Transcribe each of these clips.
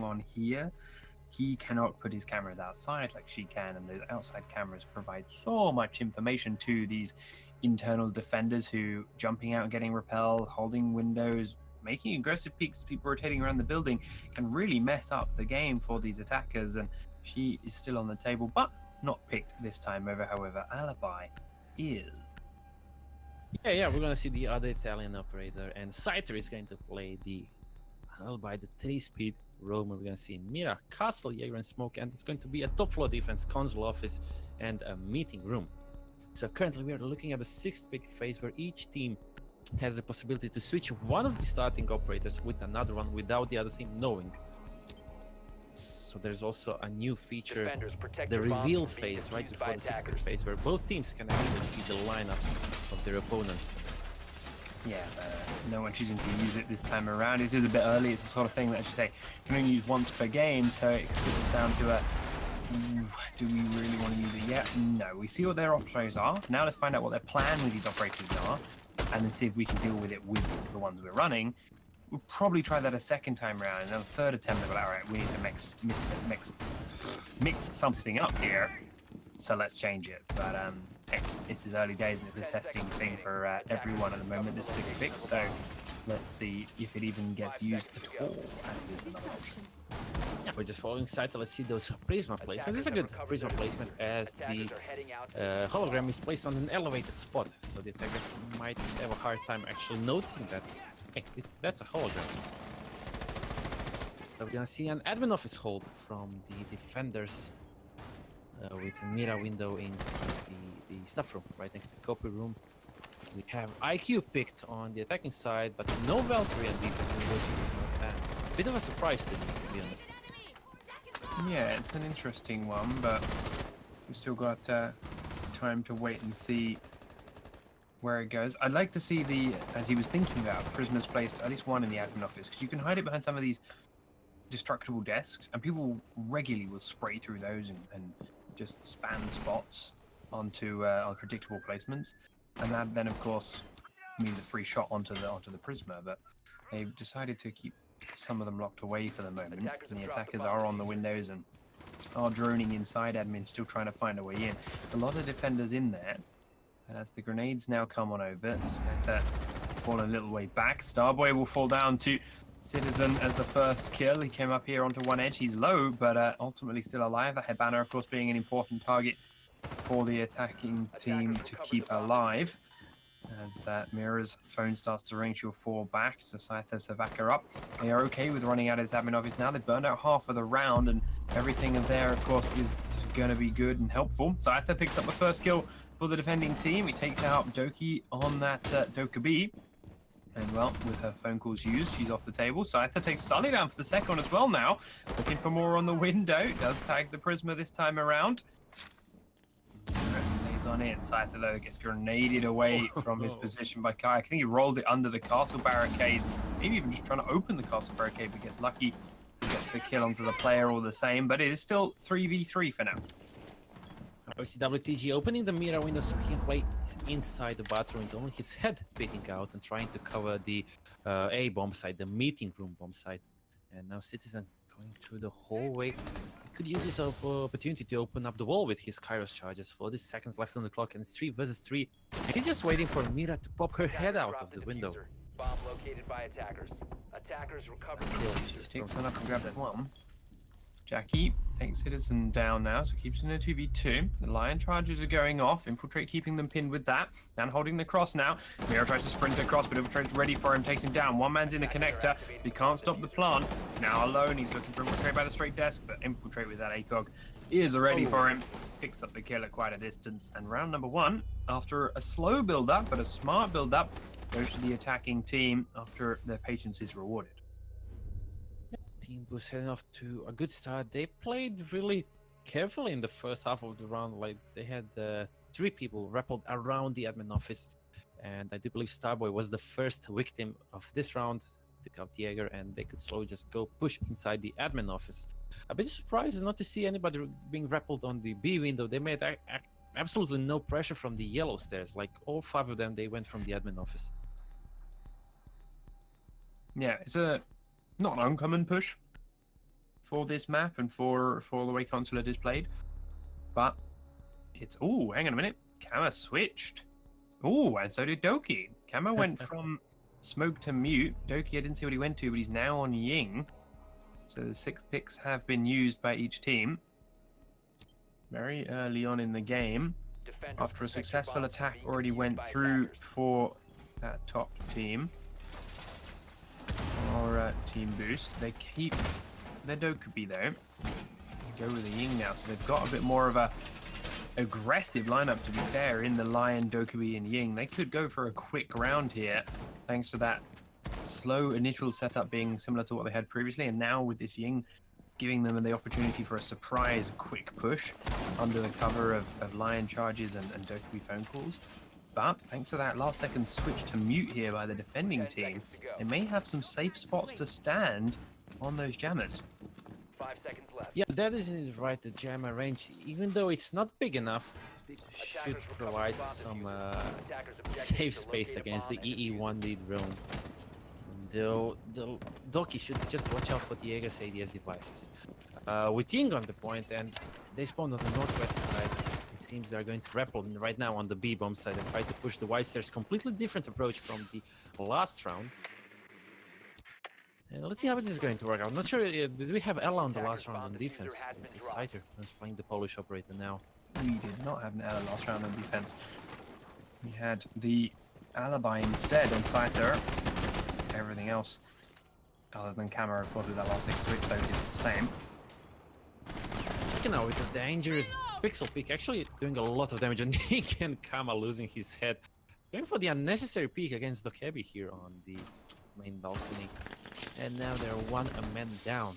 on here. He cannot put his cameras outside like she can, and the outside cameras provide so much information to these internal defenders who jumping out and getting repelled, holding windows, making aggressive peeks, people rotating around the building can really mess up the game for these attackers. And she is still on the table, but not picked this time over. However, Alibi is. Yeah, we're gonna see the other Italian operator, and Scyther is going to play the Alibi, the 3-speed roamer. We're gonna see Mira, Castle, Jaeger, and Smoke, and it's going to be a top floor defense, console office, and a meeting room. So currently we are looking at the 6th pick phase where each team has the possibility to switch one of the starting operators with another one without the other team knowing. So there's also a new feature, the reveal phase, right before the 6th pick phase, where both teams can actually see the lineups of their opponents. Yeah, no one choosing to use it this time around. It is a bit early. It's the sort of thing that, as you say, can only use once per game, so it comes down to a, do we really want to use it yet? No, we see what their operators are. Now let's find out what their plan with these operators are, and then see if we can deal with it with the ones we're running. We'll probably try that a second time around, and then a third attempt, all right, we need to mix something up here, so let's change it. But hey, this is early days, and it's a testing thing for everyone at the moment, this 6th pick, so let's see if it even gets used at all. That is another option. Yeah, we're just following Scyther. Let's see those Prisma placements. This is a good Prisma placement, as the hologram is placed on an elevated spot, so the attackers might have a hard time actually noticing that. Hey, that's a hologram. So we're gonna see an admin office hold from the defenders with a Mira window inside the staff room, right next to the copy room. We have IQ picked on the attacking side, but no Valkyrie and defense. A bit of a surprise to me, to be honest. Yeah, it's an interesting one, but we've still got time to wait and see where it goes. I'd like to see the, as he was thinking about, Prisma's placed at least one in the admin office, because you can hide it behind some of these destructible desks, and people regularly will spray through those and just spam spots onto predictable placements, and that then of course means a free shot onto the Prisma. But they've decided to keep some of them locked away for the moment, and the attackers are on the windows and are droning inside admin, still trying to find a way in. A lot of defenders in there, and as the grenades now come on over, Scyther fall a little way back. Starboy will fall down to Citizen as the first kill. He came up here onto one edge. He's low, but ultimately still alive. The headbanner, of course, being an important target for the attacking team to keep alive. As Mira's phone starts to ring, she'll fall back. So Scyther to back her up. They are okay with running out of his admin office now. They've burned out half of the round, and everything in there, of course, is going to be good and helpful. Scyther picks up the first kill for the defending team. He takes out Doki on that Doka B. And well, with her phone calls used, she's off the table. Scyther takes Sully down for the second one as well now. Looking for more on the window. Does tag the Prisma this time around. Stays on in. Scyther, though, gets grenaded away from his position by Kai. I think he rolled it under the castle barricade. Maybe even just trying to open the castle barricade, but gets lucky. Gets the kill onto the player all the same, but it is still 3v3 for now. We see WTG opening the Mira window so he can play inside the bathroom with only his head peeking out and trying to cover the A bomb side, the meeting room bomb side. And now Citizen going through the hallway. He could use this opportunity to open up the wall with his Kairos charges. 40 seconds left on the clock, and it's 3 versus 3. And he's just waiting for Mira to pop her head out of the window. Bomb located by attackers. Attackers recovered. Takes on up and grabs one. Jackie takes Citizen down now, so keeps it in a 2v2. The Lion charges are going off. Infiltrate keeping them pinned with that. And holding the cross now. Mira tries to sprint across, but Infiltrate's ready for him, takes him down. One man's in the connector. He can't stop the plant. Now alone, he's looking for Infiltrate by the straight desk, but Infiltrate with that ACOG is ready for him. Picks up the kill at quite a distance. And round number 1, after a slow build-up, but a smart build-up, goes to the attacking team after their patience is rewarded. Team was heading off to a good start. They played really carefully in the first half of the round. Like, they had 3 people rappelled around the admin office, and I do believe Starboy was the first victim of this round. Took out Jaeger, and they could slowly just go push inside the admin office. A bit surprised not to see anybody being rappelled on the B window. They made absolutely no pressure from the yellow stairs. Like, all 5 of them, they went from the admin office. Yeah, it's a not an uncommon push for this map and for the way Consulate is played. But it's hang on a minute. Kama switched. And so did Doki. Kama went from smoke to mute. Doki, I didn't see what he went to, but he's now on Ying. So the 6 picks have been used by each team very early on in the game. Defenders, After a protect your successful bombs from attack being already defused went by through attackers. for that top team. Or team boost. They keep their Dokubi though. They go with the Ying now, so they've got a bit more of a aggressive lineup, to be fair, in the Lion, Dokubi, and Ying. They could go for a quick round here, thanks to that slow initial setup being similar to what they had previously, and now with this Ying giving them the opportunity for a surprise quick push under the cover of Lion charges and Dokubi phone calls. But thanks to that last second switch to mute here by the defending 10 team, seconds to go. they may have some safe spots to stand on those jammers. 5 seconds left. Yeah, that is right. The jammer range, even though it's not big enough, should Attackers recover provide the bomb some diffuser. Attackers' objective safe is to space locate a against the bomb and defuse it. EE1 lead room. Though the Doki should just watch out for the Jaeger's ADS devices. With Ying on the point, and they spawned on the northwest side. It seems they're going to rappel right now on the B bomb side and try to push the white stairs. Completely different approach from the last round. And let's see how this is going to work out. I'm not sure. Did we have Ella on the last round on defense? It's a Scyther who's playing the Polish operator now. We did not have an Ella last round on defense. We had the Alibi instead on Scyther. Everything else, other than camera, of course, with that last 6 switch, though, is the same. You know, with the dangerous pixel peek, actually doing a lot of damage on Nick and Kama losing his head. Going for the unnecessary peek against Dokebi here on the main balcony. And now they're one man down.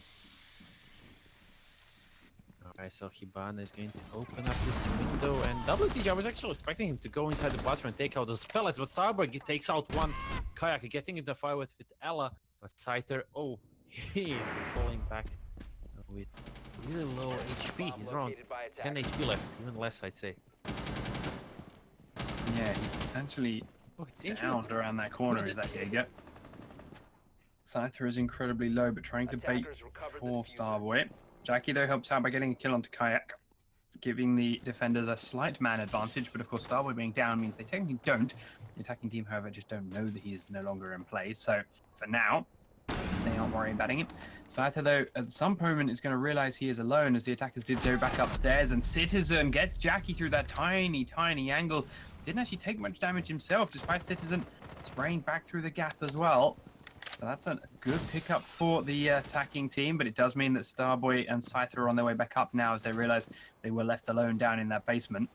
Alright, so Hibana is going to open up this window, and WTG, I was actually expecting him to go inside the bathroom and take out those pellets, but Cyborg takes out one Kayak, getting in the fight with Ella, but Scyther, he is falling back with really low HP. He's around Located by 10 attackers. HP left, even less, I'd say. Yeah, he's actually downed around that corner, is that Jaeger. Scyther is incredibly low, but trying to bait Attackers recovered the for diffuser. Starboy. Jackie, though, helps out by getting a kill onto Kayak, giving the defenders a slight man advantage, but of course Starboy being down means they technically don't. The attacking team, however, just don't know that he is no longer in play, so for now, they aren't worrying about him. Scyther, though, at some moment is going to realize he is alone as the attackers did go back upstairs, and Citizen gets Jackie through that tiny angle. Didn't actually take much damage himself, despite Citizen spraying back through the gap as well. So that's a good pickup for the attacking team, but it does mean that Starboy and Scyther are on their way back up now as they realize they were left alone down in that basement.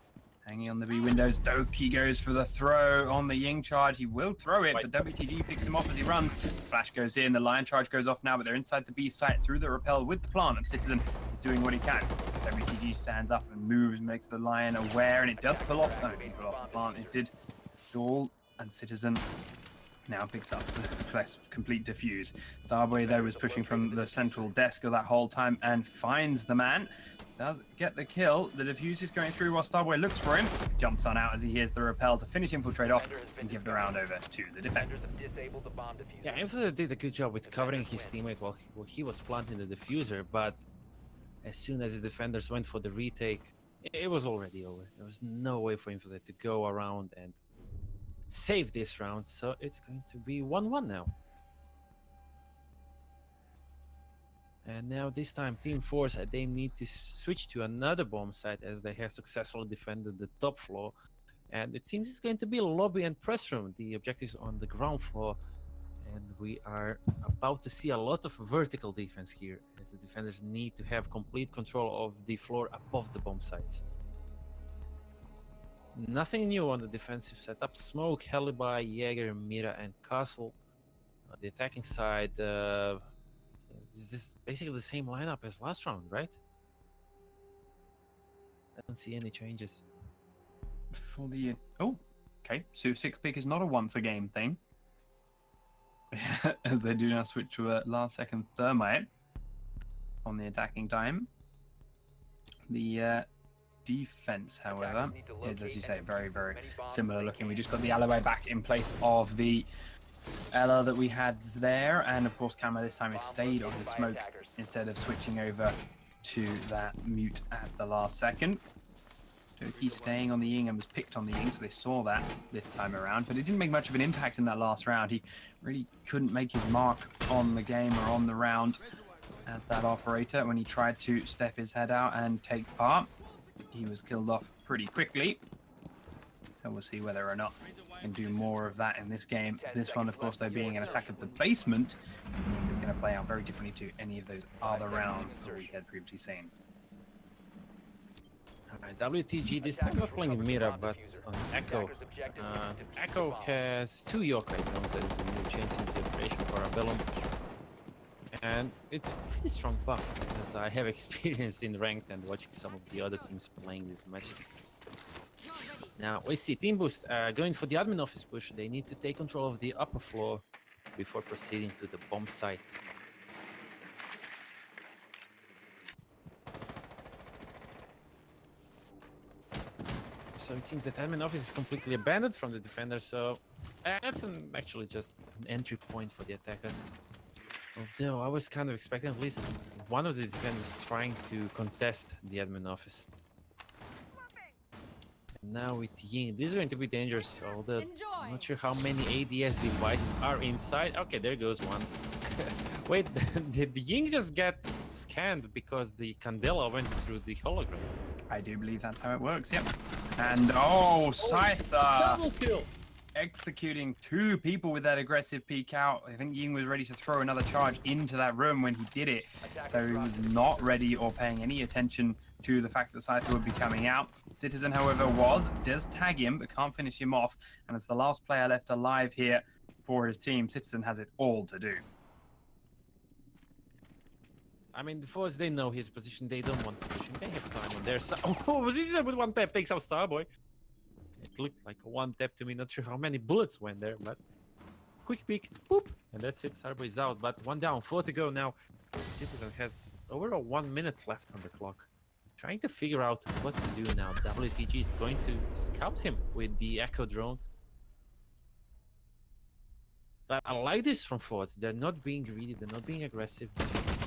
Hanging on the B windows, Doki goes for the throw on the Ying charge. He will throw it, but WTG picks him off as he runs. The flash goes in, the Lion charge goes off now, but they're inside the B site through the rappel with the plant, and Citizen is doing what he can. WTG stands up and moves, makes the Lion aware, and it does pull off, no, it didn't pull off the plant, it did stall, and Citizen now picks up the complete defuse. Starboy, though, was pushing from the central desk of that whole time and finds the man. Does get the kill. The defuse is going through while Starboy looks for him. Jumps on out as he hears the rappel to finish infiltrate off and give the round over to the defense. Defenders have disabled the bomb diffuser. Yeah, Infiltrator did a good job with covering his teammate while he was planting the diffuser, but as soon as his defenders went for the retake, it was already over. There was no way for Infiltrator to go around and save this round, so it's going to be 1-1 now. And now this time Team Forze, they need to switch to another bomb site as they have successfully defended the top floor. And it seems it's going to be a lobby and press room. The objective is on the ground floor. And we are about to see a lot of vertical defense here, as the defenders need to have complete control of the floor above the bomb sites. Nothing new on the defensive setup. Smoke, Alibi, Jaeger, Mira, and Castle. On the attacking side, is this basically the same lineup as last round, right? I don't see any changes. For the okay, so 6 pick is not a once a game thing. As they do now switch to a last second thermite on the attacking time. The defense, however, is, as you say, very similar looking. We just got the Alibi back in place of the Ella that we had there, and of course Kama this time has stayed on his smoke instead of switching over to that mute at the last second. Doki staying on the Ying and was picked on the Ying, so they saw that this time around, but it didn't make much of an impact in that last round. He really couldn't make his mark on the game or on the round as that operator when he tried to step his head out and take part. He was killed off pretty quickly, so we'll see whether or not he can do more of that in this game. This one, of course, though, being an attack of the basement, is going to play out very differently to any of those other rounds that we had previously seen. WTG, this time not playing Mira, but on Echo. Echo has 2 yokai drones that is really changing the operation for Abellum. And it's a pretty strong buff, as I have experienced in ranked and watching some of the other teams playing these matches. Now we see Team Boost going for the admin office push. They need to take control of the upper floor before proceeding to the bomb site. So it seems that admin office is completely abandoned from the defenders, so that's actually just an entry point for the attackers. Although I was kind of expecting at least one of the defenders trying to contest the admin office. And now with Ying, this is going to be dangerous, although I'm not sure how many ADS devices are inside. Okay, there goes one. Wait, did the Ying just get scanned because the Candela went through the hologram? I do believe that's how it works, yep. And oh, Scyther! Double kill! Executing 2 people with that aggressive peek out. I think Ying was ready to throw another charge into that room when he did it. So he was not ready or paying any attention to the fact that Scyther would be coming out. Citizen, however, does tag him, but can't finish him off. And as the last player left alive here for his team, Citizen has it all to do. I mean, the Forze, they know his position. They don't want to push him. They have time on their side. Oh, Citizen with 1 tap takes out Starboy. It looked like a 1 tap to me. Not sure how many bullets went there, but quick peek, boop, and that's it. Starboy is out, but 1 down, 4 to go now. Citizen has over 1 minute left on the clock. Trying to figure out what to do now. WTG is going to scout him with the Echo drone. But I like this from Forze. They're not being greedy. They're not being aggressive.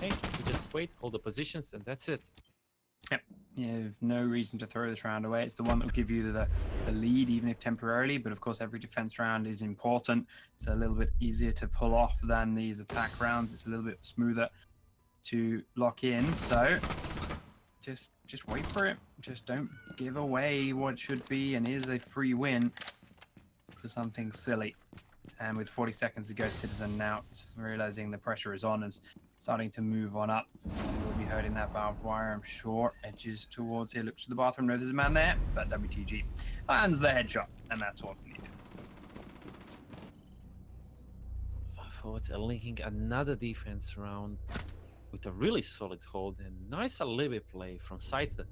Hey, you just wait, hold the positions, and that's it. Yep. You have no reason to throw this round away. It's the one that will give you the lead, even if temporarily. But of course, every defense round is important. It's a little bit easier to pull off than these attack rounds. It's a little bit smoother to lock in. So just wait for it. Just don't give away what should be and is a free win for something silly. And with 40 seconds to go, Citizen now realizing the pressure is on and starting to move on up. We'll be hurting that barbed wire, I'm sure. Edges towards here, looks to the bathroom, knows there's a man there, but WTG lands the headshot, and that's what's needed. Forze are linking another defense round with a really solid hold and nice alibi play from Scyther,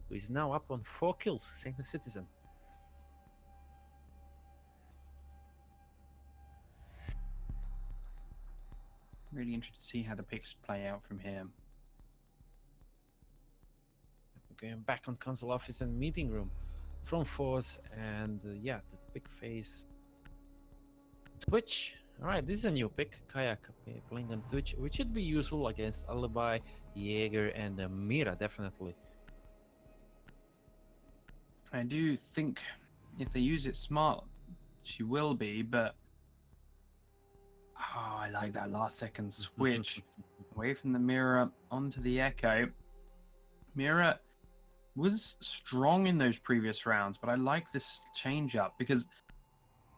who is now up on 4 kills, same as Citizen. Really interested to see how the picks play out from here. Going back on console office and meeting room from Forze, and yeah, the big face. Twitch. All right, this is a new pick. Kayak playing on Twitch, which should be useful against Alibi, Jaeger, and Mira, definitely. I do think if they use it smart, she will be, but oh, I like that last second switch away from the Mirror onto the Echo. Mirror was strong in those previous rounds, but I like this change up because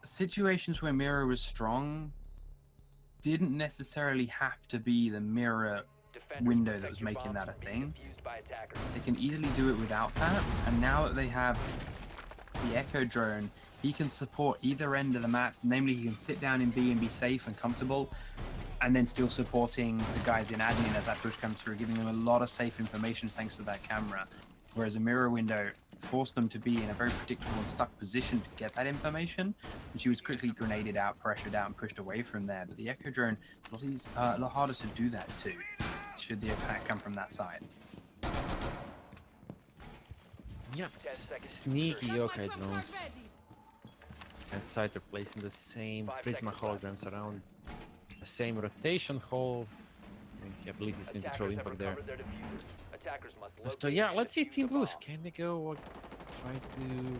situations where Mirror was strong didn't necessarily have to be the Mirror window that was making that a thing. They can easily do it without that, and now that they have the Echo drone, he can support either end of the map. Namely, he can sit down in B and be safe and comfortable, and then still supporting the guys in admin as that push comes through, giving them a lot of safe information thanks to that camera. Whereas a Mirror window forced them to be in a very predictable and stuck position to get that information, and she was quickly grenaded out, pressured out, and pushed away from there. But the Echo drone, a lot harder to do that too, should the attack come from that side. Yeah, sneaky yokai drones. And Scyther placing the same Prisma holograms around the same rotation hole. I believe he's going to throw Attackers have impact there. recovered their diffuser. Attackers must So locate yeah, and let's see defuse Team the bomb. Boost. Can they go try to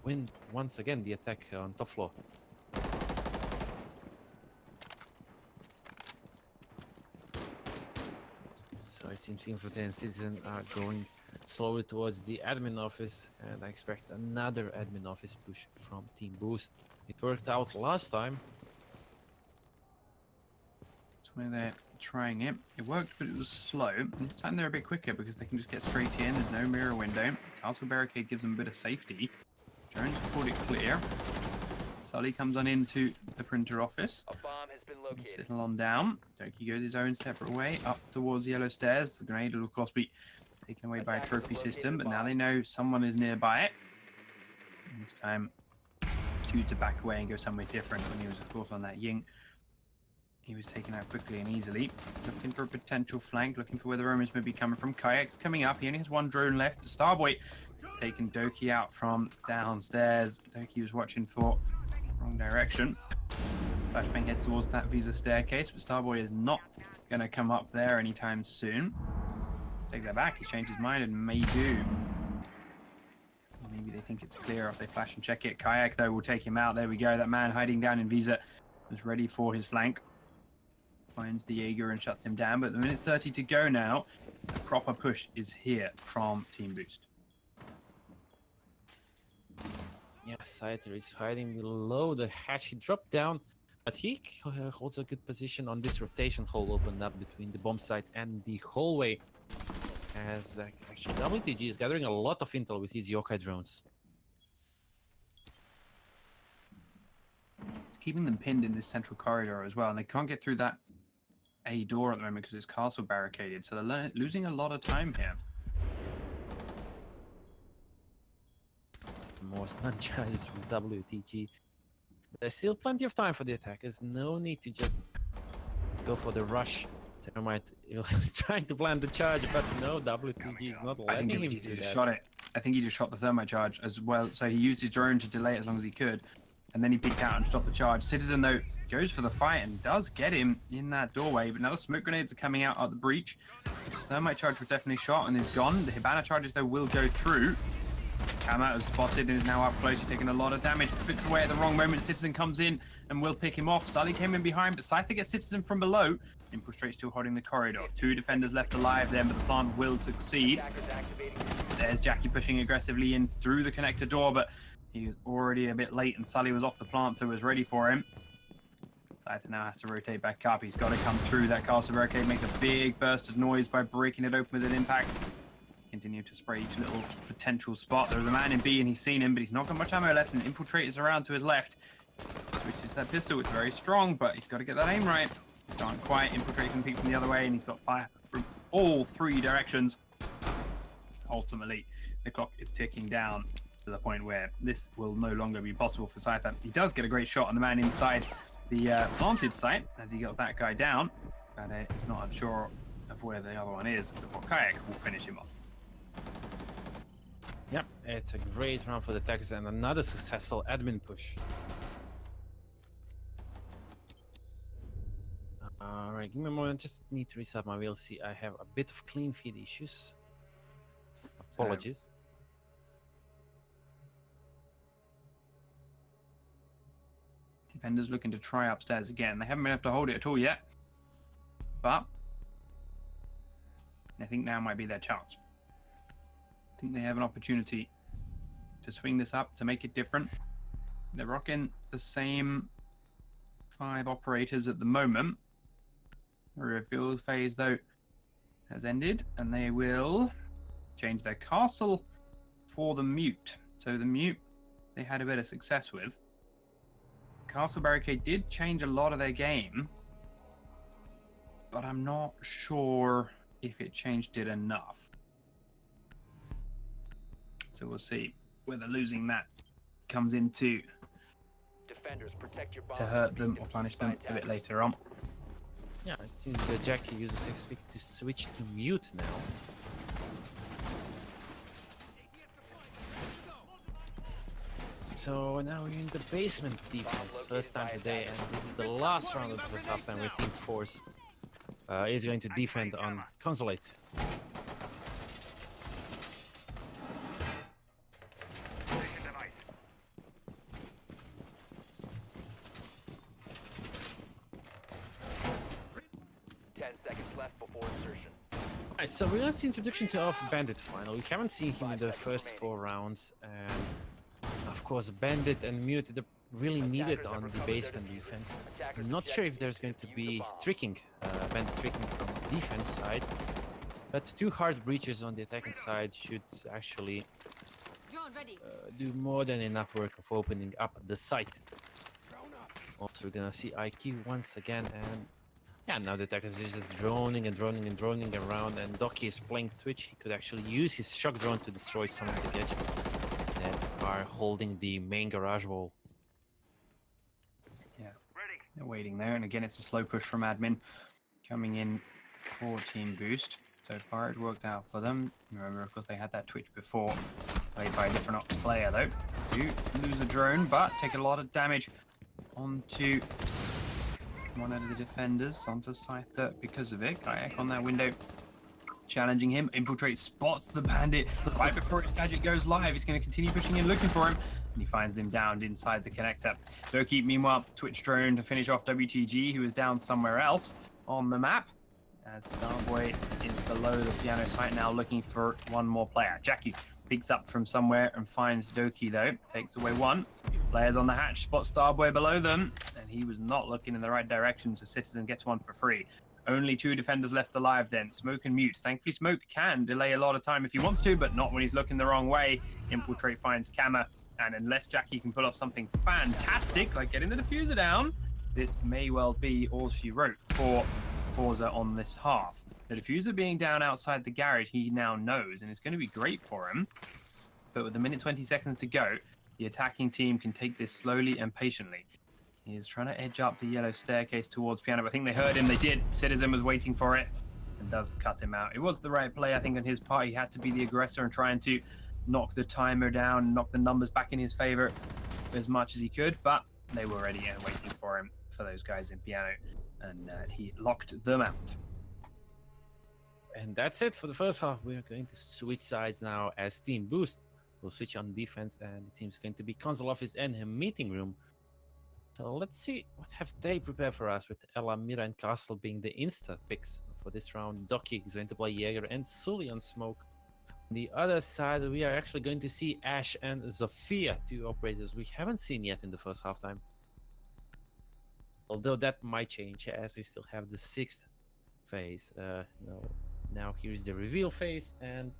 win once again the attack on top floor? So it seems Infantry and Citizen are going slowly towards the admin office, and I expect another admin office push from Team Boost. It worked out last time. That's where they're trying it. It worked, but it was slow. This time they're a bit quicker because they can just get straight in. There's no mirror window. Castle barricade gives them a bit of safety. Jones called it clear. Sully comes on into the printer office. A bomb has been located. Settle on down. Doki goes his own separate way up towards the yellow stairs. The grenade will of course be taken away by a trophy system, but now they know someone is nearby it. And this time, choose to back away and go somewhere different. When he was, of course, on that Ying, he was taken out quickly and easily. Looking for a potential flank, looking for where the Romans may be coming from. Kayak's coming up. He only has one drone left. Starboy has taken Doki out from downstairs. Doki was watching for wrong direction. Flashbang heads towards that Visa staircase, but Starboy is not going to come up there anytime soon. Take that back. He's changed his mind and may do. Maybe they think it's clear if they flash and check it. Kayak, though, will take him out. There we go. That man hiding down in Visa was ready for his flank. Finds the Jaeger and shuts him down. But the minute 30 to go now, the proper push is here from Team Boost. Yeah, Scyther is hiding below the hatch. He dropped down, but he holds a good position on this rotation hole opened up between the bomb site and the hallway. As actually WTG is gathering a lot of intel with his yokai drones. Keeping them pinned in this central corridor as well, and they can't get through that A door at the moment because it's castle barricaded, so they're losing a lot of time here. It's the more stun charges from WTG. There's still plenty of time for the attackers. No need to just go for the rush. Thermite is trying to plan the charge, but no, WTG is not I think letting him he do just that. shot it. I think he just shot the thermite charge as well. So he used his drone to delay it as long as he could, and then he peeked out and stopped the charge. Citizen, though, goes for the fight and does get him in that doorway, but now the smoke grenades are coming out at the breach. The thermite charge was definitely shot and is gone. The Hibana charges, though, will go through. Kamat is spotted and is now up close. He's taking a lot of damage. Flicks away at the wrong moment. Citizen comes in and will pick him off. Sully came in behind, but Scyther gets Citizen from below. Infiltrate still holding the corridor. 2 defenders left alive then, but the plant will succeed. Attackers activating. There's Jackie pushing aggressively in through the connector door, but he was already a bit late and Sully was off the plant, so was ready for him. Scyther now has to rotate back up. He's got to come through that castle barricade, makes a big burst of noise by breaking it open with an impact. Continue to spray each little potential spot. There's a man in B and he's seen him, but he's not got much ammo left, and Infiltrate is around to his left. Switches that pistol. It's very strong, but he's got to get that aim right. Can't quite. Infiltrate can peek from the other way, and he's got fire from all 3 directions. Ultimately, the clock is ticking down to the point where this will no longer be possible for Scyther. He does get a great shot on the man inside the planted site as he got that guy down, but he's not unsure of where the other one is before Kayak will finish him off. Yep, it's a great round for the Texans and another successful admin push. Alright, give me a moment, just need to reset my VLC. I have a bit of clean feed issues. Apologies. Defenders looking to try upstairs again. They haven't been able to hold it at all yet, but I think now might be their chance. I think they have an opportunity to swing this up, to make it different. They're rocking the same 5 operators at the moment. The reveal phase, though, has ended, and they will change their castle for the mute. So the mute they had a bit of success with. Castle barricade did change a lot of their game, but I'm not sure if it changed it enough. So we'll see whether losing that comes into Defenders, protect your bomb to hurt them or punish them a bit later on. Yeah, it seems that Jackie uses XP to switch to mute now. So now we're in the basement defense, first time today, and this is the last round of the first half time with Team Forze. is going to defend on consulate. 10 seconds left before insertion. Alright, so we're gonna see introduction to our Bandit final. We haven't seen him in the first 4 rounds, and of course Bandit and Mute, they're really needed on the basement defense. I'm not sure if there's going to be tricking, Bandit tricking from the defense side, but 2 hard breaches on the attacking side should actually do more than enough work of opening up the site. Also, we're gonna see IQ once again, and yeah, now the attacker is just droning and droning and droning around, and Doki is playing Twitch. He could actually use his shock drone to destroy some of the gadgets that are holding the main garage wall. Yeah, they're waiting there, and again, it's a slow push from admin coming in for team boost. So far, it worked out for them. Remember, of course, they had that Twitch before, played by a different player though. Do lose a drone, but take a lot of damage onto one out of the defenders, onto Scyther because of it. Kayak on that window, challenging him. Infiltrate spots the bandit right before his gadget goes live. He's going to continue pushing in, looking for him, and he finds him downed inside the connector. Doki, meanwhile, Twitch drone to finish off WTG, who is down somewhere else on the map, as Starboy is below the piano site now, looking for one more player. Jackie peeks up from somewhere and finds Doki though, takes away one. Players on the hatch spot Starboy below them, and he was not looking in the right direction, so Citizen gets one for free. Only 2 defenders left alive then, Smoke and Mute. Thankfully, Smoke can delay a lot of time if he wants to, but not when he's looking the wrong way. Infiltrate finds Kama, and unless Jackie can pull off something fantastic, like getting the diffuser down, this may well be all she wrote for Forze on this half. The diffuser being down outside the garage, he now knows, and it's going to be great for him. But with a minute 20 seconds to go, the attacking team can take this slowly and patiently. He is trying to edge up the yellow staircase towards piano. I think they heard him. They did. Citizen was waiting for it and does cut him out. It was the right play, I think, on his part. He had to be the aggressor and trying to knock the timer down, knock the numbers back in his favor as much as he could. But they were ready and waiting for him, for those guys in piano, and he locked them out. And that's it for the first half. We're going to switch sides now as Team Boost. We'll switch on defense, and the team's going to be console office and a meeting room. So let's see what have they prepared for us, with Ella, Mira, and Castle being the insta picks for this round. Doki is going to play Jaeger and Sully on Smoke. On the other side, we are actually going to see Ash and Zofia, 2 operators we haven't seen yet in the first halftime. Although that might change as we still have the 6th phase. No. Now here's the reveal phase, and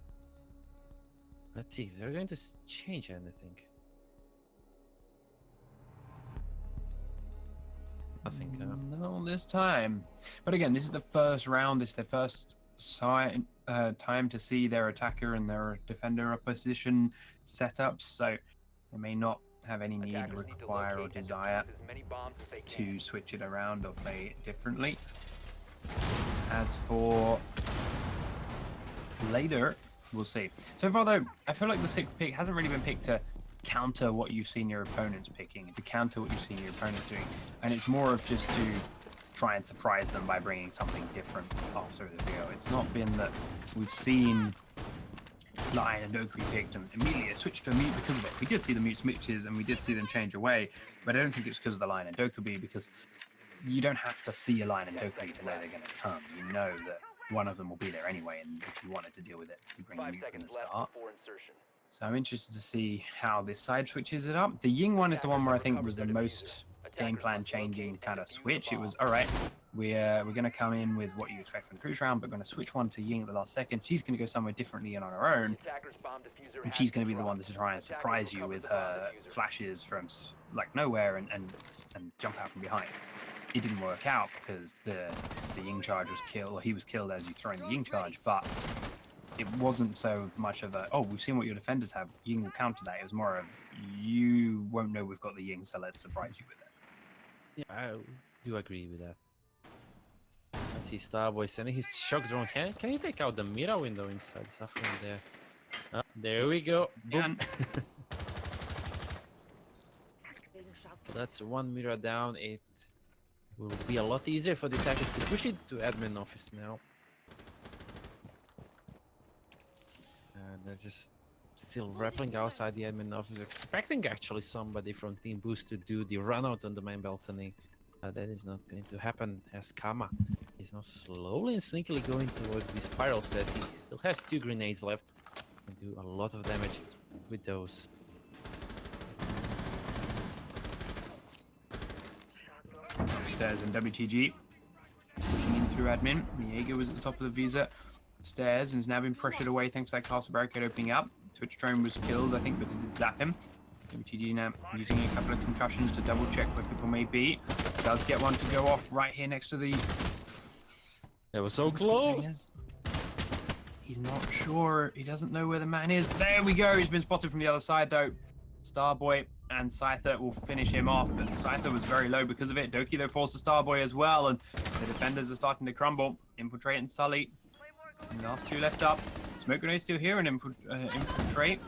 let's see if they're going to change anything. Nothing. No, this time. But again, this is the first round. This is their first time to see their attacker and their defender position setups. So they may not have any need, require, or desire to switch it around or play it differently. As for later, we'll see. So far, though, I feel like the 6th pick hasn't really been picked to counter what you've seen your opponents picking, to counter what you've seen your opponents doing, and it's more of just to try and surprise them by bringing something different after the video. It's not been that we've seen Lion and Doki picked and immediately switched to Mute because of it. We did see the Mute switches and we did see them change away, but I don't think it's because of the Lion and Doki, because you don't have to see a Lion and Doki to know they're going to come. You know that one of them will be there anyway, and if you wanted to deal with it, you bring Mute from the start. So I'm interested to see how this side switches it up. The Ying one is the one where I think was the most game plan changing kind of switch. It was, all right, we're going to come in with what you expect from the cruise round, but going to switch one to Ying at the last second. She's going to go somewhere differently and on her own, and she's going to be the one to try and surprise you with her flashes from like nowhere and jump out from behind. It didn't work out because the Ying charge was killed, or he was killed as he's throwing the Ying charge, but it wasn't so much of a, oh, we've seen what your defenders have, Ying will counter that. It was more of, you won't know we've got the Ying, so let's surprise you with it. Yeah, I do agree with that. Let's see Starboy sending his shock drone. Can he take out the Mira window inside? Suffering there. Oh, there we go. Boom. So that's 1 Mira down. It will be a lot easier for the attackers to push it to admin office now. And they're just still rappelling outside the admin office, expecting actually somebody from Team Boost to do the run out on the main balcony. That is not going to happen, as Kama is now slowly and sneakily going towards the spiral stairs. He still has 2 grenades left and do a lot of damage with those. Upstairs in WTG, pushing in through admin. The Jaeger was at the top of the visa stairs and has now been pressured away thanks to that castle barricade opening up. Twitch drone was killed, I think, but it did zap him. WTG now using a couple of concussions to double check where people may be. Does get one to go off right here next to the... That was so close! Containers. He's not sure. He doesn't know where the man is. There we go. He's been spotted from the other side, though. Starboy and Scyther will finish him off, but Scyther was very low because of it. Doki, though, forced the Starboy as well, and the defenders are starting to crumble. Infiltrate and Sully. And the last 2 left up. Smoke grenade still here and infiltrate.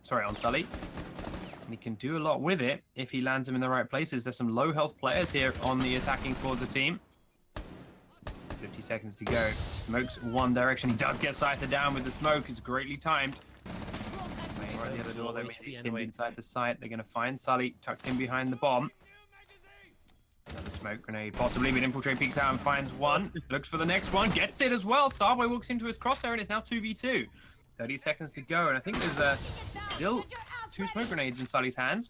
Sorry, on Sully. And he can do a lot with it if he lands them in the right places. There's some low health players here on the attacking Forze team. 50 seconds to go. Smoke's one direction. He does get Scyther down with the smoke. It's greatly timed. Right at the other door, they may be pinned inside the site. They're going to find Sully tucked in behind the bomb. Another smoke grenade, possibly, but Infiltrate peeks out and finds one. Looks for the next one, gets it as well. Starboy walks into his crosshair and it's now 2v2. 30 seconds to go, and I think there's still 2 smoke grenades in Sully's hands.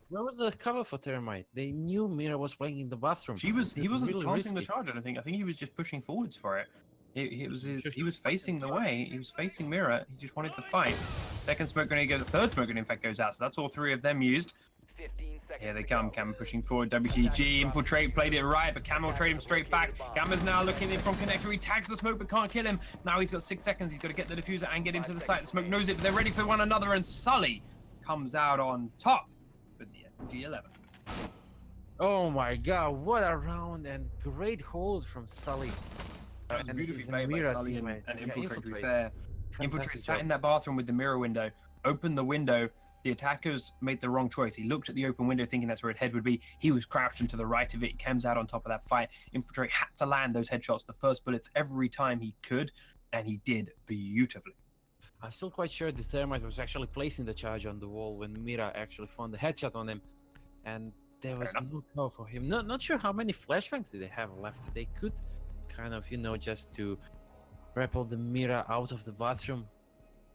Where was the cover for Thermite? They knew Mira was playing in the bathroom. He wasn't really planting the risky. charge, I don't think. I think he was just pushing forwards for it. He was facing the way. He was facing Mira. He just wanted to fight. Second smoke grenade goes. Third smoke grenade, in fact, goes out. So that's all 3 of them used. 15 seconds. Here they come. Cam pushing forward. WTG Infiltrate played it right, but Cam will trade him straight back. Gamma's now looking in from connector. He tags the smoke but can't kill him. Now he's got 6 seconds. He's got to get the diffuser and get into the site. The smoke knows it, but they're ready for one another. And Sully comes out on top with the SMG-11. Oh my god, what a round and great hold from Sully. That was And beautifully his played by Mira Sully and teammate. Infiltrate, to be Infiltrate. fair. Fantastic Infiltrate sat job. in that bathroom with the mirror window, opened the window. The attackers made the wrong choice. He looked at the open window thinking that's where his head would be. He was crouched and to the right of it. He comes out on top of that fight. Infiltrate had to land those headshots, the first bullets, every time he could, and he did beautifully. I'm still quite sure the Thermite was actually placing the charge on the wall when Mira actually found the headshot on him. And there was no cover for him. Not sure how many flashbangs did they have left. They could kind of, just to rappel the Mira out of the bathroom.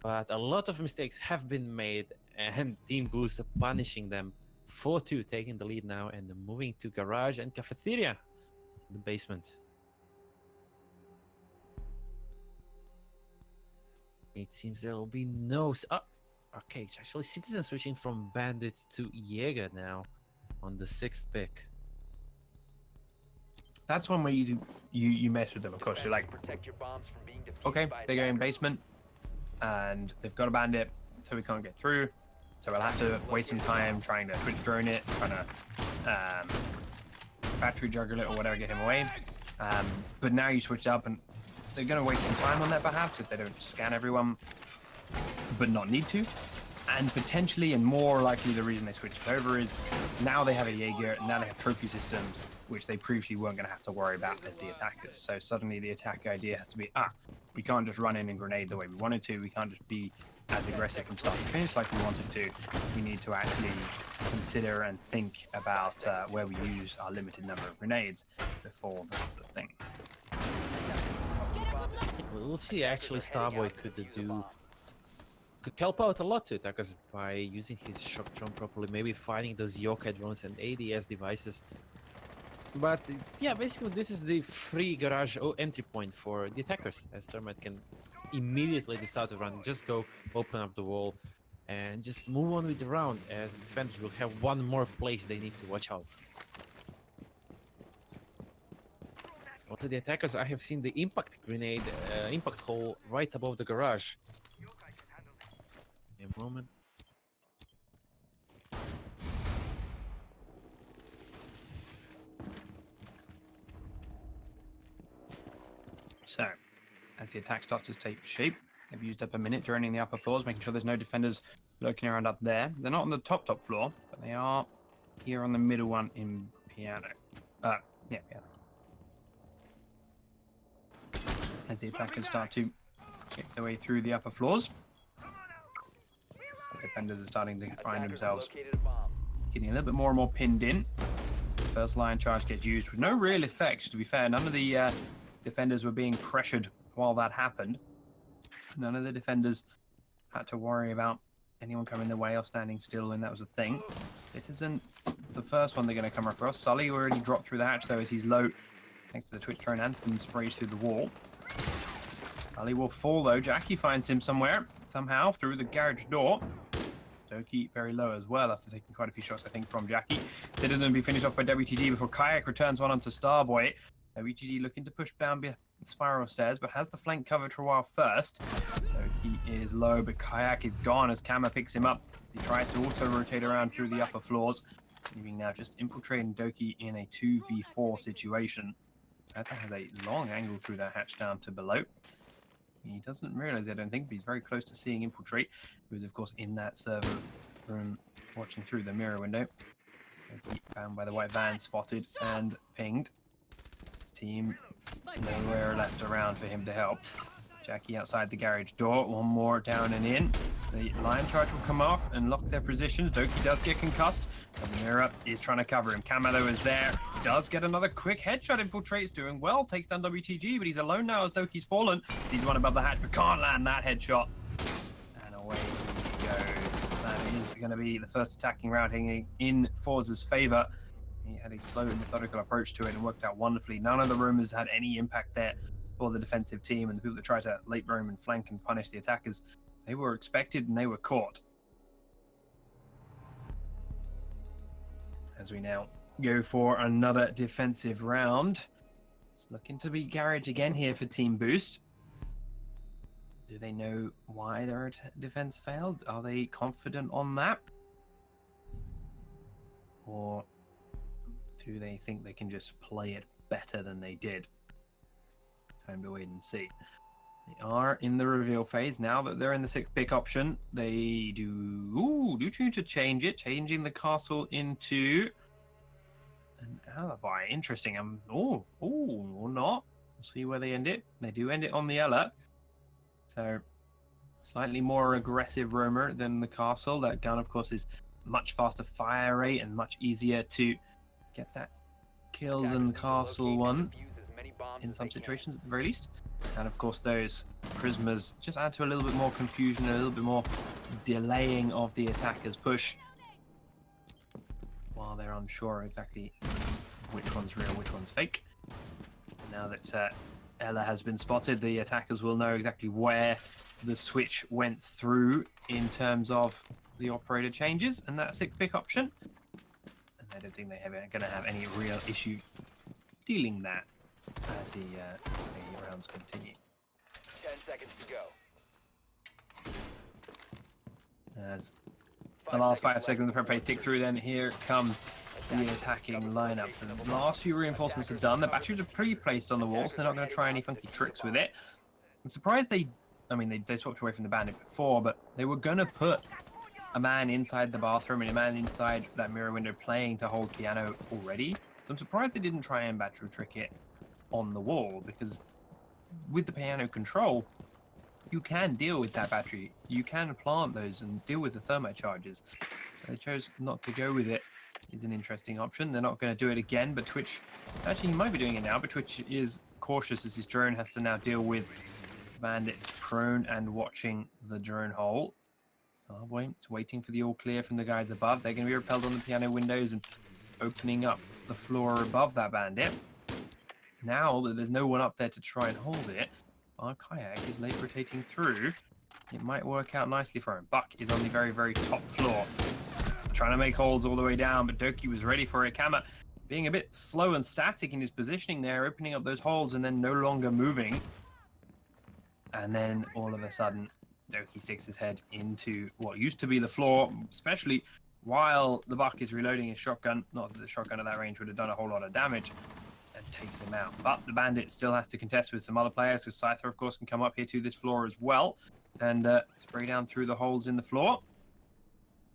But a lot of mistakes have been made, and Team Boost are punishing them. 4-2, taking the lead now, and moving to garage and cafeteria in the basement. It seems there will be no... okay, it's actually Citizen switching from Bandit to Jaeger now on the 6th pick. That's one where you mess with them, of course. You're like, Protect your bombs from being defused okay, by they go in attackers. basement, and they've got a bandit, so we can't get through. So we'll have to waste some time trying to Twitch drone it, trying to battery juggle it or whatever, get him away. But now you switch up, and they're going to waste some time on that perhaps if they don't scan everyone, but not need to. And potentially, and more likely, the reason they switched it over is now they have a Jaeger, and now they have trophy systems, which they previously weren't going to have to worry about as the attackers. So suddenly the attack idea has to be, we can't just run in and grenade the way we wanted to. We can't just be as aggressive from start to finish like we wanted to. We need to actually consider and think about where we use our limited number of grenades before that's a thing. We'll see. Actually, Starboy could help out a lot to attackers by using his shock drone properly, maybe finding those yokai drones and ADS devices. But yeah, basically this is the free garage entry point for the attackers, as Thermite can immediately start to run, just go open up the wall and just move on with the round, as the defenders will have one more place they need to watch out. Well, to the attackers, I have seen the impact grenade, impact hole right above the garage. A moment. So, as the attack starts to take shape, they've used up a minute droning the upper floors, making sure there's no defenders lurking around up there. They're not on the top floor, but they are here on the middle one in piano. Yeah. As the attackers start to get their way through the upper floors, the defenders are starting to find Attackers have themselves located a bomb. getting a little bit more and more pinned in. First line charge gets used with no real effect, to be fair. None of the defenders were being pressured while that happened. None of the defenders had to worry about anyone coming their way or standing still when that was a thing. Citizen, the first one they're going to come across. Sully already dropped through the hatch, though, as he's low, thanks to the Twitch drone. Anthem sprays through the wall. Sully will fall, though. Jackie finds him somewhere, somehow, through the garage door. Doki very low as well after taking quite a few shots, I think, from Jackie. Citizen will be finished off by WTG before Kayak returns one onto Starboy. WTG looking to push down the spiral stairs, but has the flank covered for a while first. Doki is low, but Kayak is gone as Kama picks him up. He tries to also rotate around through the upper floors, leaving now just infiltrating Doki in a 2v4 situation. Panther has a long angle through that hatch down to below. He doesn't realize it, I don't think, but he's very close to seeing infiltrate. He was, of course, in that server room watching through the mirror window. Found by the white van, spotted and pinged. Team nowhere left around for him to help. Jackie outside the garage door, one more down and in. The line charge will come off and lock their positions. Doki does get concussed, and the mirror is trying to cover him. Kamado is there, does get another quick headshot. Infiltrates doing well, takes down WTG, but he's alone now as Doki's fallen. He's one above the hatch, but can't land that headshot. And away he goes. That is going to be the first attacking round hanging in Forze's favor. He had a slow and methodical approach to it and worked out wonderfully. None of the roamers had any impact there for the defensive team, and the people that tried to late roam and flank and punish the attackers, they were expected and they were caught. As we now go for another defensive round. It's looking to be Garage again here for Team Boost. Do they know why their defense failed? Are they confident on that? Or do they think they can just play it better than they did? Time to wait and see. They are in the reveal phase now that they're in the 6th pick option. They do choose to change it, changing the castle into an alibi. Interesting. Or not. We'll see where they end it. They do end it on the Ella. So slightly more aggressive roamer than the castle. That gun, of course, is much faster fire rate and much easier to get that kill than the castle one in some situations at the very least. And of course those prismas just add to a little bit more confusion, a little bit more delaying of the attacker's push while they're unsure exactly which one's real, which one's fake. Now that Ella has been spotted, the attackers will know exactly where the switch went through in terms of the operator changes and that 6th pick option. And I don't think they're going to have any real issue dealing that as the rounds continue. 10 seconds to go. As the last 5 seconds of the prep phase tick through, then here comes the attacking lineup. The last few reinforcements are done. The batteries are pre-placed on the wall, so they're not going to try any funky tricks with it. I'm surprised they swapped away from the bandit before, but they were going to put a man inside the bathroom and a man inside that mirror window playing to hold piano already. So I'm surprised they didn't try and battery trick it on the wall, because with the piano control, you can deal with that battery. You can plant those and deal with the thermite charges. So they chose not to go with it. Is an interesting option. They're not going to do it again, but Twitch, actually he might be doing it now, but Twitch is cautious as his drone has to now deal with Bandit prone and watching the drone hole. Starboy is waiting for the all clear from the guys above. They're going to be repelled on the piano windows and opening up the floor above that Bandit. Now that there's no one up there to try and hold it, our Kayak is late rotating through. It might work out nicely for him. Buck is on the very, very top floor, trying to make holes all the way down, but Doki was ready for it. Kama being a bit slow and static in his positioning there, opening up those holes and then no longer moving. And then all of a sudden, Doki sticks his head into what used to be the floor, especially while the Buck is reloading his shotgun. Not that the shotgun at that range would have done a whole lot of damage, and takes him out. But the Bandit still has to contest with some other players, because Scyther, of course, can come up here to this floor as well and spray down through the holes in the floor.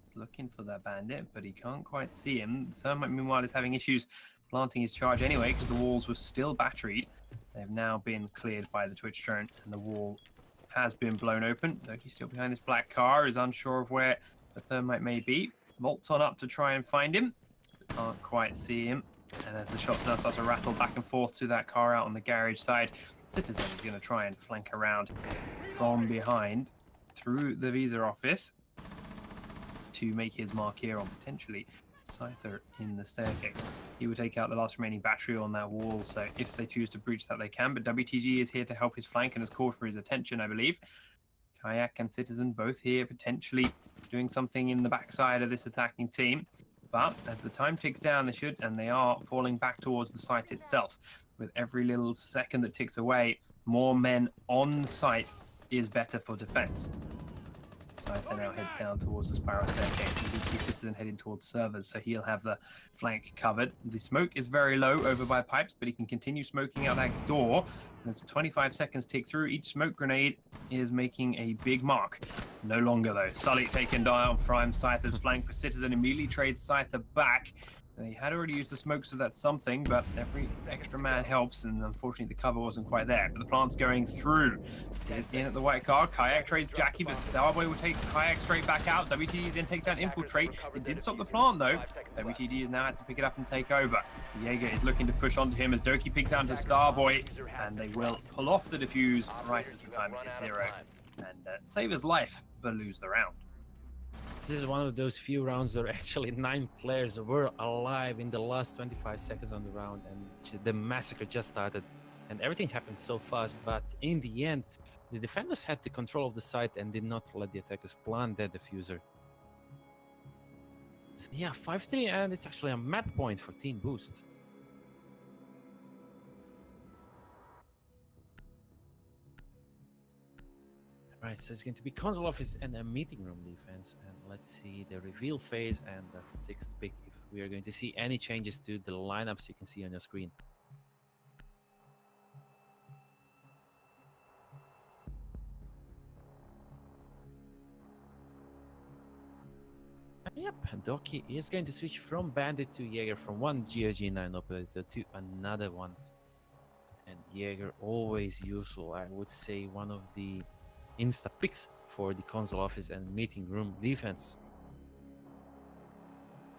He's looking for that Bandit, but he can't quite see him. The Thermite, meanwhile, is having issues planting his charge anyway because the walls were still batteried. They've now been cleared by the Twitch drone, and the wall has been blown open. Loki's still behind this black car, is unsure of where the thermite may be. Volts on up to try and find him, but can't quite see him. And as the shots now start to rattle back and forth to that car out on the garage side, Citizen is going to try and flank around from behind through the visa office to make his mark here on potentially Scyther in the staircase. He will take out the last remaining battery on that wall, so if they choose to breach that, they can. But WTG is here to help his flank and has called for his attention, I believe. Kayak and Citizen both here, potentially doing something in the backside of this attacking team. But as the time ticks down, they are falling back towards the site itself. With every little second that ticks away, more men on site is better for defense. Scyther now heads down towards the spiral staircase. You can see Citizen heading towards servers, so he'll have the flank covered. The smoke is very low over by pipes, but he can continue smoking out that door. And as 25 seconds tick through, each smoke grenade is making a big mark. No longer though. Sully taken down from Scyther's flank, but Citizen immediately trades Scyther back. They had already used the smoke, so that's something, but every extra man helps, and unfortunately the cover wasn't quite there. But the plant's going through. He's in at the white car. Kayak trades Jackie, but Starboy will take Kayak straight back out. WTD then takes down Infiltrate. It did stop the plant, though. WTD has now had to pick it up and take over. Jaeger is looking to push onto him as Doki peeks out to Starboy, and they will pull off the defuse right as the time hits 0 and save his life, but lose the round. This is one of those few rounds where actually 9 players were alive in the last 25 seconds on the round, and the massacre just started, and everything happened so fast. But in the end, the defenders had the control of the site and did not let the attackers plant their diffuser. So yeah, 5-3, and it's actually a map point for Team Boost. Right, so it's going to be console office and a meeting room defense, and let's see the reveal phase and the 6th pick if we are going to see any changes to the lineups you can see on your screen. Yep, Doki is going to switch from Bandit to Jaeger, from one GOG9 operator to another one. And Jaeger always useful, I would say one of the insta picks for the console office and meeting room defense.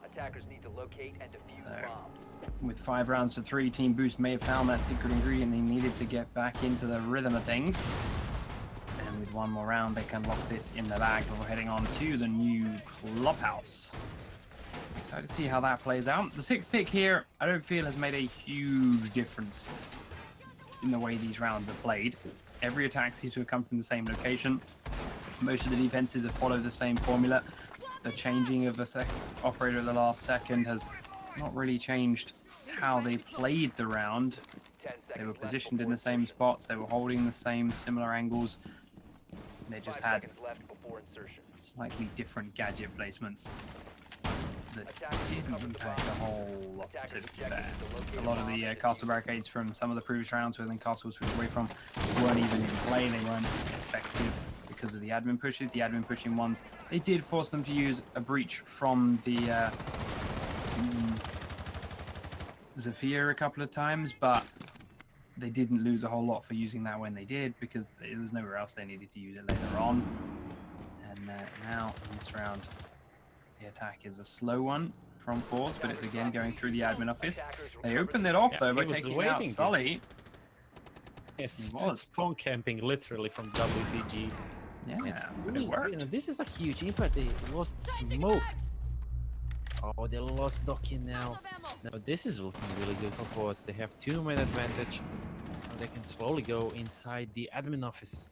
Attackers need to locate and defuse bombs. With 5 rounds to 3, Team Boost may have found that secret ingredient they needed to get back into the rhythm of things. And with 1 more round, they can lock this in the bag before heading on to the new clubhouse. Excited to see how that plays out. The 6th pick here, I don't feel has made a huge difference in the way these rounds are played. Every attack seems to have come from the same location. Most of the defenses have followed the same formula. The changing of the operator at the last second has not really changed how they played the round. They were positioned in the same spots, they were holding the same similar angles. They just had slightly different gadget placements that didn't impact a whole lot, to be fair. A lot of the castle barricades from some of the previous rounds where the castle was switched away from weren't even in play. They weren't effective because of the admin pushes. The admin pushing ones, they did force them to use a breach from the Zephyr a couple of times, but they didn't lose a whole lot for using that when they did, because there was nowhere else they needed to use it later on. And now in this round, the attack is a slow one from Forze, but it's again going through the admin office. They opened it off though by taking out Sully. Yes, He was spawn camping literally from WTG. Yeah, but it worked. This is a huge impact. They lost smoke. Oh, they lost Doki now. Now this is looking really good for Forze. They have 2-man advantage. Now they can slowly go inside the admin office,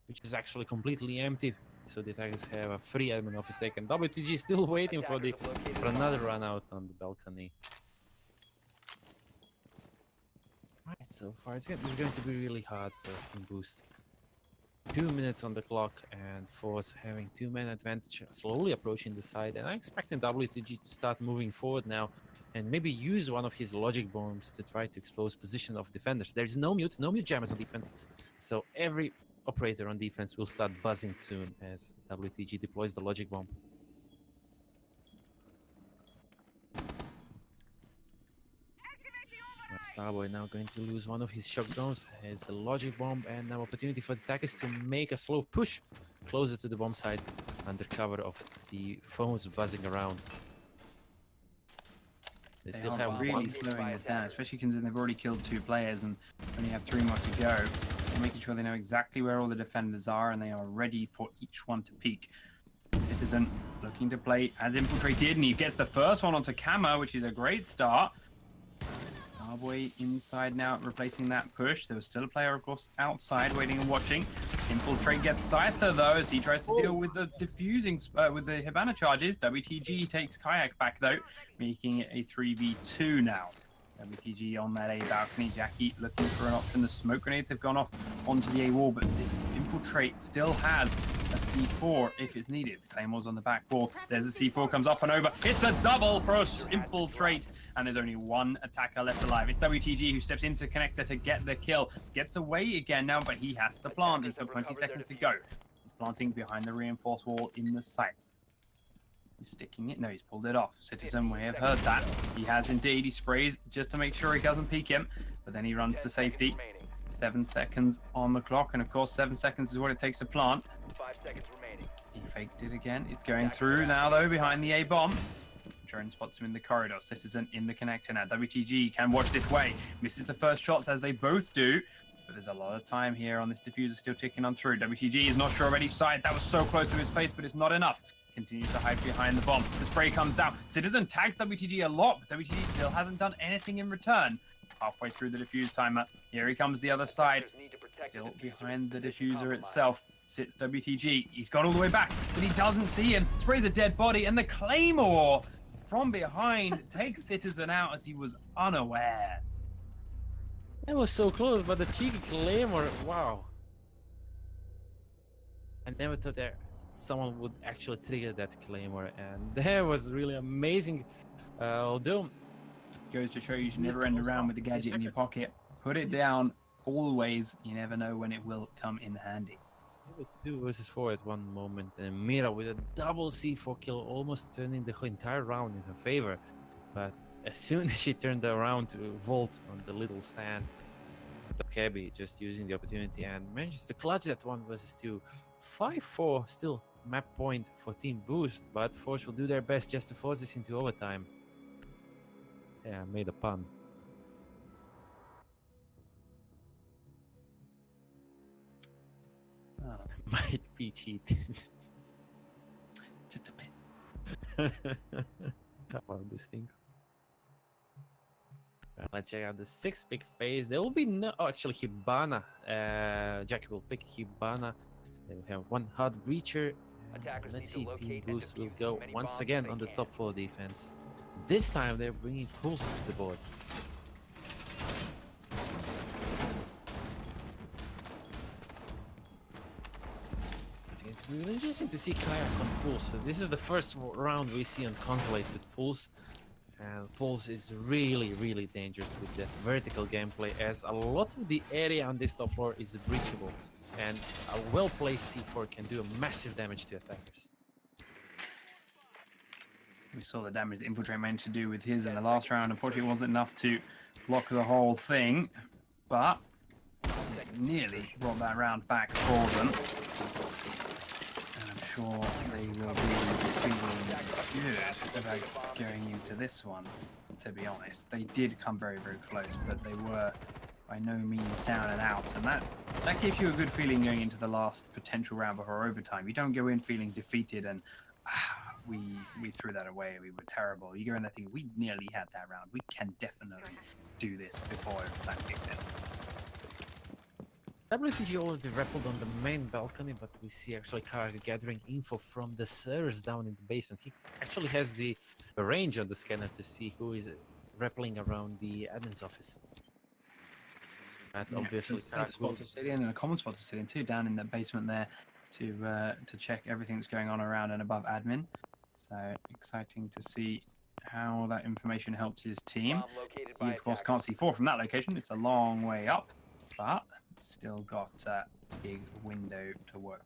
which is actually completely empty. So the attackers have a free admin office taken. WTG still waiting for another run out on the balcony. Right, so far it's going to be really hard for Team Boost. 2 minutes on the clock, and Forze having 2-man advantage, slowly approaching the side. And I'm expecting WTG to start moving forward now, and maybe use one of his logic bombs to try to expose position of defenders. There's no mute jammers on defense, so every operator on defense will start buzzing soon as WTG deploys the logic bomb. Starboy now going to lose one of his shotguns. Has the logic bomb and now opportunity for the attackers to make a slow push closer to the bomb site under cover of the phones buzzing around. They They still are have really one. slowing it down, especially considering they've already killed 2 players and only have 3 more to go. They're making sure they know exactly where all the defenders are and they are ready for each one to peek. Citizen looking to play as infiltrated, and he gets the first one onto Kama, which is a great start. Starboy inside now, replacing that push. There was still a player, of course, outside, waiting and watching. Infiltrate gets Scyther, though, as he tries to deal with the diffusing, with the Hibana charges. WTG takes Kayak back, though, making it a 3v2 now. WTG on that A balcony. Jackie looking for an option. The smoke grenades have gone off onto the A wall, but this infiltrate still has a C4 if it's needed. Claymore's on the back wall. There's a C4 comes up and over. It's a double for us infiltrate, and there's only one attacker left alive. It's WTG who steps into connector to get the kill. Gets away again now, but he has to plant. He's got 20 seconds to go. He's planting behind the reinforced wall in the site. He's sticking it. No, he's pulled it off. Citizen, we have heard that. He has indeed. He sprays just to make sure he doesn't peek him, but then he runs to safety. 7 seconds on the clock, and of course 7 seconds is what it takes to plant. 5 seconds remaining. He faked it again. It's going through now, though, behind the A bomb. Drone spots him in the corridor. Citizen in the connector now. WTG can watch this way. Misses the first shots, as they both do. But there's a lot of time here on this diffuser still ticking on through. WTG is not sure of any side. That was so close to his face, but it's not enough. Continues to hide behind the bomb. The spray comes out. Citizen tags WTG a lot, but WTG still hasn't done anything in return. Halfway through the diffuse timer. Here he comes the other side. Still behind the diffuser itself sits WTG. He's got all the way back, but he doesn't see him. Sprays a dead body, and the Claymore from behind takes Citizen out as he was unaware. That was so close, but the cheeky Claymore, wow. I never thought that someone would actually trigger that Claymore, and that was really amazing. Although Goes to show you should never end around with the gadget in your pocket. Put it down always. You never know when it will come in handy. 2 versus 4 at one moment, and Mira with a double C4 kill, almost turning the entire round in her favor. But as soon as she turned around to vault on the little stand, Tokebi just using the opportunity and manages to clutch that 1 versus 2. 5-4 still map point for team boost, but Forze will do their best just to force this into overtime. Yeah, I made a pun. Oh, Might be cheating. just a bit. I love these things. Let's check out the 6th pick phase. There will be no. Oh, actually, Hibana. Jackie will pick Hibana. So they will have 1 hard breacher. Attackers Let's need to see, Team locate and Boost will defuse go as many once bombs again as on the they top can. 4 defense. This time they're bringing Pulse to the board. It's going to be really interesting to see Kayak on Pulse. So this is the first round we see on Consulate with Pulse. And Pulse is really, really dangerous with that vertical gameplay, as a lot of the area on this top floor is breachable. And a well-placed C4 can do a massive damage to attackers. We saw the damage that Infiltrate managed to do with his in the last round. Unfortunately, it wasn't enough to block the whole thing, but it nearly brought that round back for them. And I'm sure they will be feeling good about going into this one, to be honest. They did come very, very close, but they were by no means down and out. And that gives you a good feeling going into the last potential round before overtime. You don't go in feeling defeated and we threw that away, we were terrible. You go in there thinking, we nearly had that round. We can definitely do this before overtime kicks in. WTG already rappelled on the main balcony, but we see actually Karak gathering info from the servers down in the basement. He actually has the range on the scanner to see who is rappelling around the admin's office. But obviously It's a Karak will... spot to sit in and a common spot to sit in too, down in the basement there to check everything that's going on around and above admin. So exciting to see how that information helps his team. Bomb located He by of course attackers. can't see 4 from that location. It's a long way up, but still got a big window to work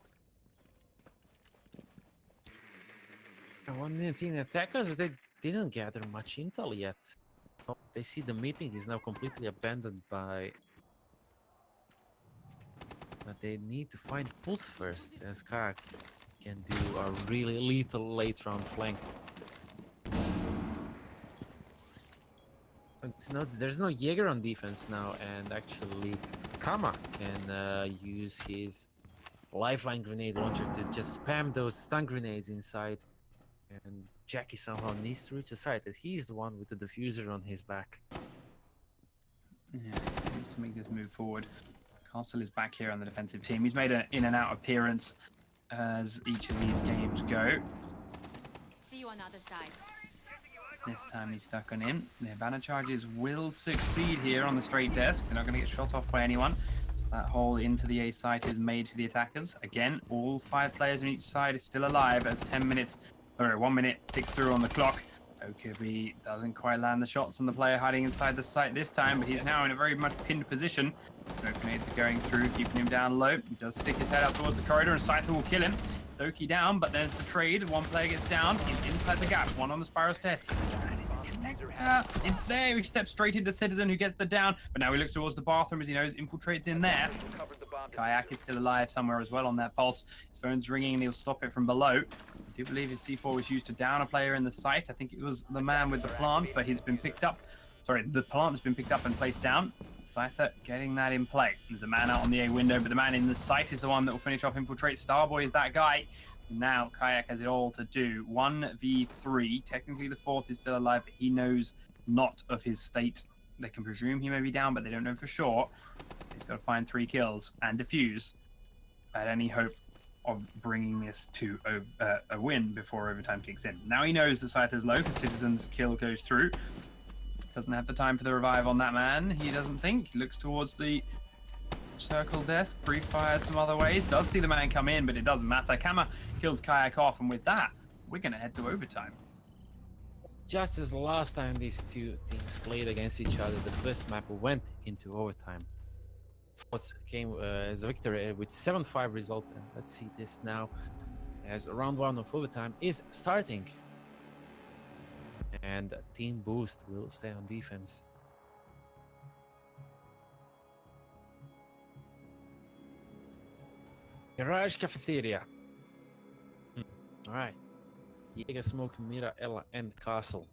with. And one thing, attackers, they didn't gather much intel yet. Oh, they see the meeting is now completely abandoned by. But they need to find Pulse first, as Kak can do a really lethal late round flank. But notice there's no Jaeger on defense now, and actually Kama can use his lifeline grenade launcher to just spam those stun grenades inside. And Jackie somehow needs to reach the site, as he's the one with the diffuser on his back. Yeah, he needs to make this move forward. Castle is back here on the defensive team. He's made an in and out appearance as each of these games go. See you on the other side. This time he's stuck on him. Their banner charges will succeed here on the straight desk. They're not going to get shot off by anyone. So that hole into the A site is made for the attackers. Again, all 5 players on each side is still alive as 1 minute ticks through on the clock. Okabe doesn't quite land the shots on the player hiding inside the site this time, but he's now in a very much pinned position. Smoke grenades are going through, keeping him down low. He does stick his head up towards the corridor, and Scyther will kill him. Stokey down, but there's the trade. One player gets down. He's inside the gap. One on the spiral stairs. It's there. He steps straight into Citizen, who gets the down. But now he looks towards the bathroom as he knows infiltrates in there. Kayak is still alive somewhere as well on that pulse. His phone's ringing and he'll stop it from below. I do believe his C4 was used to down a player in the site. I think it was the man with the plant, but he's been picked up. Sorry, the plant has been picked up and placed down. Scyther getting that in play. There's a man out on the A window, but the man in the site is the one that will finish off infiltrate. Starboy is that guy. Now Kayak has it all to do. 1v3. Technically the 4th is still alive, but he knows not of his state. They can presume he may be down, but they don't know for sure. He's got to find 3 kills and defuse at any hope of bringing this to a win before overtime kicks in. Now he knows the Scyther's low because Citizen's kill goes through. Doesn't have the time for the revive on that man, he doesn't think. He looks towards the circle desk, pre-fires some other ways. Does see the man come in, but it doesn't matter. Kama kills Kayak off, and with that, we're going to head to overtime. Just as last time these two teams played against each other, the first map went into overtime. Forze came as a victory with 7-5 result, and let's see this now as round 1 of overtime is starting. And Team Boost will stay on defense. Garage Cafeteria. Alright. Jaeger, Smoke, Mira, Ella, and Castle.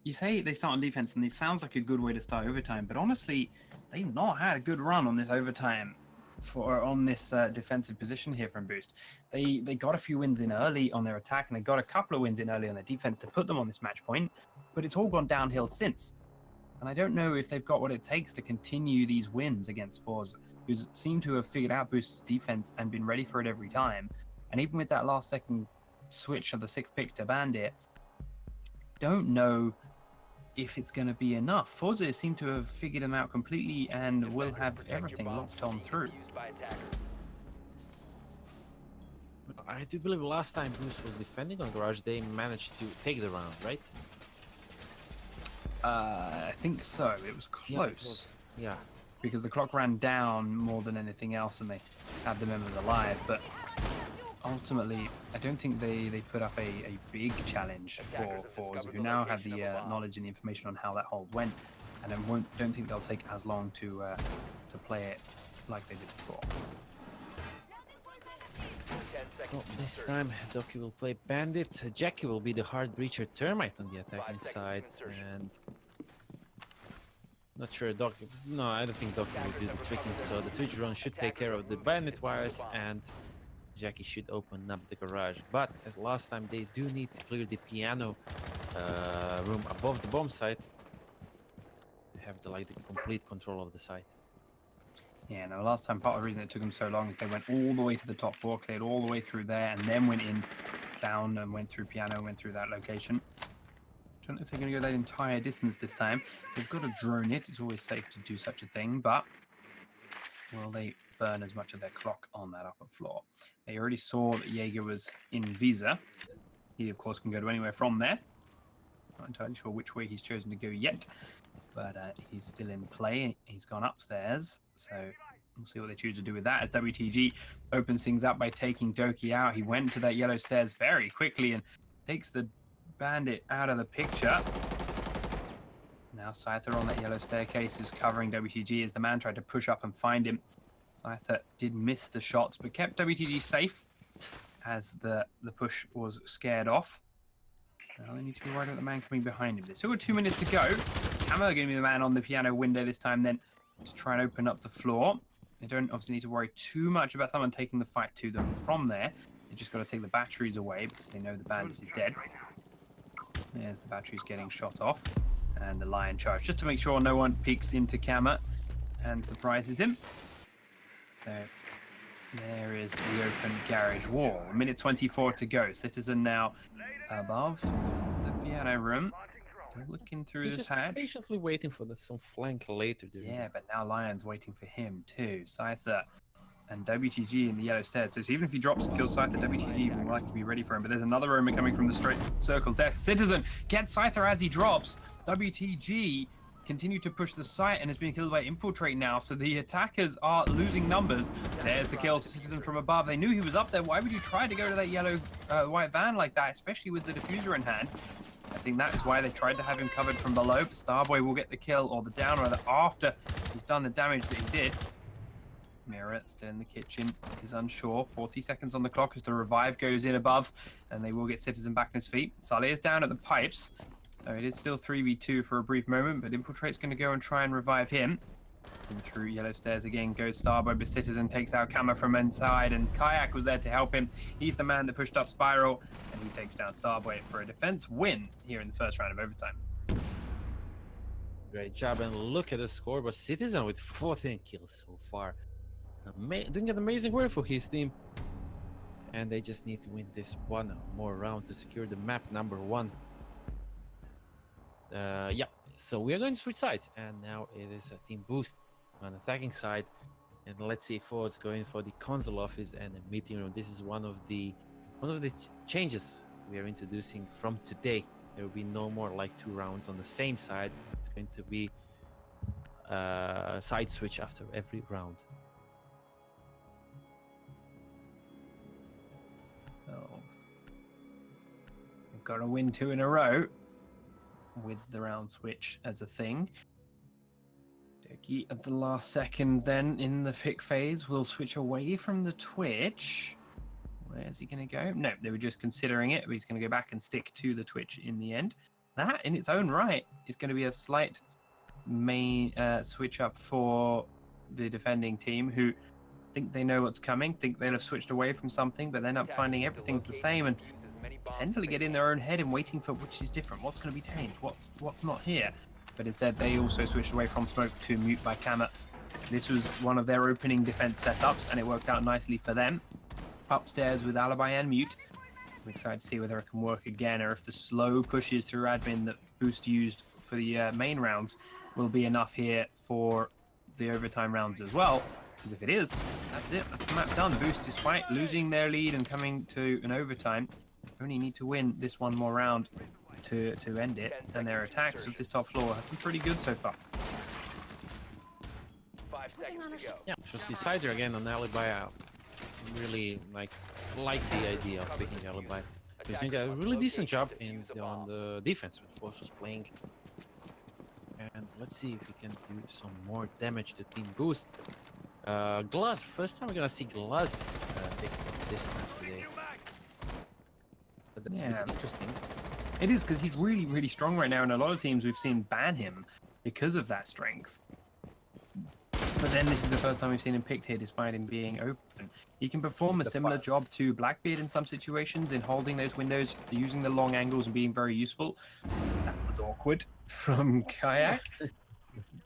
You say they start on defense, and it sounds like a good way to start overtime, but honestly, they've not had a good run on this overtime on this defensive position here from Boost. They got a few wins in early on their attack, and they got a couple of wins in early on their defense to put them on this match point, but it's all gone downhill since. And I don't know if they've got what it takes to continue these wins against Forze, who seem to have figured out Boost's defense and been ready for it every time. And even with that last second switch of the 6th pick to Bandit, don't know if it's going to be enough. Forze seem to have figured them out completely and will have everything locked on through. I do believe last time Boost was defending on Garage, they managed to take the round, right? I think so. It was close. Yeah. Because the clock ran down more than anything else, and they had the members alive. But ultimately, I don't think they put up a big challenge for Forze, who now have the knowledge and the information on how that hold went, and don't think they'll take as long to play it like they did before. Well, this time Doki will play Bandit. Jackie will be the hard breacher Termite on the attacking side, and not sure Doki. No, I don't think Doki will do the tricking. So the Twitch drone should take care of the Bandit wires, and Jackie should open up the garage. But as last time, they do need to clear the piano room above the bomb site to have the complete control of the site. Yeah, no, last time part of the reason it took them so long is they went all the way to the top floor, cleared all the way through there, and then went in, down, and went through piano, went through that location. Don't know if they're going to go that entire distance this time. They've got to drone it. It's always safe to do such a thing, but will they burn as much of their clock on that upper floor? They already saw that Jaeger was in Visa. He, of course, can go to anywhere from there. Not entirely sure which way he's chosen to go yet, but he's still in play. He's gone upstairs, so we'll see what they choose to do with that. As WTG opens things up by taking Doki out, he went to that yellow stairs very quickly and takes the Bandit out of the picture. Now Scyther on that yellow staircase is covering WTG as the man tried to push up and find him. Scyther did miss the shots, but kept WTG safe as the push was scared off. Now they need to be worried about the man coming behind him. There's still got 2 minutes to go. Hammer going to be the man on the piano window this time then to try and open up the floor. They don't obviously need to worry too much about someone taking the fight to them from there. They just got to take the batteries away because they know the bandit is dead. There's the batteries getting shot off. And the lion charge, just to make sure no one peeks into Kama and surprises him. So there is the open garage wall. 1:24 to go. Citizen now above the piano room. Still looking through He's this just hatch. patiently waiting for some flank later. Yeah, but now Lion's waiting for him too. Scyther and WTG in the yellow stairs. So even if he drops and kills Scyther, WTG will likely be ready for him. But there's another roamer coming from the straight circle desk. Citizen gets Scyther as he drops. WTG continue to push the site and is being killed by Infiltrate now. So the attackers are losing numbers. There's the kill. Citizen from above. They knew he was up there. Why would you try to go to that yellow white van like that, especially with the diffuser in hand? I think that is why they tried to have him covered from below. But Starboy will get the kill or the down rather after he's done the damage that he did. Mirror still in the kitchen, is unsure. 40 seconds on the clock as the revive goes in above, and they will get Citizen back on his feet. Sully is down at the pipes, so it is still 3v2 for a brief moment, but Infiltrate's going to go and try and revive him. And through yellow stairs again goes Starboy, but Citizen takes out Kama from inside, and Kayak was there to help him. He's the man that pushed up Spiral, and he takes down Starboy for a defense win here in the first round of overtime. Great job, and look at the score. But Citizen with 14 kills so far. Doing an amazing work for his team. And they just need to win this one more round to secure the map number 1. Yeah, so we are going to switch sides. And now it is a team boost on attacking side. And let's see if Forze going for the console office and the meeting room. This is one of the changes we are introducing from today. There will be no more like 2 rounds on the same side. It's going to be side switch after every round. So we've got to win 2 in a row with the round switch as a thing. Doki at the last second then in the pick phase will switch away from the Twitch. Where's he going to go? No, they were just considering it, but he's going to go back and stick to the Twitch in the end. That in its own right is going to be a slight main switch up for the defending team, who think they know what's coming, think they'll have switched away from something, but end up finding everything's the same and potentially get in their own head and waiting for which is different, what's going to be changed, what's not here. But instead they also switched away from smoke to mute by Kama. This was one of their opening defense setups and it worked out nicely for them. Upstairs with alibi and mute. I'm excited to see whether it can work again, or if the slow pushes through admin that Boost used for the main rounds will be enough here for the overtime rounds as well. Because if it is, that's it. That's the map done. Boost, despite losing their lead and coming to an overtime, only need to win this one more round to end it. And their attacks of this top floor have been pretty good so far. 5 seconds to go. Yeah, so see Sider again on Alibi. I really like the idea of picking Alibi. He's doing a really decent job on the defense when Force was playing. And let's see if we can do some more damage to Team Boost. Gluz, first time we're gonna see Gluz pick this map today. But that's really interesting. It is, because he's really, really strong right now, and a lot of teams we've seen ban him because of that strength. But then this is the first time we've seen him picked here despite him being open. He can perform a similar job to Blackbeard in some situations in holding those windows, using the long angles and being very useful. That was awkward from Kayak.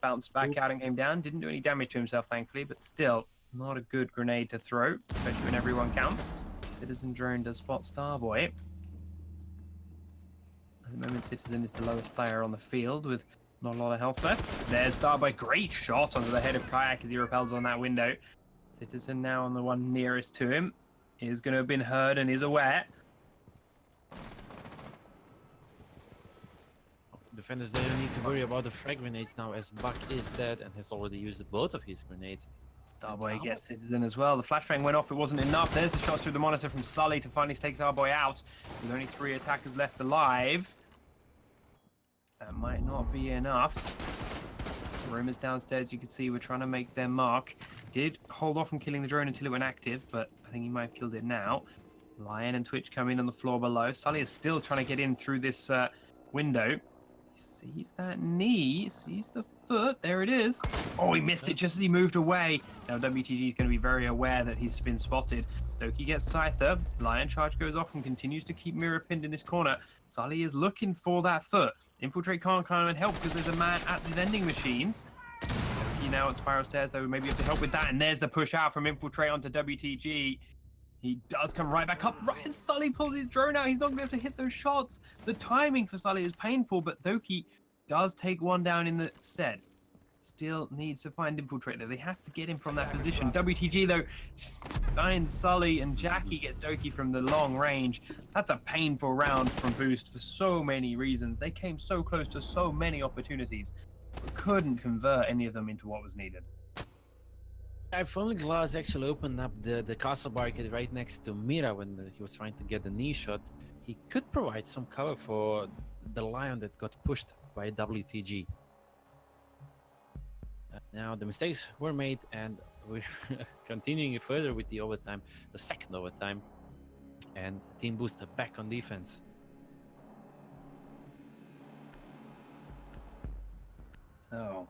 Bounced back out and came down. Didn't do any damage to himself, thankfully, but still not a good grenade to throw, especially when everyone counts. Citizen drone does spot Starboy. At the moment, Citizen is the lowest player on the field with not a lot of health left. There's Starboy. Great shot onto the head of Kayak as he repels on that window. Citizen now on the one nearest to him is going to have been heard and is aware. Defenders, they don't need to worry about the frag grenades now, as Buck is dead and has already used both of his grenades. Starboy gets Citizen as well. The flashbang went off, it wasn't enough. There's the shots through the monitor from Sully to finally take Starboy out. With only 3 attackers left alive. That might not be enough. Rumors downstairs, you can see, we're trying to make their mark. Did hold off from killing the drone until it went active, but I think he might have killed it now. Lion and Twitch come in on the floor below. Sully is still trying to get in through this window. He sees that knee, sees the foot. There it is. Oh, he missed it just as he moved away. Now WTG is going to be very aware that he's been spotted. Doki gets Scyther. Lion charge goes off and continues to keep Mirror pinned in this corner. Sully is looking for that foot. Infiltrate can't come and help because there's a man at the vending machines. Doki now at Spiral Stairs, though, maybe have to help with that. And there's the push out from Infiltrate onto WTG. He does come right back up. Right as Sully pulls his drone out, he's not going to be able to hit those shots. The timing for Sully is painful, but Doki does take one down in the stead. Still needs to find Infiltrate there. They have to get him from that position. WTG, though, finds Sully, and Jackie gets Doki from the long range. That's a painful round from Boost for so many reasons. They came so close to so many opportunities, but couldn't convert any of them into what was needed. If only Glass actually opened up the castle barricade right next to Mira when he was trying to get the knee shot, he could provide some cover for the Lion that got pushed by WTG. Now the mistakes were made, and we're continuing further with the overtime, the second overtime, and Team Boost are back on defense. So,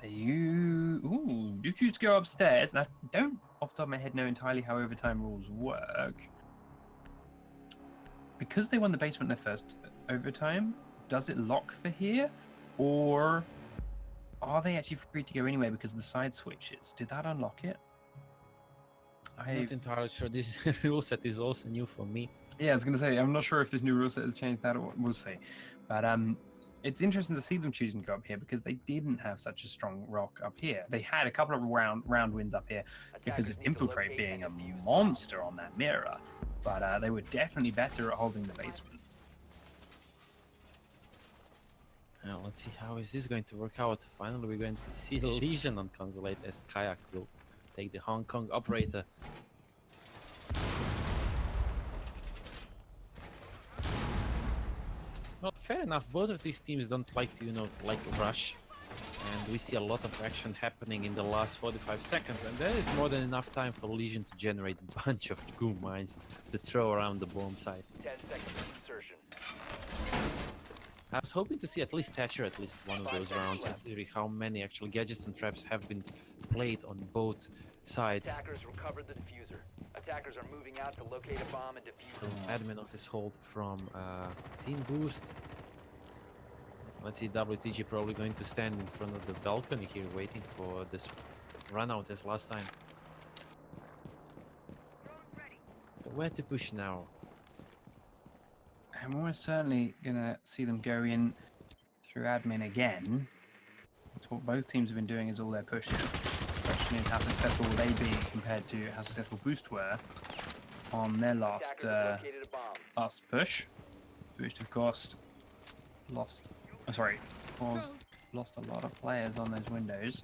do choose to go upstairs. And I don't, off the top of my head, know entirely how overtime rules work. Because they won the basement in their first overtime, does it lock for here? Or are they actually free to go anyway because of the side switches? Did that unlock it? I'm not entirely sure. This rule set is also new for me. Yeah, I was going to say, I'm not sure if this new rule set has changed that, or we'll see. But it's interesting to see them choosing to go up here because they didn't have such a strong rock up here. They had a couple of round wins up here because of Infiltrate being a monster on that mirror, but they were definitely better at holding the basement. Now let's see how is this going to work out. Finally, we're going to see the Legion on Consulate as Kayak will take the Hong Kong operator. Well, fair enough. Both of these teams don't like to, rush. And we see a lot of action happening in the last 45 seconds. And there is more than enough time for Legion to generate a bunch of goo mines to throw around the bomb site. 10 seconds of insertion. I was hoping to see at least Thatcher at least one of those rounds, considering how many actual gadgets and traps have been played on both sides. Attackers recovered the diffuser. Attackers are moving out to locate a bomb and defuse it. Admin office hold from Team Boost. Let's see, WTG probably going to stand in front of the balcony here waiting for this run out as last time. But where to push now? And we're certainly going to see them go in through admin again. That's what both teams have been doing, is all their pushes. The question is how successful will they be compared to how successful Boost were on their last push. Boost, of course, lost a lot of players on those windows.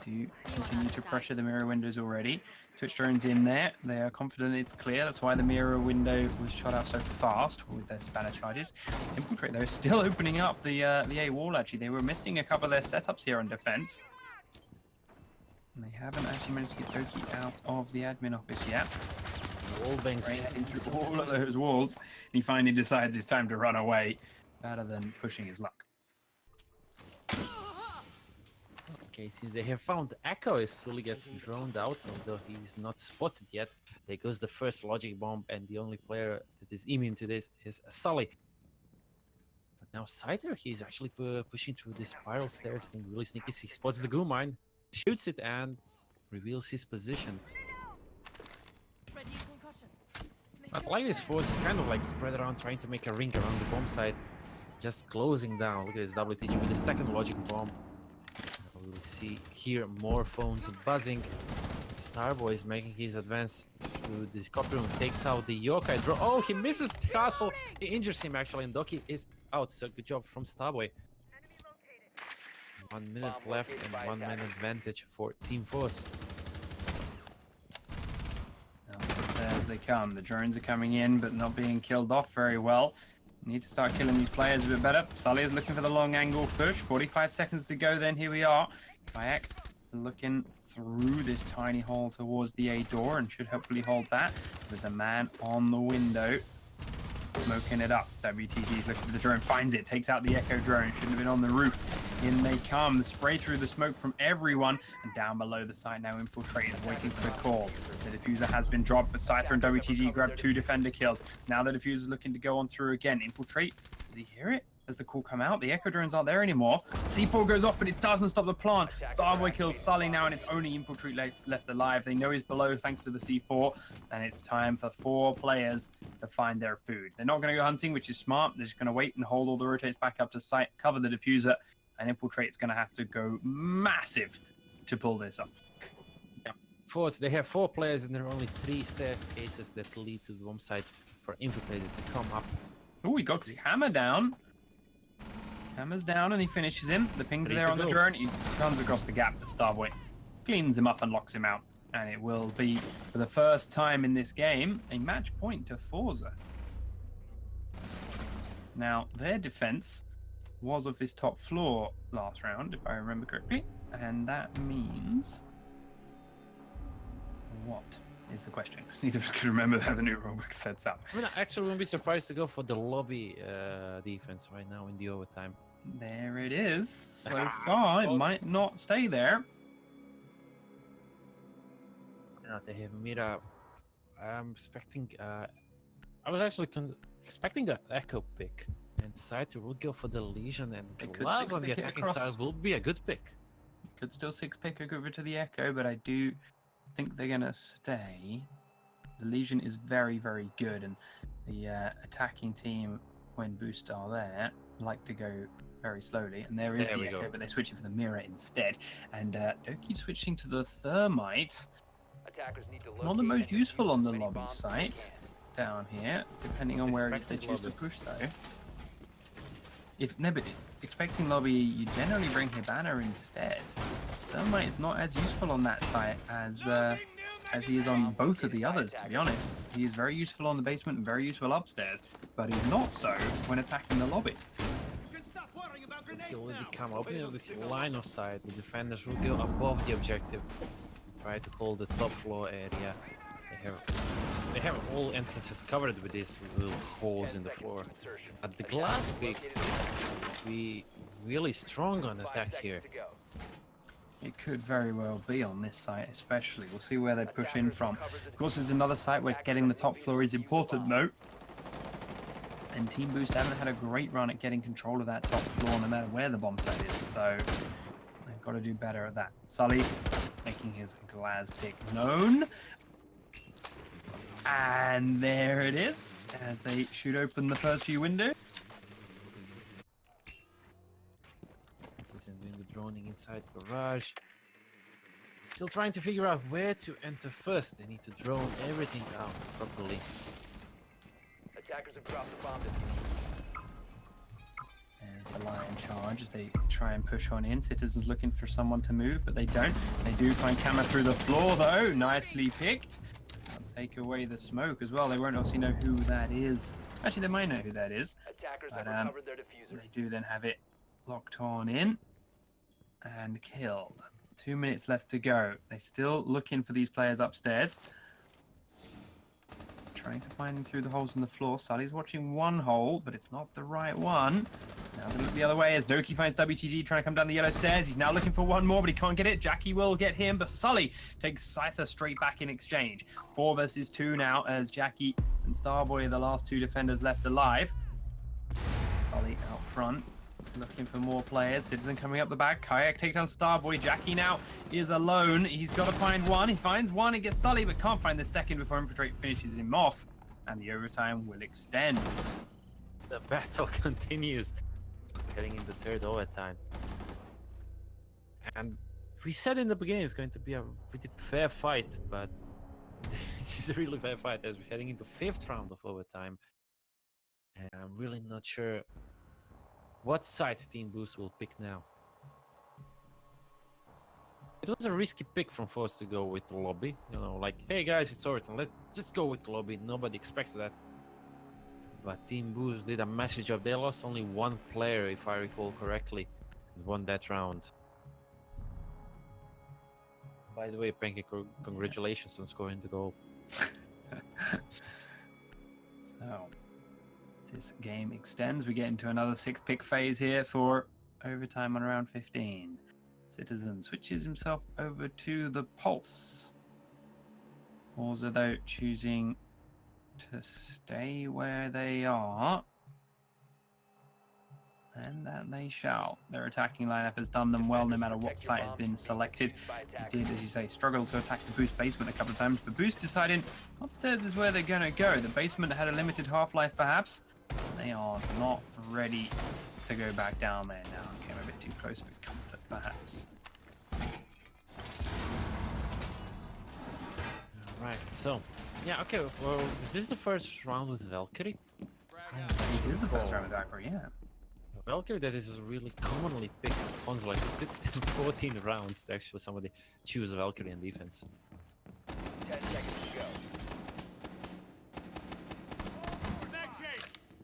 Do continue to pressure the mirror windows already. Twitch drones in there. They are confident it's clear. That's why the mirror window was shot out so fast with their spanner charges. Infiltrate, though, still opening up the A wall, actually. They were missing a couple of their setups here on defense. And they haven't actually managed to get Doki out of the admin office yet. Wall bangs heading through all of those walls. And he finally decides it's time to run away rather than pushing his luck. Okay, since they have found Echo as Sully gets droned out, although he's not spotted yet, there goes the first logic bomb, and the only player that is immune to this is Sully. But now Scyther, he's actually pushing through the spiral stairs, and really sneaky. He spots the goo mine, shoots it, and reveals his position. I like this Forze is kind of like spread around, trying to make a ring around the bomb site, just closing down. Look at this WTG with the second logic bomb. We'll see here more phones buzzing. Starboy is making his advance to the copy room, takes out the yokai draw. Oh, he misses the castle. He injures him actually, and Doki is out. So good job from Starboy. 1 minute left and 1 man advantage for Team Forze. Now, they come. The drones are coming in, but not being killed off very well. Need to start killing these players a bit better. Sully is looking for the long angle push. 45 seconds to go then. Here we are. Kayak looking through this tiny hole towards the A door and should hopefully hold that. With a man on the window. Smoking it up. WTG is looking for the drone. Finds it. Takes out the Echo drone. Shouldn't have been on the roof. In they come. The spray through the smoke from everyone. And down below the site now infiltrated. Waiting for the call. The diffuser has been dropped. But Scyther and WTG grabbed 2 defender kills. Now the diffuser is looking to go on through again. Infiltrate. Does he hear it? Does the call come out? The Echo drones aren't there anymore. C4 goes off, but it doesn't stop the plant. Starboy kills Sully now, and it's only Infiltrate left alive. They know he's below thanks to the C4, and it's time for 4 players to find their food. They're not going to go hunting, which is smart. They're just going to wait and hold all the rotates back up to site, cover the diffuser, and Infiltrate's going to have to go massive to pull this off. Forze, they have 4 players, and there are only 3 staircases that lead to the bomb site for Infiltrated to come up. Oh, he got his hammer down. Hammer's down and he finishes him. The pings are there on the drone. He comes across the gap. The Starboy cleans him up and locks him out. And it will be, for the first time in this game, a match point to Forze. Now, their defense was of this top floor last round, if I remember correctly. And that means... what is the question? Because neither of us can remember how the new rulebook sets up. I mean, I actually wouldn't be surprised to go for the lobby defense right now in the overtime. There it is. So far, it might not stay there. They have Mira. I'm expecting. I was actually expecting an Echo pick, and Scyther will go for the Legion, and Glass on the attacking side will be a good pick. Could still 6-pick over to the Echo, but I do think they're going to stay. The Legion is very, very good, and the attacking team, when boosts are there, like to go very slowly. And there is the Echo, but they're switching for the Mirror instead. And Doki switching to the Thermite. Not the most useful on the lobby site down here, depending on where they choose to push, though. But expecting lobby, you generally bring Hibana instead. Thermite is not as useful on that site as he is on both of the others, to be honest. He is very useful on the basement and very useful upstairs, but he's not so when attacking the lobby. It's already come up in the line of sight. The defenders will go above the objective, try to hold the top floor area. They have all entrances covered with these little holes in the floor. At the glass pick, we really strong on attack here. It could very well be on this site, especially. We'll see where they push in from. Of course, there's another site where getting the top floor is important, though. And Team Boost haven't had a great run at getting control of that top floor, no matter where the bomb site is. So they've got to do better at that. Sully making his glass pick known. And there it is, as they shoot open the first few windows. Doing the droning inside garage. Still trying to figure out where to enter first. They need to drone everything out properly. Attackers have dropped the bomb. There's the lion charge as they try and push on in. Citizens looking for someone to move, but they don't. They do find Camera through the floor, though. Nicely picked. They'll take away the smoke as well. They won't obviously know who that is. Actually, they might know who that is. Attackers But have recovered their diffuser. they do then have it locked on in and killed. 2 minutes left to go. They're still looking for these players upstairs. Trying to find them through the holes in the floor. Sully's watching one hole, but it's not the right one. Now they look the other way as Doki finds WTG trying to come down the yellow stairs. He's now looking for one more, but he can't get it. Jackie will get him, but Sully takes Scyther straight back in exchange. 4 versus 2 now as Jackie and Starboy are the last 2 defenders left alive. Sully out front. Looking for more players. Citizen coming up the back. Kayak takes down Starboy. Jackie now is alone. He's got to find one. He finds one. He gets Sully, but can't find the second before Infiltrate finishes him off. And the overtime will extend. The battle continues. Heading into third overtime. And we said in the beginning it's going to be a pretty fair fight, but this is a really fair fight as we're heading into 5th round of overtime. And I'm really not sure what side Team Boost will pick now. It was a risky pick from Forze to go with the lobby. You know, like, hey guys, it's Orton. Let's just go with the lobby. Nobody expects that. But Team Boost did a massive job. They lost only one player, if I recall correctly, and won that round. By the way, Pancake, congratulations on scoring the goal. So, this game extends. We get into another 6-pick phase here for overtime on round 15. Citizen switches himself over to the Pulse. Forza, though, choosing to stay where they are. And that they shall. Their attacking lineup has done them well no matter what site has been selected. He did, as you say, struggle to attack the Boost basement a couple of times, but Boost deciding upstairs is where they're going to go. The basement had a limited half-life, perhaps. They are not ready to go back down there now. Came a bit too close for comfort, perhaps. Right, so, yeah, okay, well, is this the first round with Valkyrie? This is the first round with Valkyrie, yeah. Valkyrie, that is really commonly picked on like 14 rounds to actually somebody choose Valkyrie in defense. 10 seconds to go.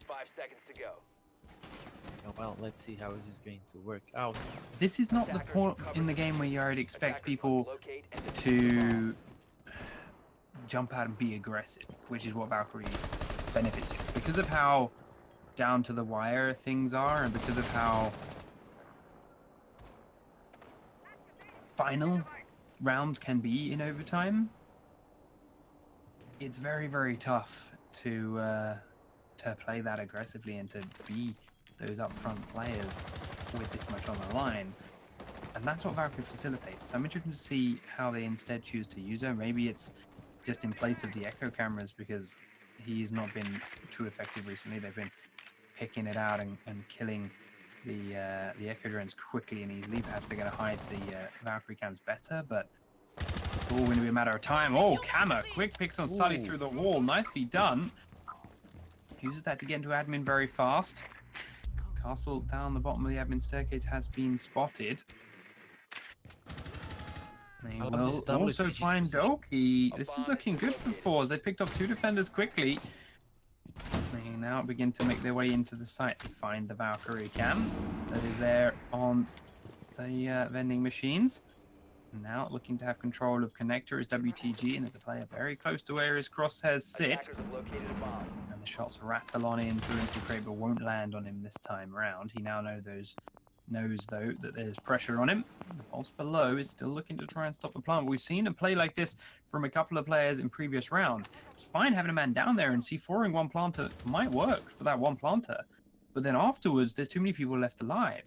5 seconds to go. Oh, well, let's see how this is going to work out. This is not the point in the game where you already expect people to jump out and be aggressive, which is what Valkyrie benefits you. Because of how down to the wire things are, and because of how final rounds can be in overtime, it's very, very tough to play that aggressively and to be those upfront players with this much on the line. And that's what Valkyrie facilitates. So I'm interested to see how they instead choose to use her. Maybe it's just in place of the echo cameras, because he's not been too effective recently. They've been picking it out and killing the echo drones quickly and easily. Perhaps they're going to hide the Valkyrie cams better, but it's all going to be a matter of time. Oh, Kama, quick picks on Sully through the wall. Nicely done. Uses that to get into admin very fast. Castle down the bottom of the admin staircase has been spotted. They will also find Doki. This is looking good for Forze. They picked up 2 defenders quickly. They now begin to make their way into the site to find the Valkyrie cam that is there on the vending machines. Now looking to have control of connector is WTG, and there's a player very close to where his crosshairs sit. And the shots rattle on in to infiltrate, but won't land on him this time around. He now knows though that there's pressure on him. The pulse below is still looking to try and stop the plant. We've seen a play like this from a couple of players in previous rounds. It's fine having a man down there, and C4ing one planter might work for that one planter, but then afterwards there's too many people left alive,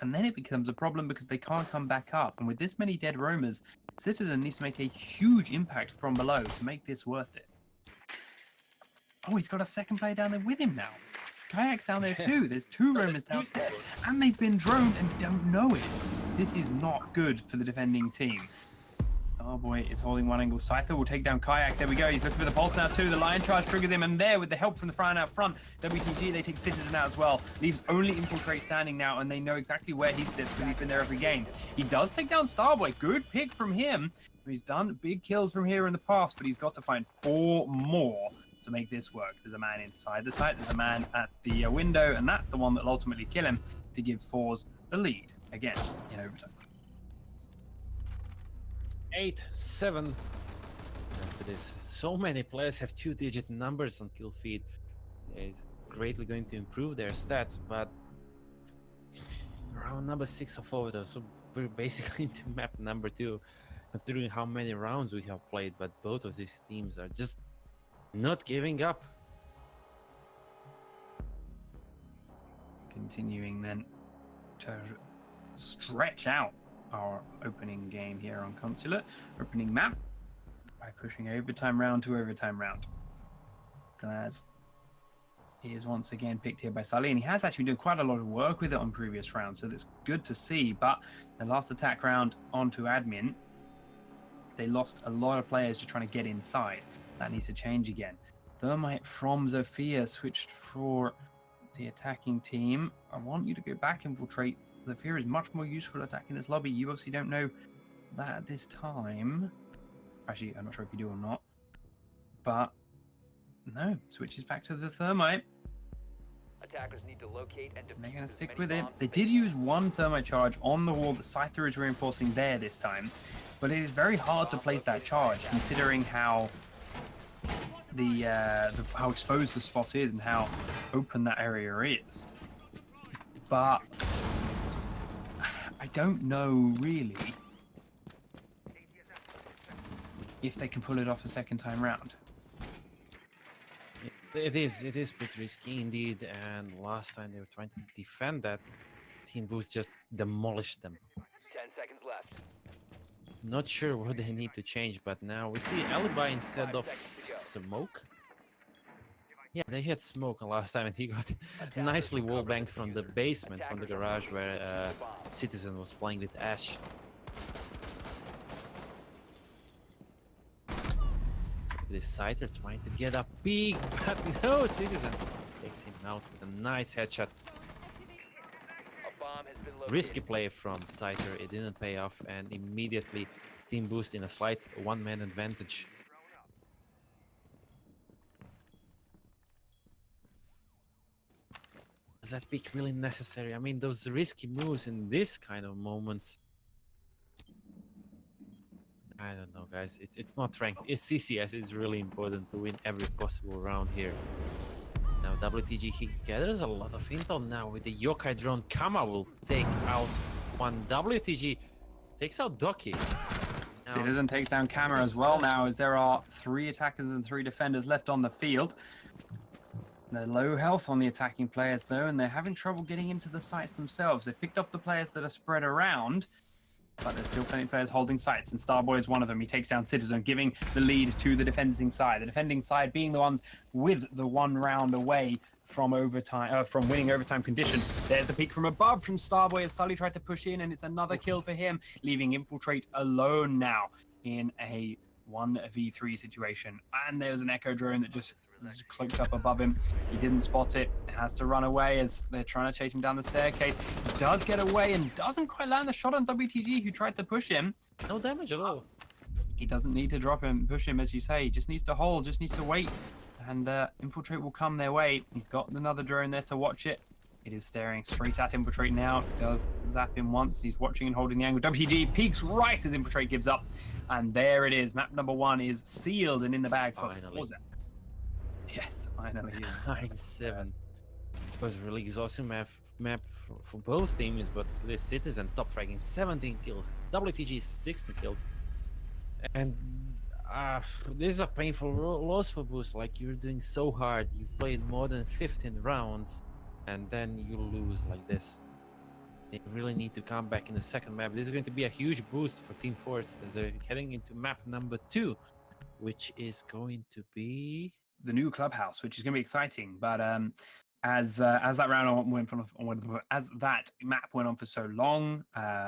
and then it becomes a problem because they can't come back up. And with this many dead roamers, Citizen needs to make a huge impact from below to make this worth it. Oh, he's got a second player down there with him now. Kayak's down there too. There's 2 roamers downstairs, and they've been droned and don't know it. This is not good for the defending team. Starboy is holding one angle. Scyther will take down Kayak. There we go. He's looking for the pulse now too. The lion charge triggers him, and there with the help from the Frying out front, WTG, they take Citizen out as well. Leaves only Infiltrate standing now, and they know exactly where he sits because he's been there every game. He does take down Starboy. Good pick from him. He's done big kills from here in the past, but he's got to find 4 more to make this work. There's a man inside the site, there's a man at the window, and that's the one that'll ultimately kill him to give Forze the lead again in overtime. 8-7 after this. So many players have 2-digit numbers on kill feed. It's greatly going to improve their stats, but round number 6 of overtime, so we're basically into map number 2, considering how many rounds we have played. But both of these teams are just not giving up. Continuing then to stretch out our opening game here on Consulate, opening map, by pushing overtime round to overtime round. Glaz is once again picked here by Sully, and he has actually been doing quite a lot of work with it on previous rounds, so that's good to see. But the last attack round onto admin, they lost a lot of players just trying to get inside. That needs to change again. Thermite from Zofia switched for the attacking team. I want you to go back, Infiltrate. Zafir is much more useful attacking this lobby. You obviously don't know that at this time. Actually, I'm not sure if you do or not. But no, switches back to the thermite. Attackers need to locate and They're defuse going to as stick many with it. bombs They as did can. use one thermite charge on the wall that Scyther is reinforcing there this time. But it is very hard to place that charge considering how how exposed the spot is and how open that area is. But I don't know really if they can pull it off a second time round. It is pretty risky indeed. And last time they were trying to defend that, Team Boost just demolished them. 10 seconds left. Not sure what they need to change, but now we see Alibi instead 5 of seconds to go. smoke. Yeah, they had smoke last time, and he got nicely wall banged from the basement, from the garage where Citizen was playing with Ash. This Scyther trying to get up big, but no, Citizen takes him out with a nice headshot. A bomb has been located. Risky play from Scyther, it didn't pay off, and immediately Team Boost in a slight one-man advantage. Is that pick really necessary? I mean, those risky moves in this kind of moments. I don't know, guys. It's not ranked. It's CCS. It's really important to win every possible round here. Now WTG, he gathers a lot of intel now with the Yokai drone. Kama will take out one. WTG takes out Doki. Citizen takes down Camera as well now, as there are 3 attackers and 3 defenders left on the field. They're low health on the attacking players though, and they're having trouble getting into the sites themselves. They picked off the players that are spread around, but there's still plenty of players holding sites, and Starboy is one of them. He takes down Citizen, giving the lead to the defending side. The defending side being the ones with the 1 round away from overtime, from winning overtime condition. There's the peek from above from Starboy as Sully tried to push in, and it's another kill for him, leaving Infiltrate alone now in a 1v3 situation. And there's an Echo drone that just cloaked up above him. He didn't spot it. Has to run away as they're trying to chase him down the staircase. He does get away and doesn't quite land the shot on WTG, who tried to push him. No damage at all. He doesn't need to drop him, push him, as you say. He just needs to hold, just needs to wait. And Infiltrate will come their way. He's got another drone there to watch it. It is staring straight at Infiltrate now. It does zap him once. He's watching and holding the angle. WTG peeks right as Infiltrate gives up. And there it is. Map number 1 is sealed and in the bag for Finally. Forze. Yes, finally. 9-7. It was really exhausting map for both teams, but the Citizen top fragging 17 kills, WTG 16 kills. And this is a painful loss for Boost. Like, you're doing so hard, you played more than 15 rounds, and then you lose like this. They really need to come back in the second map. This is going to be a huge boost for Team Forze as they're heading into map number 2, which is going to be the new clubhouse, which is going to be exciting. But as that round went as that map went on for so long,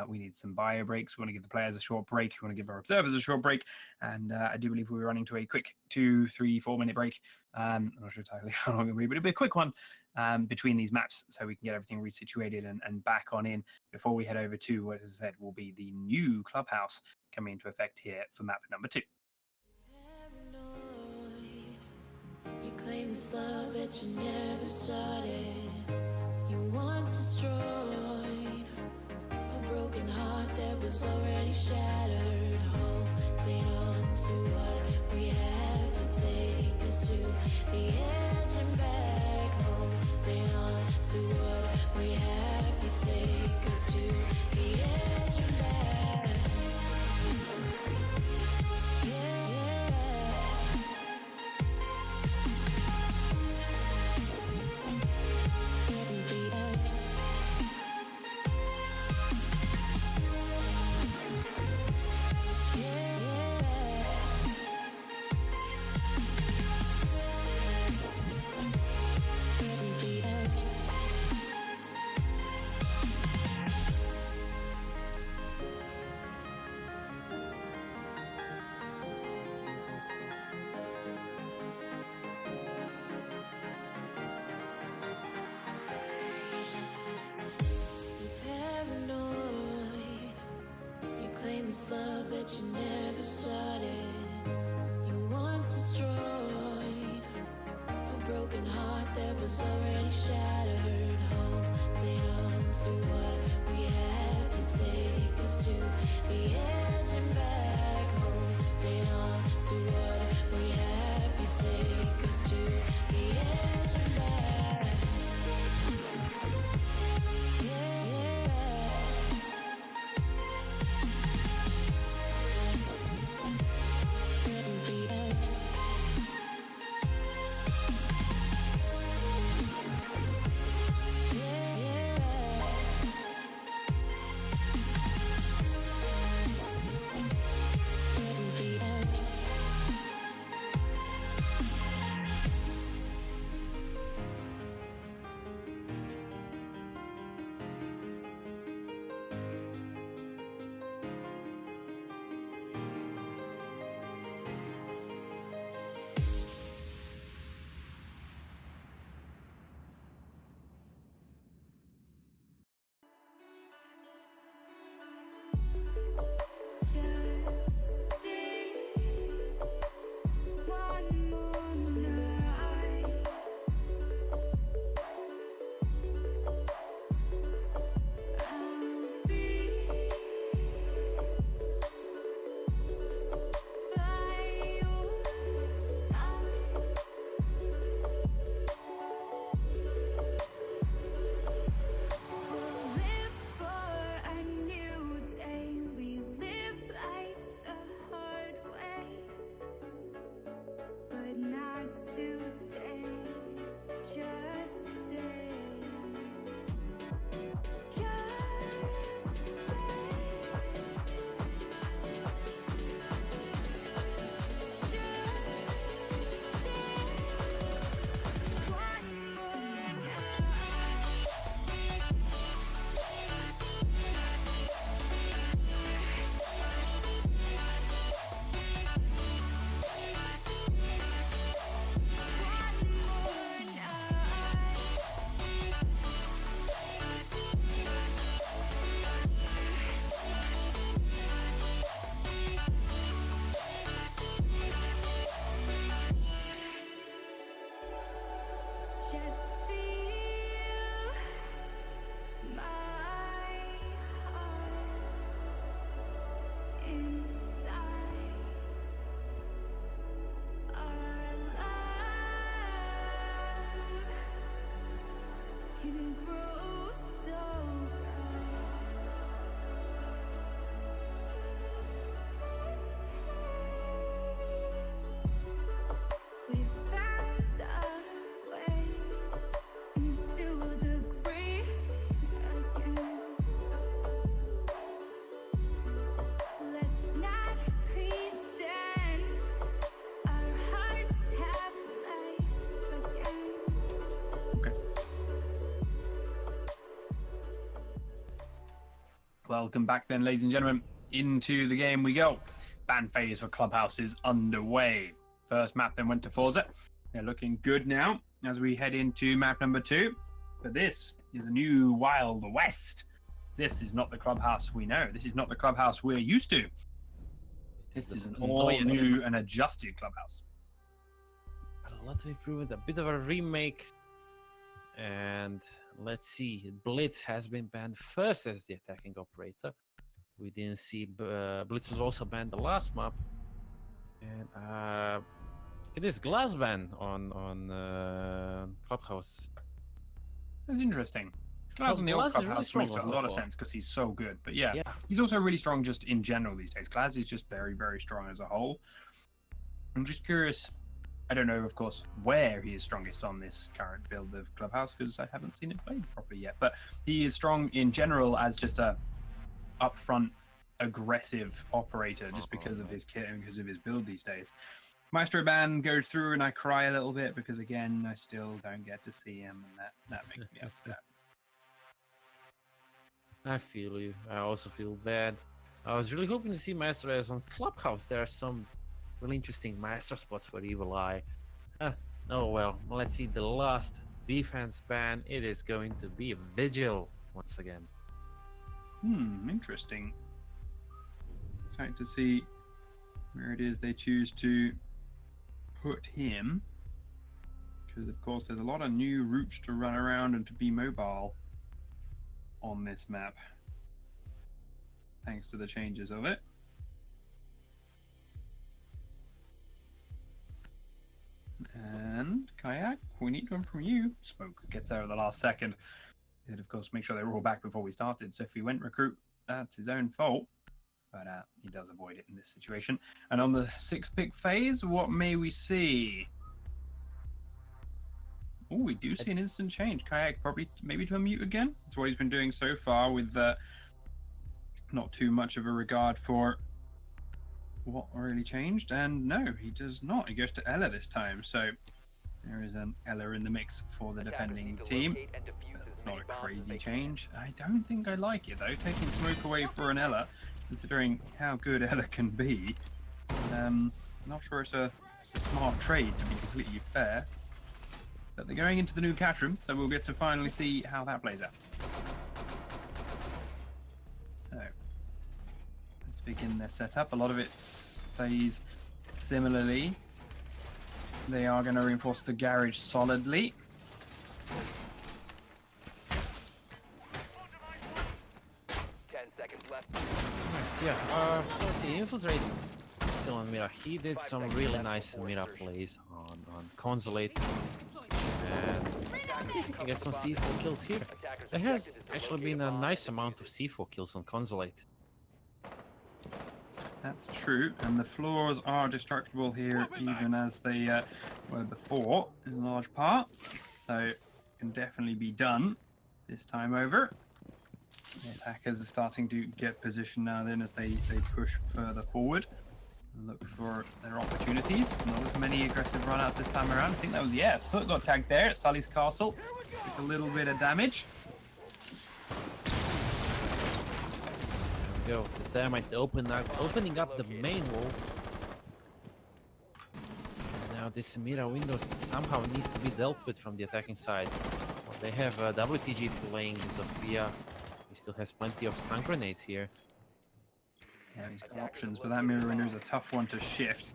we need some bio breaks. We want to give the players a short break. We want to give our observers a short break, and I do believe we're running to a quick 2, 3, 4 minute break. I'm not sure entirely how long it'll be, but it'll be a quick one between these maps, so we can get everything resituated and back on in before we head over to what, as I said, will be the new clubhouse coming into effect here for map number 2. You claim this love that you never started. You once destroyed a broken heart that was already shattered. Holding on to what we have, you take us to the edge and back. Holding on to what we have, you take us to the edge and back. this love that you never started. You once destroyed a broken heart that was already shattered. Holding on to what we have, you take us to the edge and back. Holding on to what we have, you take us to the edge and back. Just stay one more night. I'll be by your side. We'll live for a new day. We live life the hard way, but not today. Just stay. Just stay. Just stay. One more night. One more night. Just feel my heart inside. Our love can grow so bright. We found a way into the grace again. Let's not pretend our hearts have life again. Okay. Welcome back then, ladies and gentlemen. Into the game we go. Ban phase for Clubhouse is underway. First map then went to Forze. They're looking good now as we head into map number 2. But this is a new Wild West. This is not the Clubhouse we know. This is not the Clubhouse we're used to. This is an all new and adjusted Clubhouse. A lot of improvement, a bit of a remake. And let's see, Blitz has been banned first as the attacking operator. We didn't see Blitz was also banned the last map. And look at this glass ban on Clubhouse. That's interesting. Glass on the old Glass is really Clubhouse strong makes a on lot of the floor. sense because he's so good. But yeah, Yeah. he's also really strong just in general these days. Glass is just very, very strong as a whole. I'm just curious. I don't know, of course, where he is strongest on this current build of Clubhouse because I haven't seen it played properly yet. But he is strong in general as just a upfront, aggressive operator just because of his kit and because of his build these days. Maestro ban goes through and I cry a little bit because again I still don't get to see him and that makes me upset. I feel you. I also feel bad. I was really hoping to see Maestro as on Clubhouse. There are some really interesting Maestro spots for Evil Eye. Oh well, let's see the last defense ban. It is going to be Vigil once again. Interesting. excited to see where it is they choose to put him. Because, of course, there's a lot of new routes to run around and to be mobile on this map. Thanks to the changes of it. And Kayak, we need one from you. Smoke gets there at the last second. He did, of course, make sure they were all back before we started. So if he went recruit, that's his own fault. But he does avoid it in this situation. And on the 6th pick phase, what may we see? Oh, we do see an instant change. Kayak probably maybe to a mute again. That's what he's been doing so far with not too much of a regard for what really changed. And no, he does not. He goes to Ella this time. So there is an Ella in the mix for the defending team. That's not a crazy change. I don't think I like it though. Taking smoke away for an Ella, considering how good Ella can be. Not sure it's a smart trade, to be completely fair. But they're going into the new catch room, so we'll get to finally see how that plays out. So let's begin their setup. A lot of it stays similarly. They are going to reinforce the garage solidly. Yeah, so the infiltrate still on Mira. He did some really nice Mira plays on Consulate. And let's see if we can get some C4 kills here. There has actually been a nice amount of C4 kills on Consulate. That's true, and the floors are destructible here, even as they were before, in large part. So it can definitely be done this time over. The attackers are starting to get position now then as they push further forward and look for their opportunities. Not as many aggressive runouts this time around. I think that was, yeah, Foot got tagged there at Sully's castle. Took a little bit of damage. There we go. The thermite opening up the main wall. And now this Mira window somehow needs to be dealt with from the attacking side. Well, they have WTG playing Zofia. He still has plenty of stun grenades here. Yeah, he's got options, but that mirror window is a tough one to shift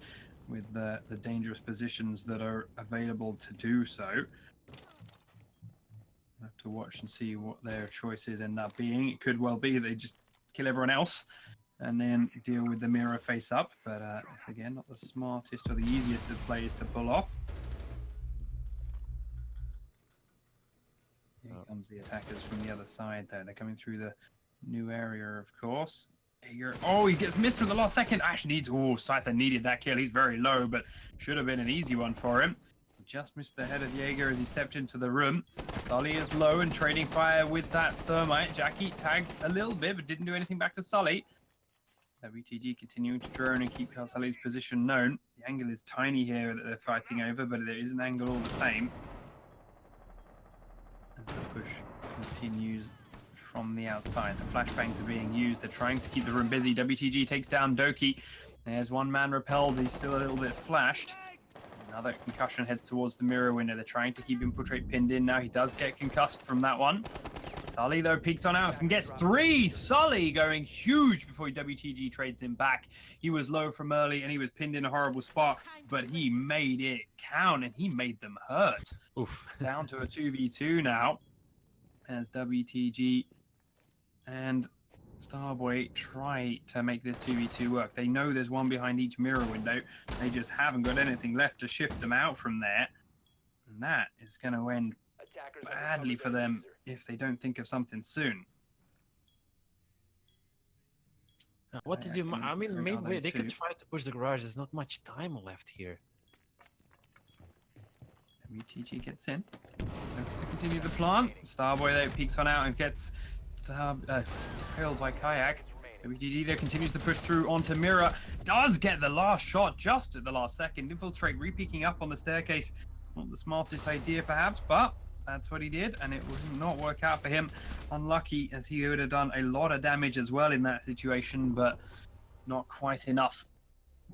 with the dangerous positions that are available to do so. We'll have to watch and see what their choices end up being. It could well be they just kill everyone else and then deal with the mirror face up, but it's again not the smartest or the easiest of plays to pull off. Here comes the attackers from the other side though. They're coming through the new area, of course. Jaeger, oh, he gets missed for the last second. Ash needs, oh, Scyther needed that kill. He's very low, but should have been an easy one for him. He just missed the head of Jaeger as he stepped into the room. Sully is low and trading fire with that thermite. Jackie tagged a little bit, but didn't do anything back to Sully. WTG continuing to drone and keep Sully's position known. The angle is tiny here that they're fighting over, but there is an angle all the same. As the push continues from the outside. The flashbangs are being used. They're trying to keep the room busy. WTG takes down Doki. There's one man repelled. He's still a little bit flashed. Another concussion heads towards the mirror window. They're trying to keep Infiltrate pinned in now. He does get concussed from that one. Sully, though, peeks on out and gets 3. Sully going huge before WTG trades him back. He was low from early and he was pinned in a horrible spot, but he made it count and he made them hurt. Oof. Down to a 2v2 now as WTG and Starboy try to make this 2v2 work. They know there's one behind each mirror window. They just haven't got anything left to shift them out from there. And that is going to end badly for them if they don't think of something soon. What did you... I mean, maybe they could try to push the garage. There's not much time left here. WTG gets in. Looks to continue the plant. Starboy, though, peeks on out and gets killed by Kayak. WTG there continues to push through onto Mira. Does get the last shot just at the last second. Infiltrate re-peeking up on the staircase. Not the smartest idea, perhaps, but that's what he did, and it would not work out for him. Unlucky, as he would have done a lot of damage as well in that situation, but not quite enough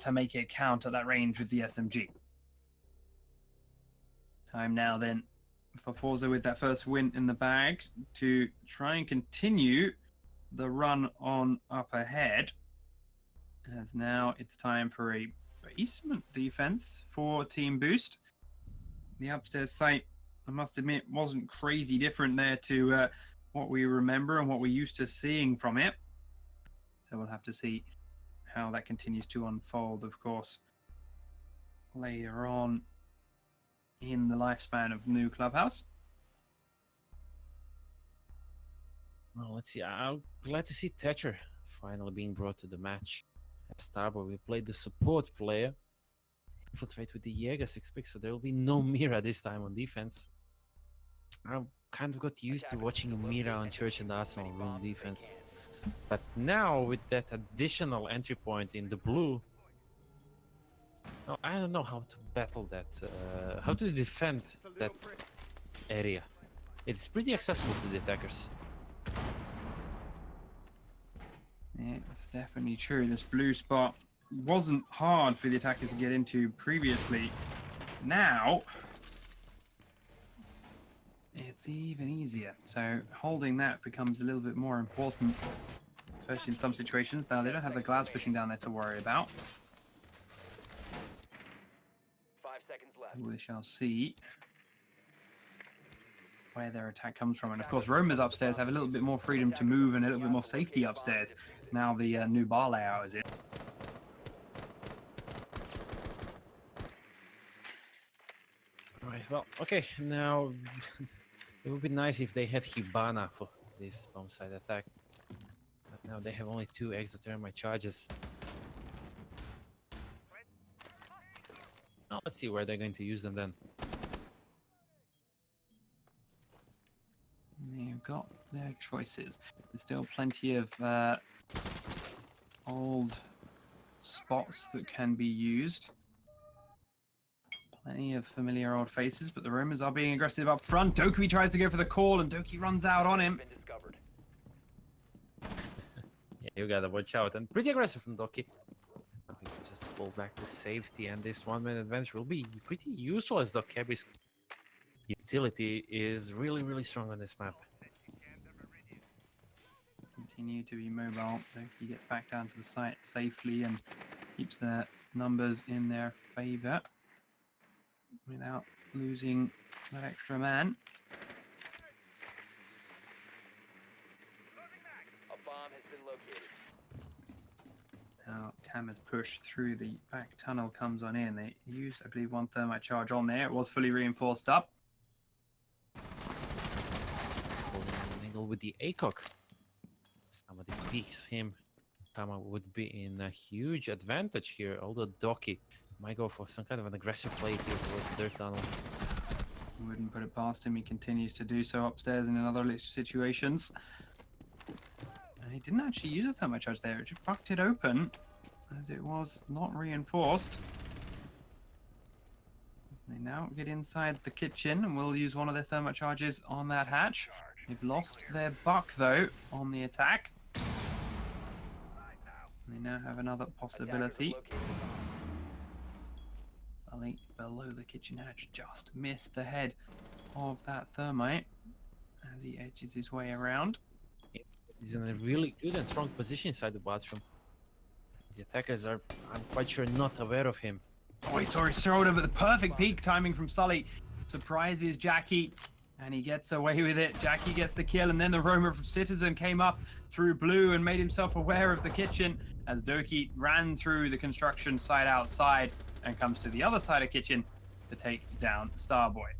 to make it count at that range with the SMG. Time now then for Forze with that first win in the bag to try and continue the run on up ahead As now it's time for a basement defense for Team Boost. The upstairs site, I must admit, wasn't crazy different there to what we remember and what we're used to seeing from it. So we'll have to see how that continues to unfold, of course, later on in the lifespan of the new clubhouse. Well, let's see. I'm glad to see Thatcher finally being brought to the match. At Starboy, we played the support player. Infiltrate with the Jaeger 6 so there will be no Mira this time on defense. I kind of got used to watching Mira on Church and Arsenal room defense. But now with that additional entry point in the blue, I don't know how to battle that, how to defend that area. It's pretty accessible to the attackers. Yeah, it's definitely true. This blue spot wasn't hard for the attackers to get into previously. Now, it's even easier. So holding that becomes a little bit more important, especially in some situations. Now, they don't have the glass pushing down there to worry about. 5 seconds left. We shall see where their attack comes from. And of course, roamers upstairs have a little bit more freedom to move and a little bit more safety upstairs. Now the new bar layout is in. Right, well, okay, now it would be nice if they had Hibana for this bomb side attack. But now they have only 2 extra thermite charges. Now let's see where they're going to use them then. They've got their choices. There's still plenty of old spots that can be used. Plenty of familiar old faces, but the Romans are being aggressive up front. Doki tries to go for the call, and Doki runs out on him. Been discovered. Yeah, you gotta watch out. And pretty aggressive from Doki. I think we just fall back to safety, and this 1-minute advantage will be pretty useful as Dokebi's utility is really, really strong on this map. Continue to be mobile. Doki gets back down to the site safely and keeps their numbers in their favor without losing that extra man. A bomb has been located. Now Cam has pushed through the back tunnel, comes on in. They used, I believe, 1 thermite charge on there. It was fully reinforced up. Holding an angle with the ACOG. Somebody peeks him. Kama would be in a huge advantage here, although Doki might go for some kind of an aggressive play here towards the dirt tunnel. Wouldn't put it past him. He continues to do so upstairs and in other situations. He didn't actually use a thermite charge there. It just bucked it open as it was not reinforced. They now get inside the kitchen and will use one of their thermite charges on that hatch. They've lost their buck though on the attack. They now have another possibility. Ali below the kitchen hatch just missed the head of that thermite as he edges his way around. He's in a really good and strong position inside the bathroom. The attackers are, I'm quite sure, not aware of him. Oh, he saw his shoulder, but the perfect peak timing from Sully surprises Jackie, and he gets away with it. Jackie gets the kill, and then the roamer from Citizen came up through blue and made himself aware of the kitchen as Doki ran through the construction site outside and comes to the other side of kitchen to take down Starboy.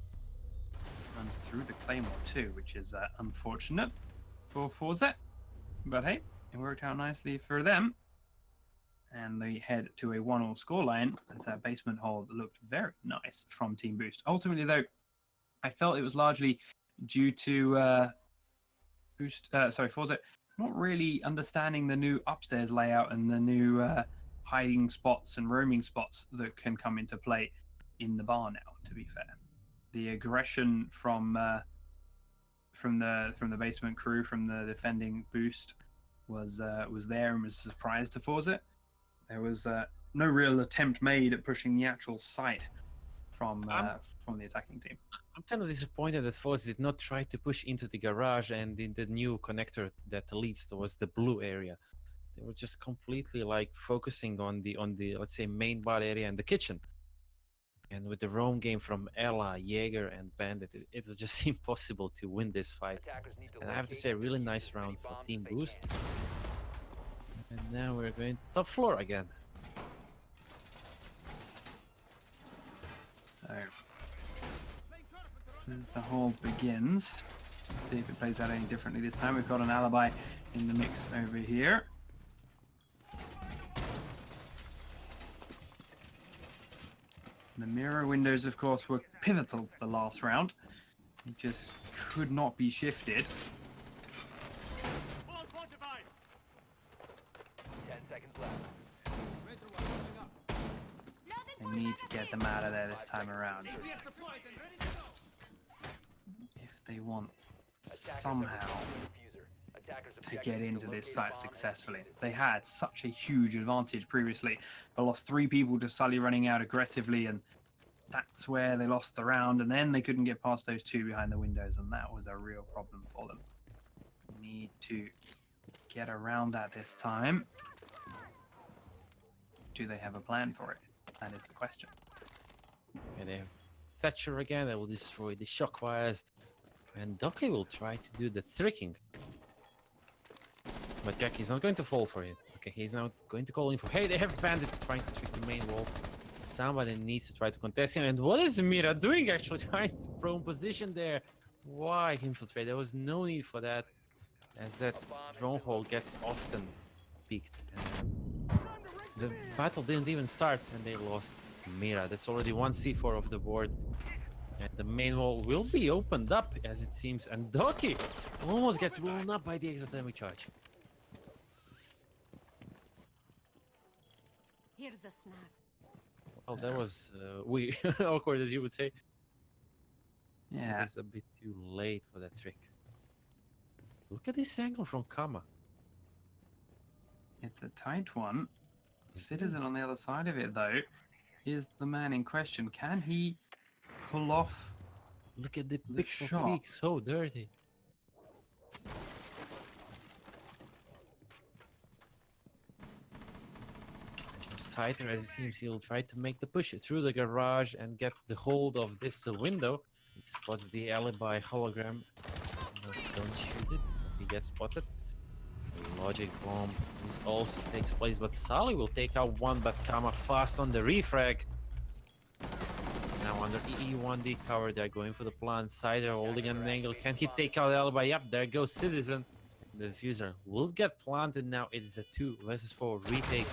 Runs through the Claymore too, which is unfortunate for Forze. But hey, it worked out nicely for them. And they head to a 1-1 scoreline as that basement hold looked very nice from Team Boost. Ultimately, though, I felt it was largely due to Forze not really understanding the new upstairs layout and the new hiding spots and roaming spots that can come into play in the bar now. To be fair, the aggression from the basement crew, from the defending Boost, was there and was a surprise to Forze. There was no real attempt made at pushing the actual site from the attacking team. I'm kind of disappointed that Forze did not try to push into the garage and in the new connector that leads towards the blue area. They were just completely like focusing on the let's say main bar area and the kitchen. And with the roam game from Ella, Jaeger, and Bandit, it was just impossible to win this fight. Attackers need to And I have to locate say, a and really defuse nice as many round for bombs Team as they Boost. can. And now we're going top floor again. So, as the hole begins, let's see if it plays out any differently this time. We've got an alibi in the mix over here. The mirror windows, of course, were pivotal to the last round. It just could not be shifted. 10 seconds left. They need to get them out of there this time around. If they want Attackers somehow have recovered the diffuser. Attackers to objective get is into this locate a site bomb and successfully. defuse it. They had such a huge advantage previously, but lost 3 people to Sully running out aggressively, and that's where they lost the round, and then they couldn't get past those 2 behind the windows, and that was a real problem for them. Need to get around that this time. Do they have a plan for it? That is the question. Okay, they have Thatcher again. They will destroy the shock wires. And Doki will try to do the tricking. But Jackie's not going to fall for it. Okay, he's now going to call in for... Hey, they have Bandit trying to trick the main wall. Somebody needs to try to contest him. And what is Mira doing, actually? Trying to prone position there. Why infiltrate? There was no need for that. As that drone hole gets often peaked. The battle didn't even start and they lost Mira. That's already 1 C4 off the board. And the main wall will be opened up as it seems. And Doki almost gets blown up by the exothermic charge. Here's a snack. Well, that was weird, awkward as you would say. Yeah. It's a bit too late for that trick. Look at this angle from Kama. It's a tight one. Citizen on the other side of it, though, is the man in question. Can he pull off? Look at the The pixel shot. peak, so dirty. Scyther, as it seems, he'll try to make the push through the garage and get the hold of this window. He spots the alibi hologram. No, don't shoot it. He gets spotted. The logic bomb is also takes place, but Sally will take out one, but Kama fast on the refrag. Now under EE1D cover, they're going for the plant. Scyther holding an angle. Can he take out the alibi? Yep, there goes Citizen. The diffuser will get planted now. It is a 2 versus 4 retake.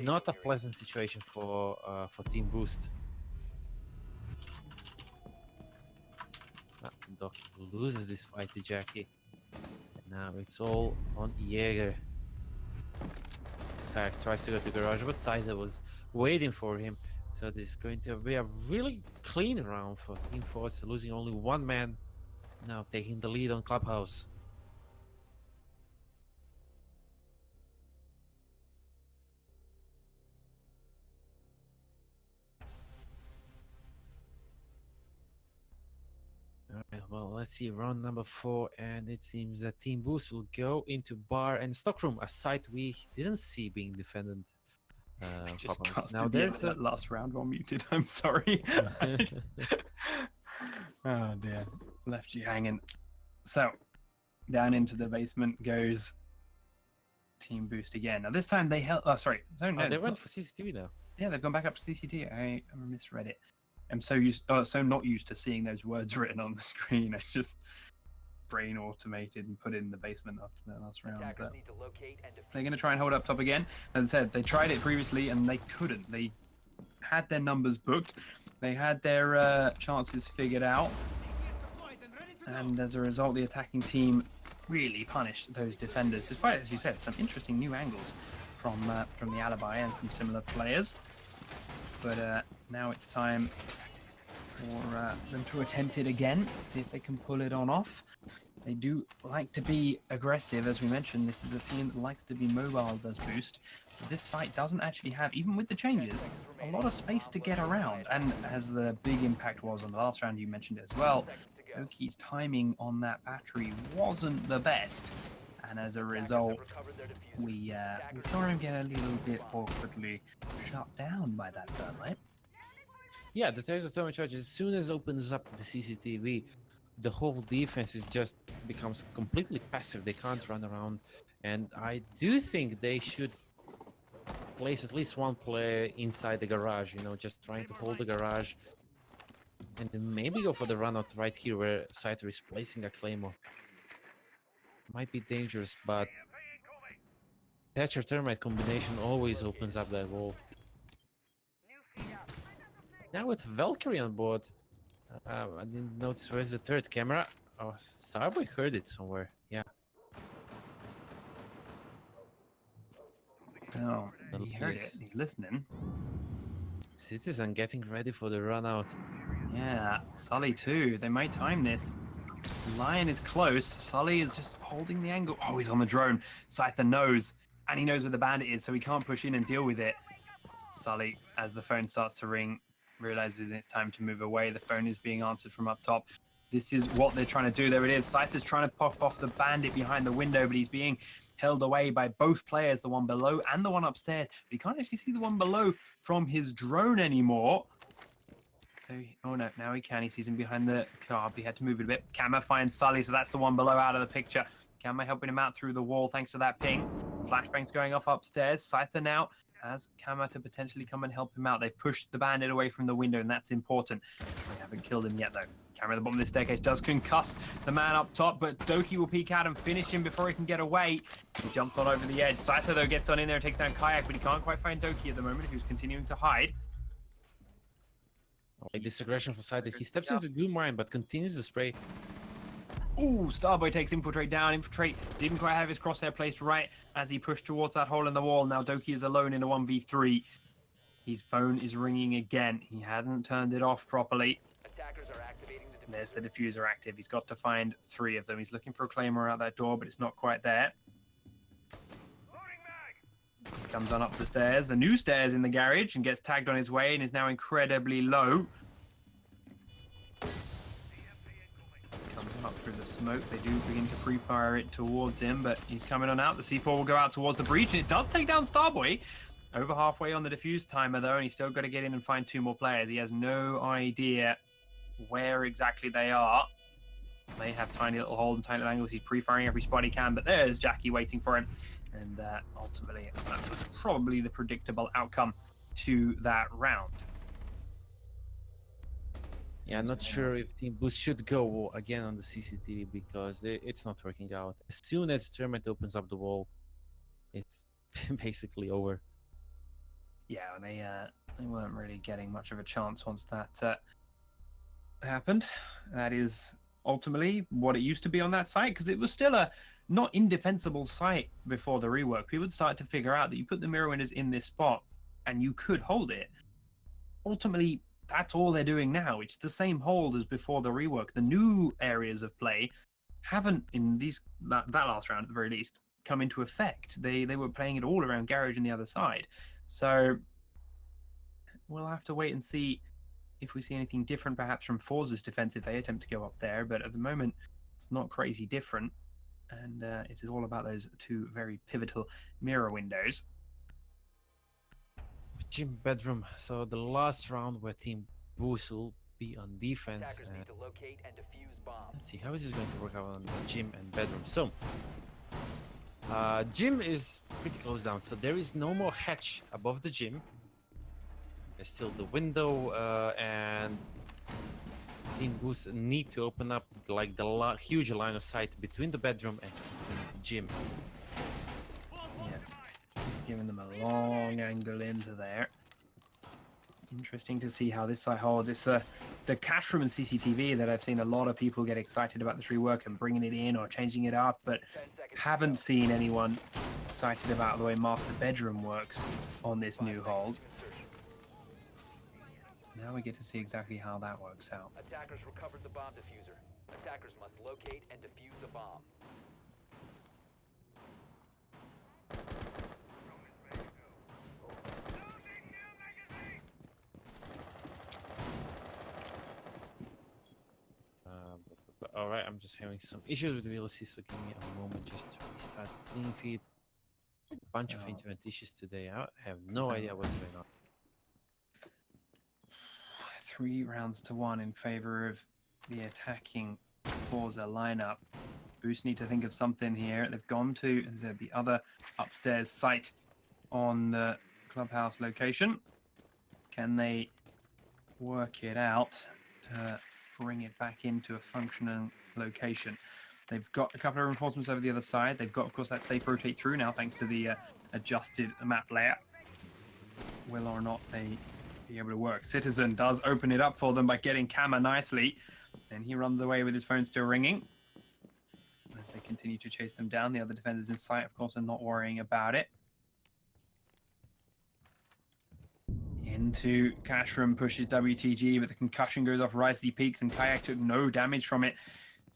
Not a pleasant situation for Team Boost. Doc loses this fight to Jackie. Now it's all on Jaeger. Sky tries to go to garage, but Scyther was waiting for him. So this is going to be a really clean round for Team Forze, losing only 1 man. Now taking the lead on Clubhouse. Alright, well, let's see round number 4, and it seems that Team Boost will go into bar and stockroom, a site we didn't see being defended. Just Problems. now there's that last round while muted. I'm sorry. Oh dear, left you hanging. So down into the basement goes Team Boost again. Now this time they held. Oh, sorry. No, no, they went for CCTV now. Yeah, they've gone back up to CCT. I misread it. I'm so not used to seeing those words written on the screen. I just brain automated and put it in the basement after that last round. But Need to locate and they're going to try and hold up top again. As I said, they tried it previously and they couldn't. They had their numbers booked. They had their chances figured out. And as a result, the attacking team really punished those defenders, despite, as you said, some interesting new angles from the alibi and from similar players. But now it's time for them to attempt it again, see if they can pull it on off. They do like to be aggressive, as we mentioned. This is a team that likes to be mobile, does Boost. But this site doesn't actually have, even with the changes, a lot of space to get around. And as the big impact was on the last round, you mentioned it as well, Doki's timing on that battery wasn't the best, and as a Attackers result, have recovered their diffuser. we saw him get a little bit awkwardly shut down by that thermite. Yeah, the taser thermal charge, as soon as opens up the CCTV, the whole defense is just becomes completely passive. They can't run around, and I do think they should place at least one player inside the garage. You know, just trying to hold the garage, and then maybe go for the run out right here where Scyther is placing a claymore. Might be dangerous, but Thatcher Termite combination always opens up that wall. Now with Valkyrie on board, I didn't notice where's the third camera. Oh, Starboy heard it somewhere. Yeah. Oh, The he heard it. police. He's listening. Citizen getting ready for the run out. Yeah, Sully too. They might time this. Lion is close. Sully is just holding the angle. Oh, he's on the drone. Scyther knows, and he knows where the bandit is, so he can't push in and deal with it. Sully, as the phone starts to ring, realizes it's time to move away. The phone is being answered from up top. This is what they're trying to do. There it is. Scyther's trying to pop off the bandit behind the window, but he's being held away by both players, the one below and the one upstairs. But he can't actually see the one below from his drone anymore. So, oh no, now he can. He sees him behind the car, but he had to move it a bit. Kama finds Sully, so that's the one below out of the picture. Kama helping him out through the wall thanks to that ping. Flashbang's going off upstairs. Scyther now has Kama to potentially come and help him out. They've pushed the bandit away from the window, and that's important. They haven't killed him yet, though. Kama at the bottom of the staircase does concuss the man up top, but Doki will peek out and finish him before he can get away. He jumps on over the edge. Scyther, though, gets on in there and takes down Kayak, but he can't quite find Doki at the moment, who's continuing to hide. Like this aggression from Scyther. He steps into Doom Mine, but continues to spray. Ooh, Starboy takes Infiltrate down. Infiltrate didn't quite have his crosshair placed right as he pushed towards that hole in the wall. Now Doki is alone in a 1v3. His phone is ringing again. He hadn't turned it off properly. Attackers are activating the There's the diffuser active. He's got to find 3 of them. He's looking for a claymore out that door, but it's not quite there. He comes on up the stairs, the new stairs in the garage, and gets tagged on his way and is now incredibly low. Comes up through the smoke. They do begin to pre-fire it towards him, but he's coming on out. The C4 will go out towards the breach, and it does take down Starboy. Over halfway on the diffuse timer, though, and he's still got to get in and find 2 more players. He has no idea where exactly they are. They have tiny little holes and tiny little angles. He's pre-firing every spot he can, but there's Jackie waiting for him. And ultimately, that was probably the predictable outcome to that round. Yeah, I'm not sure if Team Boost should go again on the CCTV because it's not working out. As soon as Termite opens up the wall, it's basically over. Yeah, they weren't really getting much of a chance once that happened. That is ultimately what it used to be on that site, because it was still a not indefensible site before the rework. People started to figure out that you put the mirror windows in this spot and you could hold it. Ultimately, that's all they're doing now. It's the same hold as before the rework. The new areas of play haven't, in that last round at the very least, come into effect. They were playing it all around garage and the other side. So we'll have to wait and see if we see anything different perhaps from Forze's defense if they attempt to go up there. But at the moment, it's not crazy different. And it is all about those 2 very pivotal mirror windows. Gym bedroom. So the last round where Team Boost will be on defense. attackers need to locate and defuse bombs. Let's see, how is this going to work out on the gym and bedroom? So, gym is pretty close down, so there is no more hatch above the gym. There's still the window, and Team Boost need to open up like the huge line of sight between the bedroom and the gym. Yeah, he's giving them a long angle into there. Interesting to see how this side holds. It's the cash room and CCTV that I've seen a lot of people get excited about this rework and bringing it in or changing it up, but 10 seconds. haven't seen anyone excited about the way master bedroom works on this new hold. Now we get to see exactly how that works out. Attackers recovered the bomb diffuser. Attackers must locate and defuse a bomb. All right, I'm just having some issues with VLC, so give me a moment just to restart the clean feed. A bunch of Oh. internet issues today. I have no idea what's going on. 3 rounds to 1 in favor of the attacking Forza lineup. Boost need to think of something here. They've gone to, as I said, the other upstairs site on the clubhouse location. Can they work it out to bring it back into a functioning location? They've got a couple of reinforcements over the other side. They've got, of course, that safe rotate through now, thanks to the adjusted map layout. Will or not they be able to work? Citizen does open it up for them by getting Kama nicely. Then he runs away with his phone still ringing. As they continue to chase them down, the other defenders in sight, of course, are not worrying about it. Into cash room pushes WTG, but the concussion goes off Risely Peaks, and Kayak took no damage from it.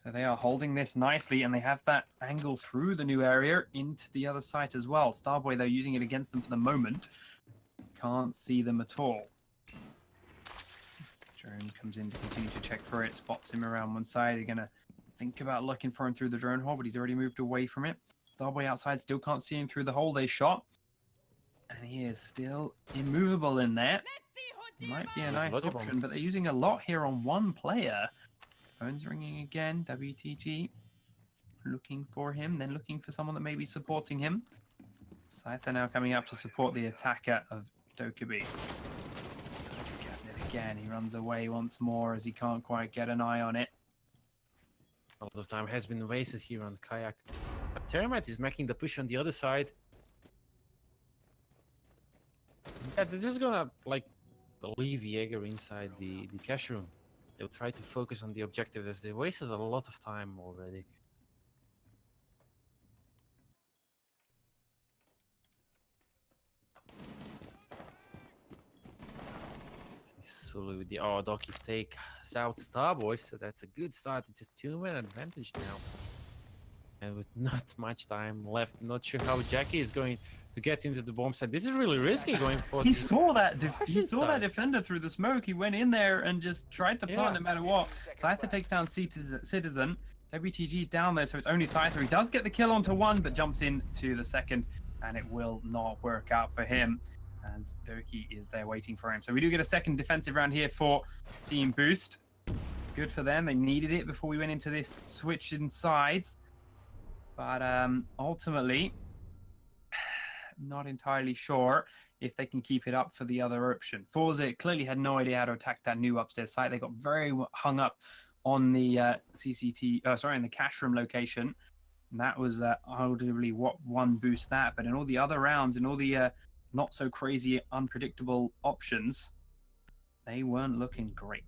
So they are holding this nicely, and they have that angle through the new area into the other site as well. Starboy, though, using it against them for the moment. Can't see them at all. Drone comes in to continue to check for it, spots him around one side. They're going to think about looking for him through the drone hole, but he's already moved away from it. Starboy outside still can't see him through the hole they shot. And he is still immovable in there. Might be a nice option, but they're using a lot here on one player. His phone's ringing again. WTG looking for him, then looking for someone that may be supporting him. Scyther now coming up to support the attacker of Dokkaebi. Again, he runs away once more as he can't quite get an eye on it. A lot of time has been wasted here on Kayak. But Termite is making the push on the other side. Yeah, they're just gonna like leave Jaeger inside the cash room. They'll try to focus on the objective as they wasted a lot of time already. Sulu with the Doki take South Starboy, so that's a good start. It's a 2-man advantage now. And with not much time left, not sure how Jackie is going to get into the bomb site. This is really risky going for He the saw that Russian side. defender through the smoke. He went in there and just tried to plant Yeah. no matter what. Scyther takes down Citizen. WTG's down there, so it's only Scyther. He does get the kill onto one, but jumps into the second, and it will not work out for him, as Doki is there waiting for him. So we do get a second defensive round here for Team Boost. It's good for them. They needed it before we went into this switch in sides. But ultimately, not entirely sure if they can keep it up for the other option. Forze clearly had no idea how to attack that new upstairs site. They got very hung up on the in the cash room location. And that was arguably what won Boost that. But in all the other rounds, and all the not so crazy, unpredictable options, they weren't looking great.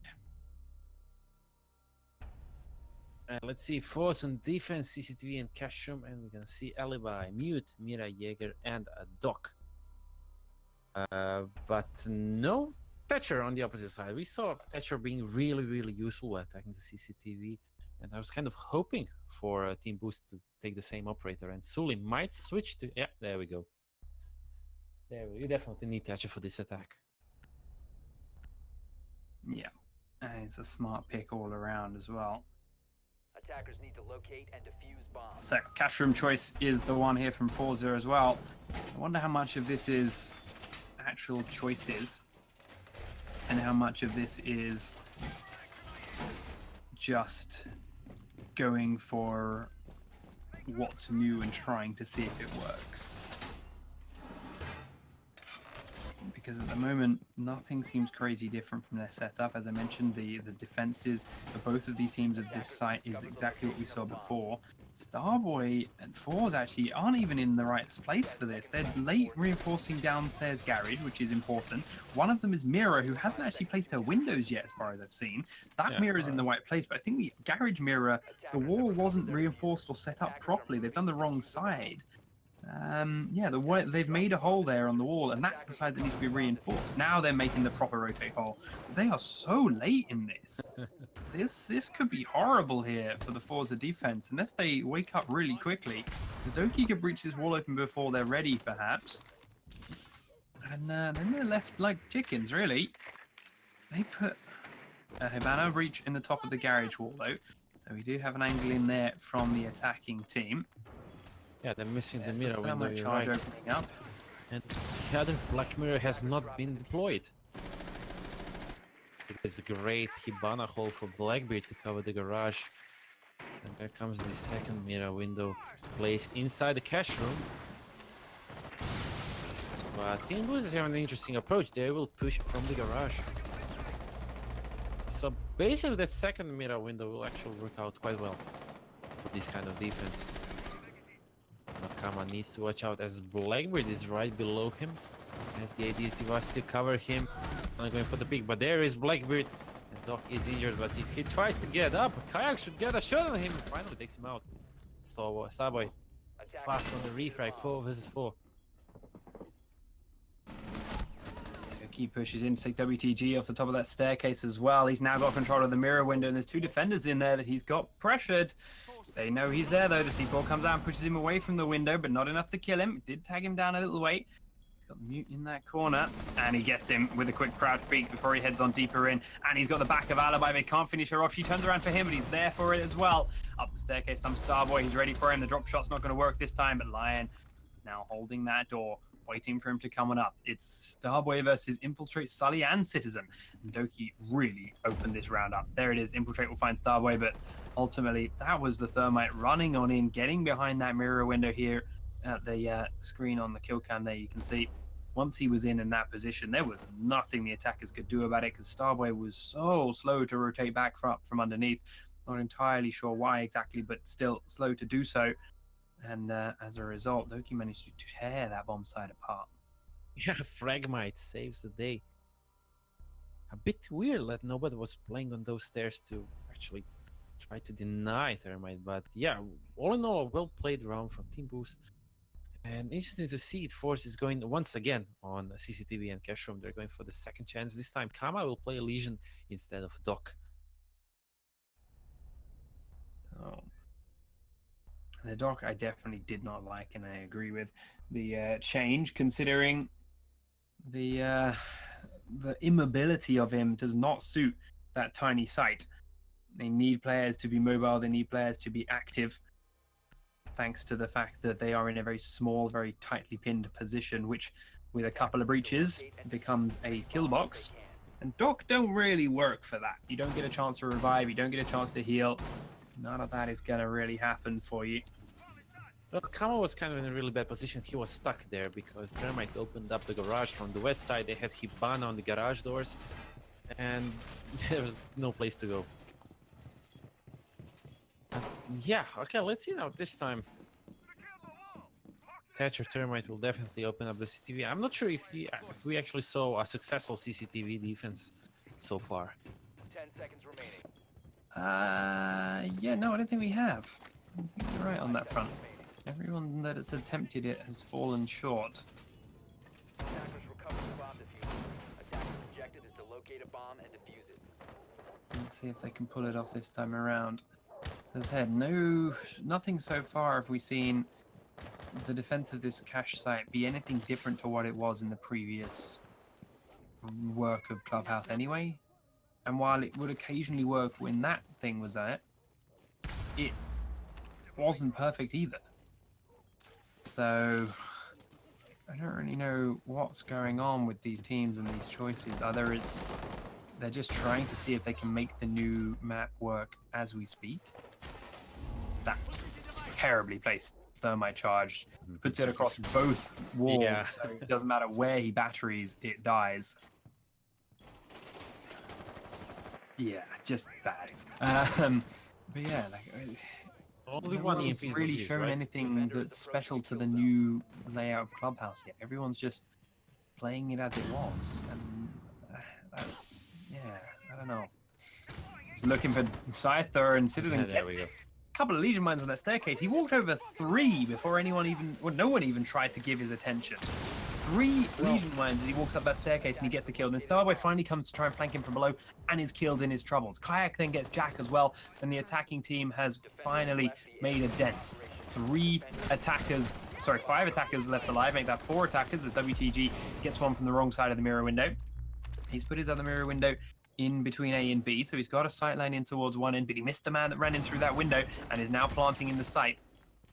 Let's see, Force on defense, CCTV and cash room, and we're gonna see Alibi, Mute, Mira, Jaeger, and a Doc. But no Thatcher on the opposite side. We saw Thatcher being really, really useful while attacking the CCTV, and I was kind of hoping for Team Boost to take the same operator, and Sully might switch to... Yeah, there we go. You definitely need Thatcher for this attack. Yeah, and it's a smart pick all around as well. Attackers need to locate and defuse bombs. So cash room choice is the one here from Forza as well. I wonder how much of this is actual choices and how much of this is just going for what's new and trying to see if it works. Because at the moment, nothing seems crazy different from their setup. As I mentioned, the defenses for both of these teams of this site is exactly what we saw before. Starboy and Forze actually aren't even in the right place for this. They're late reinforcing downstairs garage, which is important. One of them is Mira, who hasn't actually placed her windows yet, as far as I've seen. That mirror is in the right place, but I think the garage mirror, the wall wasn't reinforced or set up properly. They've done the wrong side. Yeah, they've made a hole there on the wall, and that's the side that needs to be reinforced. Now they're making the proper rotate hole. They are so late in this. This could be horrible here for the Forza defense, unless they wake up really quickly. The Doki could breach this wall open before they're ready, perhaps. And then they're left like chickens, really. They put a Hibana breach in the top of the garage wall, though. So we do have an angle in there from the attacking team. Yeah, they're missing the There's mirror window. thermite You're charge right. opening up. And the other black mirror has not been deployed. It's a great Hibana hole for Blackbeard to cover the garage. And there comes the second mirror window placed inside the cash room. But Team Boost is having an interesting approach. They will push from the garage. So basically that second mirror window will actually work out quite well for this kind of defense. Nakama needs to watch out as Blackbeard is right below him. As the ADS wants to cover him. Not going for the pick, but there is Blackbeard. And Doc is injured, but if he tries to get up, Kayak should get a shot on him and finally takes him out. So Starboy fast on the refrag, 4 versus 4. He pushes in to take WTG off the top of that staircase as well. He's now got control of the mirror window, and there's 2 defenders in there that he's got pressured. They know he's there though. The C4 comes out and pushes him away from the window, but not enough to kill him. It did tag him down a little way. He's got the mute in that corner, and he gets him with a quick crouch peek before he heads on deeper in. And he's got the back of Alibi, but he can't finish her off. She turns around for him, but he's there for it as well. Up the staircase, some Starboy. He's ready for him. The drop shot's not going to work this time, but Lion is now holding that door, waiting for him to come on up. It's Starboy versus Infiltrate, Sully, and Citizen. And Doki really opened this round up. There it is. Infiltrate will find Starboy, but ultimately that was the Thermite running on in, getting behind that mirror window here at the screen on the kill cam there. You can see once he was in that position, there was nothing the attackers could do about it because Starboy was so slow to rotate back from underneath. Not entirely sure why exactly, but still slow to do so. And as a result, Doki managed to tear that bomb site apart. Yeah, Fragmite saves the day. A bit weird that nobody was playing on those stairs to actually try to deny Thermite. But yeah, all in all, a well-played round from Team Boost. And interesting to see it. Forze is going once again on CCTV and Cash Room. They're going for the second chance. This time, Kama will play Legion instead of Doc. Oh. The Doc I definitely did not like, and I agree with the change, considering the immobility of him does not suit that tiny site. They need players to be mobile, they need players to be active, thanks to the fact that they are in a very small, very tightly pinned position, which with a couple of breaches becomes a kill box. And Doc don't really work for that. You don't get a chance to revive, you don't get a chance to heal. None of that is going to really happen for you. Well, Kama was kind of in a really bad position. He was stuck there because Thermite opened up the garage from the west side. They had Hibana on the garage doors, and there was no place to go. Yeah, okay, let's see now this time. Thatcher Thermite will definitely open up the CCTV. I'm not sure if we actually saw a successful CCTV defense so far. 10 seconds remaining. Yeah, no, I don't think we have. I think you're right on that front. Everyone that has attempted it has fallen short. Attackers recover the bomb diffuser. Attackers' objective is to locate a bomb and defuse it. Let's see if they can pull it off this time around. As I said, nothing so far have we seen the defense of this cache site be anything different to what it was in the previous work of Clubhouse anyway. And while it would occasionally work when that thing was there, it wasn't perfect either. So I don't really know what's going on with these teams and these choices. Either they're just trying to see if they can make the new map work as we speak. That's terribly placed. Thermite charged, puts it across both walls, Yeah. so it doesn't matter where he batteries, it dies. Yeah, just bad. But yeah, like Only no one one's EMP really was used, shown right? anything that's special to the new layout of Clubhouse yet. Everyone's just playing it as it was, and that's I don't know. He's looking for Scyther and Citizen. Yeah, there we go. Couple of Legion mines on that staircase. He walked over 3 before no one even tried to give his attention. 3 Legion mines as he walks up that staircase and he gets a kill. Then Starboy finally comes to try and flank him from below and is killed in his troubles. Kayak then gets Jack as well, and the attacking team has finally made a dent. 5 attackers left alive, make that 4 attackers as WTG gets one from the wrong side of the mirror window. He's put his other mirror window in between A and B, so he's got a sight line in towards one end, but he missed the man that ran in through that window and is now planting in the site.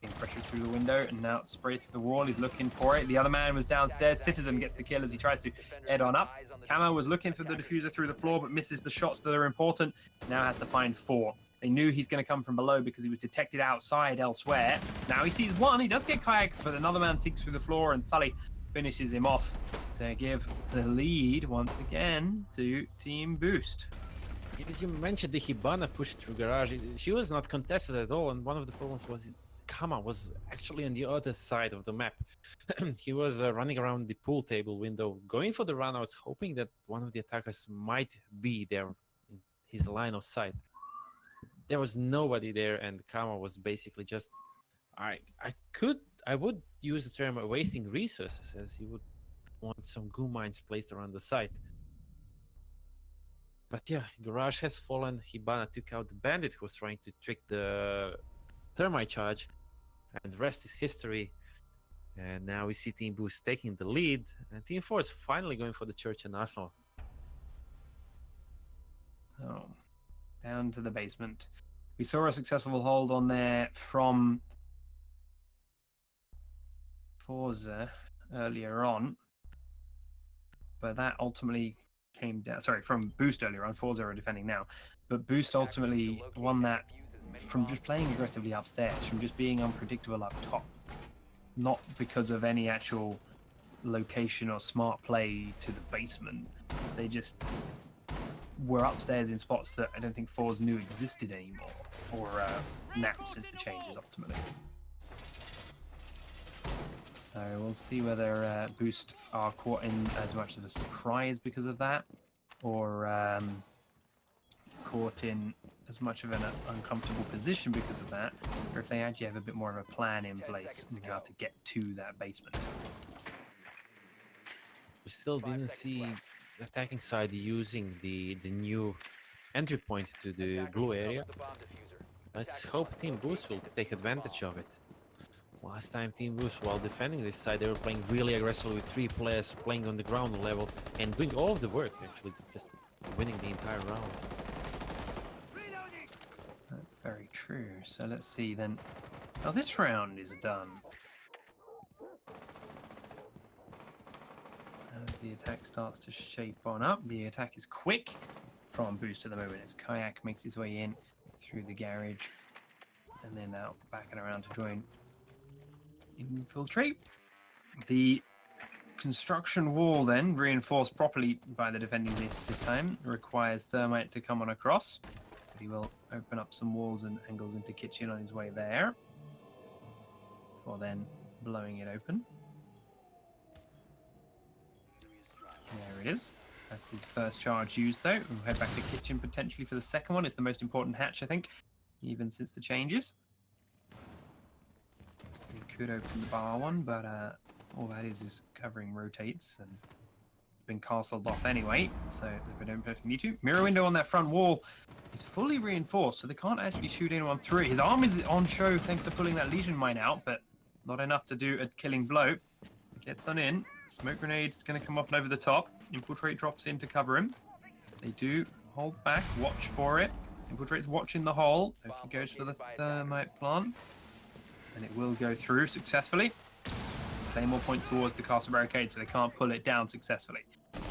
Getting pressure through the window and now it's sprayed through the wall. He's looking for it. The other man was downstairs. Citizen gets the kill as he tries to head on up. Camo was looking for the diffuser through the floor, but misses the shots that are important. Now has to find 4. They knew he's going to come from below because he was detected outside elsewhere. Now he sees 1. He does get kayak, but another man thinks through the floor, and Sully finishes him off to give the lead once again to Team Boost. As you mentioned, the Hibana pushed through garage. She was not contested at all, and one of the problems was Kama was actually on the other side of the map. He was running around the pool table window, going for the runouts, hoping that one of the attackers might be there in his line of sight. There was nobody there, and Kama was basically just... I would use the term wasting resources, as you would want some goo mines placed around the site. But yeah, garage has fallen. Hibana took out the bandit who was trying to trick the thermite charge, and the rest is history. And now we see Team Boost taking the lead, and Team Forze finally going for the church and arsenal. Oh, down to the basement. We saw a successful hold on there from Forze earlier on, but that ultimately came down. Sorry, from Boost earlier on. Forze are defending now, but Boost ultimately won that from just playing aggressively upstairs, from just being unpredictable up top, not because of any actual location or smart play to the basement. They just were upstairs in spots that I don't think Forze knew existed anymore, or now since the changes ultimately. So we'll see whether Boost are caught in as much of a surprise because of that, or caught in as much of an uncomfortable position because of that, or if they actually have a bit more of a plan in place on how to get to that basement. We still didn't see the attacking side using the new entry point to the blue area. Let's hope Team Boost will take advantage of it. Last time Team Boost, while defending this side, they were playing really aggressively with 3 players playing on the ground level and doing all of the work, actually, just winning the entire round. That's very true. So let's see then. Now this round is done. As the attack starts to shape on up, the attack is quick from Boost at the moment. As Kayak makes his way in through the garage and then out back and around to join Infiltrate. The construction wall then, reinforced properly by the defending this time, requires Thermite to come on across. But he will open up some walls and angles into kitchen on his way there, before then blowing it open. There it is. That's his first charge used though. We'll head back to kitchen potentially for the second one. It's the most important hatch, I think, even since the changes. We could open the bar one, but all that is covering rotates and been castled off anyway, so they don't need to. Mirror window on that front wall is fully reinforced, so they can't actually shoot anyone through it. His arm is on show thanks to pulling that Legion mine out, but not enough to do a killing blow. Gets on in. Smoke grenade's going to come up and over the top. Infiltrate drops in to cover him. They do hold back, watch for it. Infiltrate's watching the hole. He goes for the thermite plant, and it will go through successfully. Claymore point towards the castle barricade, so they can't pull it down successfully.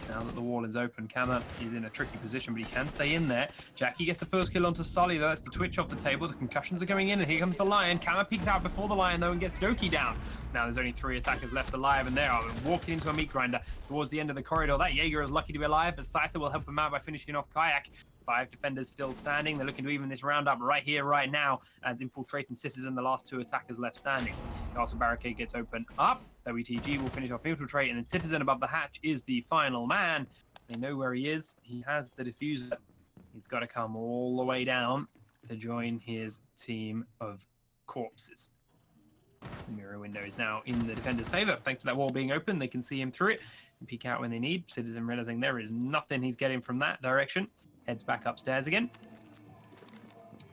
Now that the wall is open, Kama is in a tricky position, but he can stay in there. Jackie gets the first kill onto Sully, though. That's the twitch off the table. The concussions are going in, and here comes the Lion. Kama peeks out before the Lion, though, and gets Doki down. Now there's only 3 attackers left alive, and they are walking into a meat grinder towards the end of the corridor. That Jaeger is lucky to be alive, but Scyther will help him out by finishing off Kayak. 5 defenders still standing. They're looking to even this round up right here, right now, as Infiltrate and Citizen, the last 2 attackers left standing. Castle barricade gets opened up. WTG will finish off Infiltrate, and then Citizen above the hatch is the final man. They know where he is. He has the diffuser. He's got to come all the way down to join his team of corpses. The mirror window is now in the defender's favor. Thanks to that wall being open, they can see him through it and peek out when they need. Citizen realizing there is nothing he's getting from that direction. Heads back upstairs again.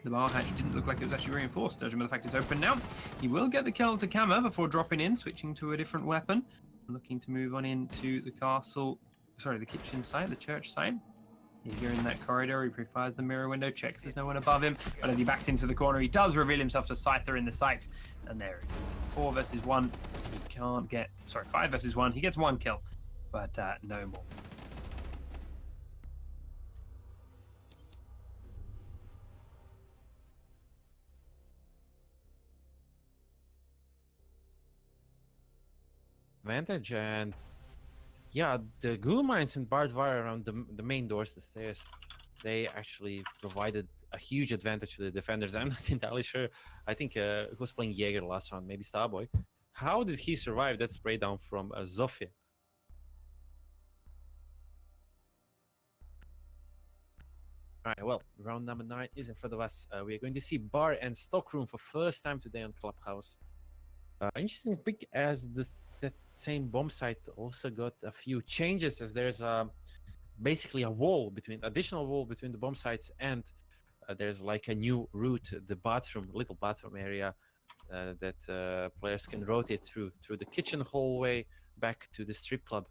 The bar hatch didn't look like it was actually reinforced, judging by the fact it's open now. He will get the kill to Kama before dropping in, switching to a different weapon. Looking to move on into the castle, sorry, the kitchen side, the church side. Jaeger in that corridor, he pre-fires the mirror window, checks there's no one above him, but as he backs into the corner, he does reveal himself to Scyther in the site, and there it is. 4 versus 1. He can't get, sorry, 5 versus 1. He gets 1 kill, but no more. Advantage, and yeah, the glue mines and barbed wire around the main doors, the stairs, they actually provided a huge advantage to the defenders. I'm not entirely sure. I think who was playing Jaeger last round, maybe Starboy. How did he survive that spray down from Zofia? All right, well, round number 9 is in front of us. We are going to see bar and stockroom for first time today on Clubhouse. Interesting pick, as that same bomb site also got a few changes, as there's basically a wall between, additional wall between the bomb sites, and there's like a new route, the bathroom, little bathroom area that players can rotate through the kitchen hallway back to the strip club.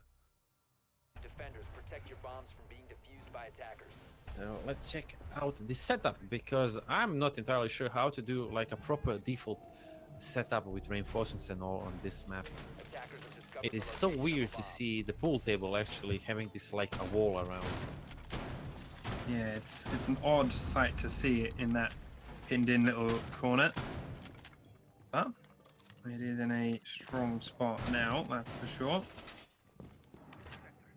Defenders, protect your bombs from being defused by attackers. Now let's check out the setup, because I'm not entirely sure how to do like a proper default setup with reinforcements and all on this map. Attackers have discovered It is the so location of weird the to bomb. see the pool table actually having this like a wall around. Yeah, it's an odd sight to see it in that pinned in little corner. But it is in a strong spot now, that's for sure.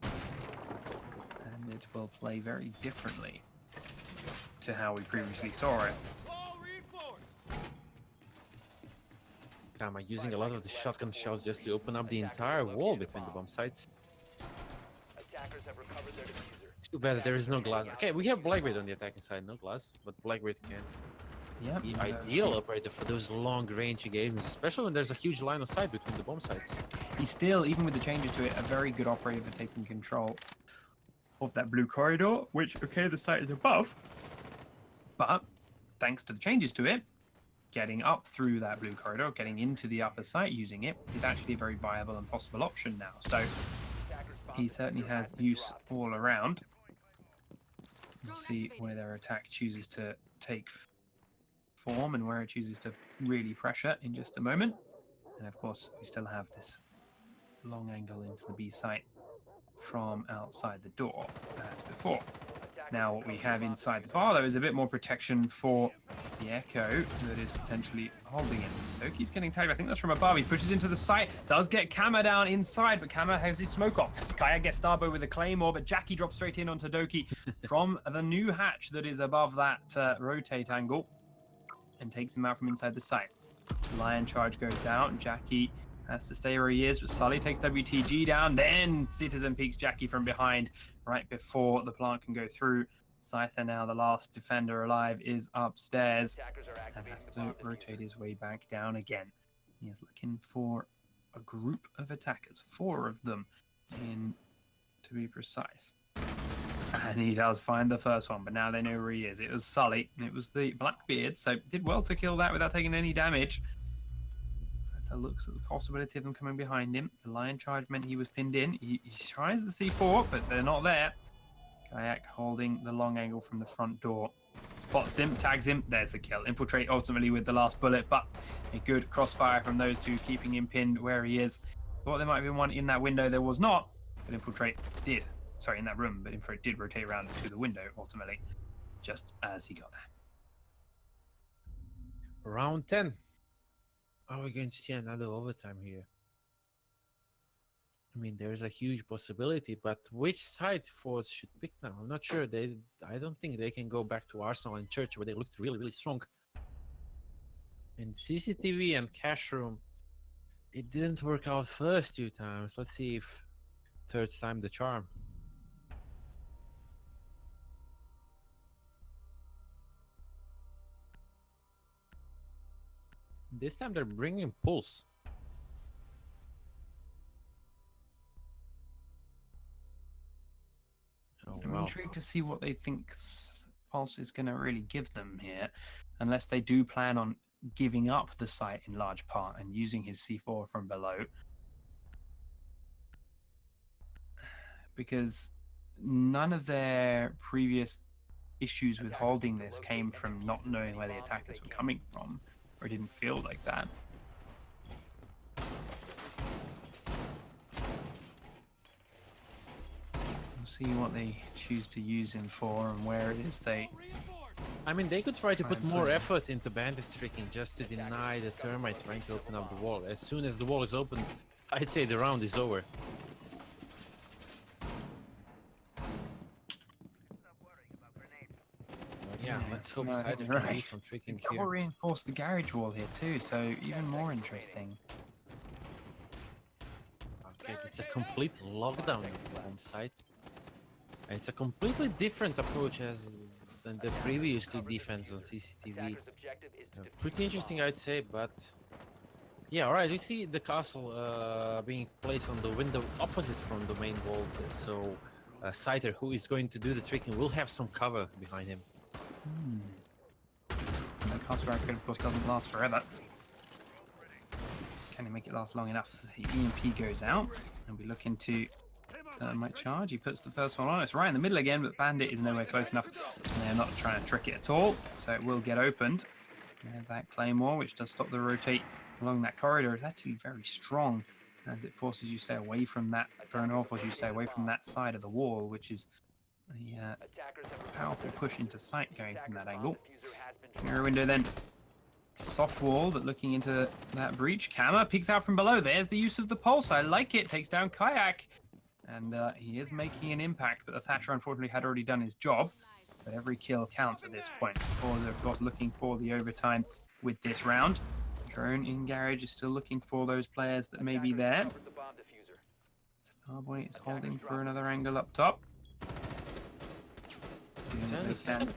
And it will play very differently to how we previously saw it. Am I using a lot of the shotgun shells just to open up the entire wall between the bomb sites? Attackers have recovered their diffuser. Too bad that there is no glass. Okay, we have Blackbeard on the attacking side, no glass, but Blackbeard can Yep. be ideal operator for those long range games, especially when there's a huge line of sight between the bomb sites. He's still, even with the changes to it, a very good operator for taking control of that blue corridor, which, okay, the site is above, but thanks to the changes to it, getting up through that blue corridor, getting into the upper site using it, is actually a very viable and possible option now. So he certainly has use all around. We'll see where their attack chooses to take form and where it chooses to really pressure in just a moment. And of course, we still have this long angle into the B site from outside the door as before. Now what we have inside the bar, though, is a bit more protection for the Echo that is potentially holding it. Doki's getting tagged. I think that's from above. He pushes into the site, does get Kama down inside, but Kama has his smoke off. Kaya gets Starboy with a claymore, but Jackie drops straight in onto Doki from the new hatch that is above that rotate angle and takes him out from inside the site. Lion charge goes out, and Jackie has to stay where he is, but Sully takes WTG down, then Citizen peeks Jackie from behind right before the plant can go through. Scyther, now the last defender alive, is upstairs and has to rotate his way back down again. He is looking for a group of attackers, 4 of them in, to be precise. And he does find the first one, but now they know where he is. It was Sully, it was the Blackbeard, so did well to kill that without taking any damage. Looks at the possibility of them coming behind him. The lion charge meant he was pinned in. He tries the C4, but they're not there. Kayak holding the long angle from the front door. Spots him, tags him. There's the kill. Infiltrate ultimately with the last bullet, but a good crossfire from those two, keeping him pinned where he is. Thought there might be one in that window. There was not, but Infiltrate did. Sorry, in that room, but Infiltrate did rotate around to the window ultimately, just as he got there. Round 10. Are we going to see another overtime here? I mean, there's a huge possibility, but which side Forze should pick now? I'm not sure. I don't think they can go back to Arsenal and Church, where they looked really, really strong. In CCTV and Cash Room, it didn't work out first 2 times. Let's see if third time the charm. This time they're bringing Pulse. Oh, I'm well. intrigued to see what they think Pulse is going to really give them here, unless they do plan on giving up the site in large part and using his C4 from below. Because none of their previous issues with holding this came from not knowing where the attackers were coming from, or it didn't feel like that. We'll see what they choose to use him for and where it is they. I mean, they could try to put Fine, more fine. effort into bandit tricking just to deny the termite trying to open up the wall. As soon as the wall is open, I'd say the round is over. But yeah, let's hope No, Cider you're can do right. some tricking Double here. reinforce the garage wall here too, so even more interesting. Okay, it's a complete lockdown in the home site. It's a completely different approach than the previous two defense on CCTV. Attacker's objective is to defuse Pretty the interesting, bomb. I'd say, but yeah, all right. We see the castle being placed on the window opposite from the main wall, so Scyther, who is going to do the tricking, will have some cover behind him. And the castle racket, of course, doesn't last forever. Can he make it last long enough? So the EMP goes out, and we look into might charge. He puts the first one on. It's right in the middle again, but Bandit is nowhere close enough. And they're not trying to trick it at all, so it will get opened. We have that Claymore, which does stop the rotate along that corridor. It's actually very strong, as it forces you to stay away from that drone, or forces you to stay away from that side of the wall, which is a Attackers have recovered powerful the push into diffuser. sight going from that Attacker's angle. bomb diffuser has been Mirror window then. Soft wall, but looking into that breach. Kama peeks out from below. There's the use of the pulse. I like it. Takes down Kayak. And he is making an impact, but the Thatcher unfortunately had already done his job. But every kill counts at this point. Forze, of course, looking for the overtime with this round. Drone in garage is still looking for those players that may be Attackers there. recovered the bomb diffuser. Starboy is holding for another angle up top. Doing what they can.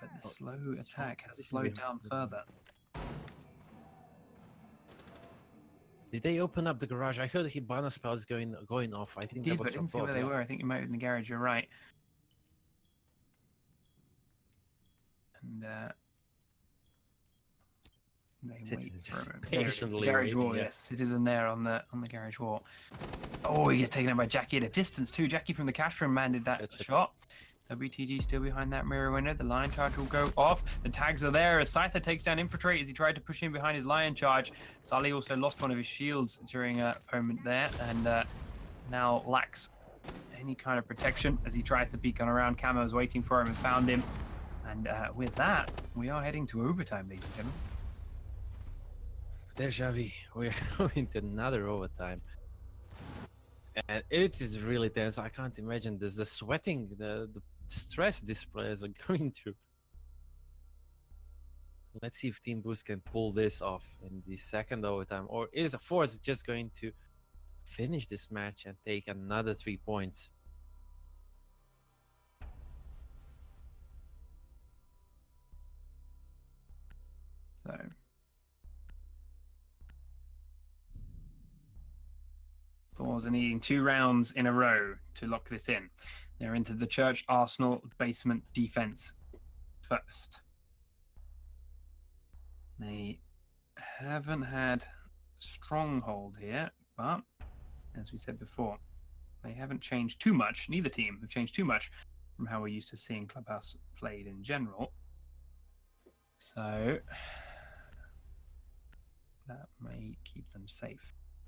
But the slow attack has slowed down further. Did they open up the garage? I heard the Hibana spell is going off. I think Did, that but was didn't see from where they Bob, were. I think it might have been the garage. You're right. And they Sitting wait just for a there it is, the patiently garage waiting, wall. yeah. Yes, citizen there on the garage wall. Oh, he gets taken out by Jackie at a distance too. Jackie from the cash room landed that That's it. shot. WTG still behind that mirror window. The lion charge will go off. The tags are there as Scyther takes down Infiltrate as he tried to push in behind his lion charge. Sully also lost one of his shields during a moment there and now lacks any kind of protection as he tries to peek on around. Camo is waiting for him and found him. And with that, we are heading to overtime, ladies and gentlemen. Deja vu. We're going to another overtime. And it is really tense. I can't imagine this. The sweating, the stress these players are going through. Let's see if Team Boost can pull this off in the second overtime. Or is Forze just going to finish this match and take another 3 points? So Forze are needing 2 rounds in a row to lock this in. They're into the Church Arsenal basement defense first. They haven't had stronghold here, but as we said before, they haven't changed too much. Neither team have changed too much from how we're used to seeing Clubhouse played in general. So that may keep them safe.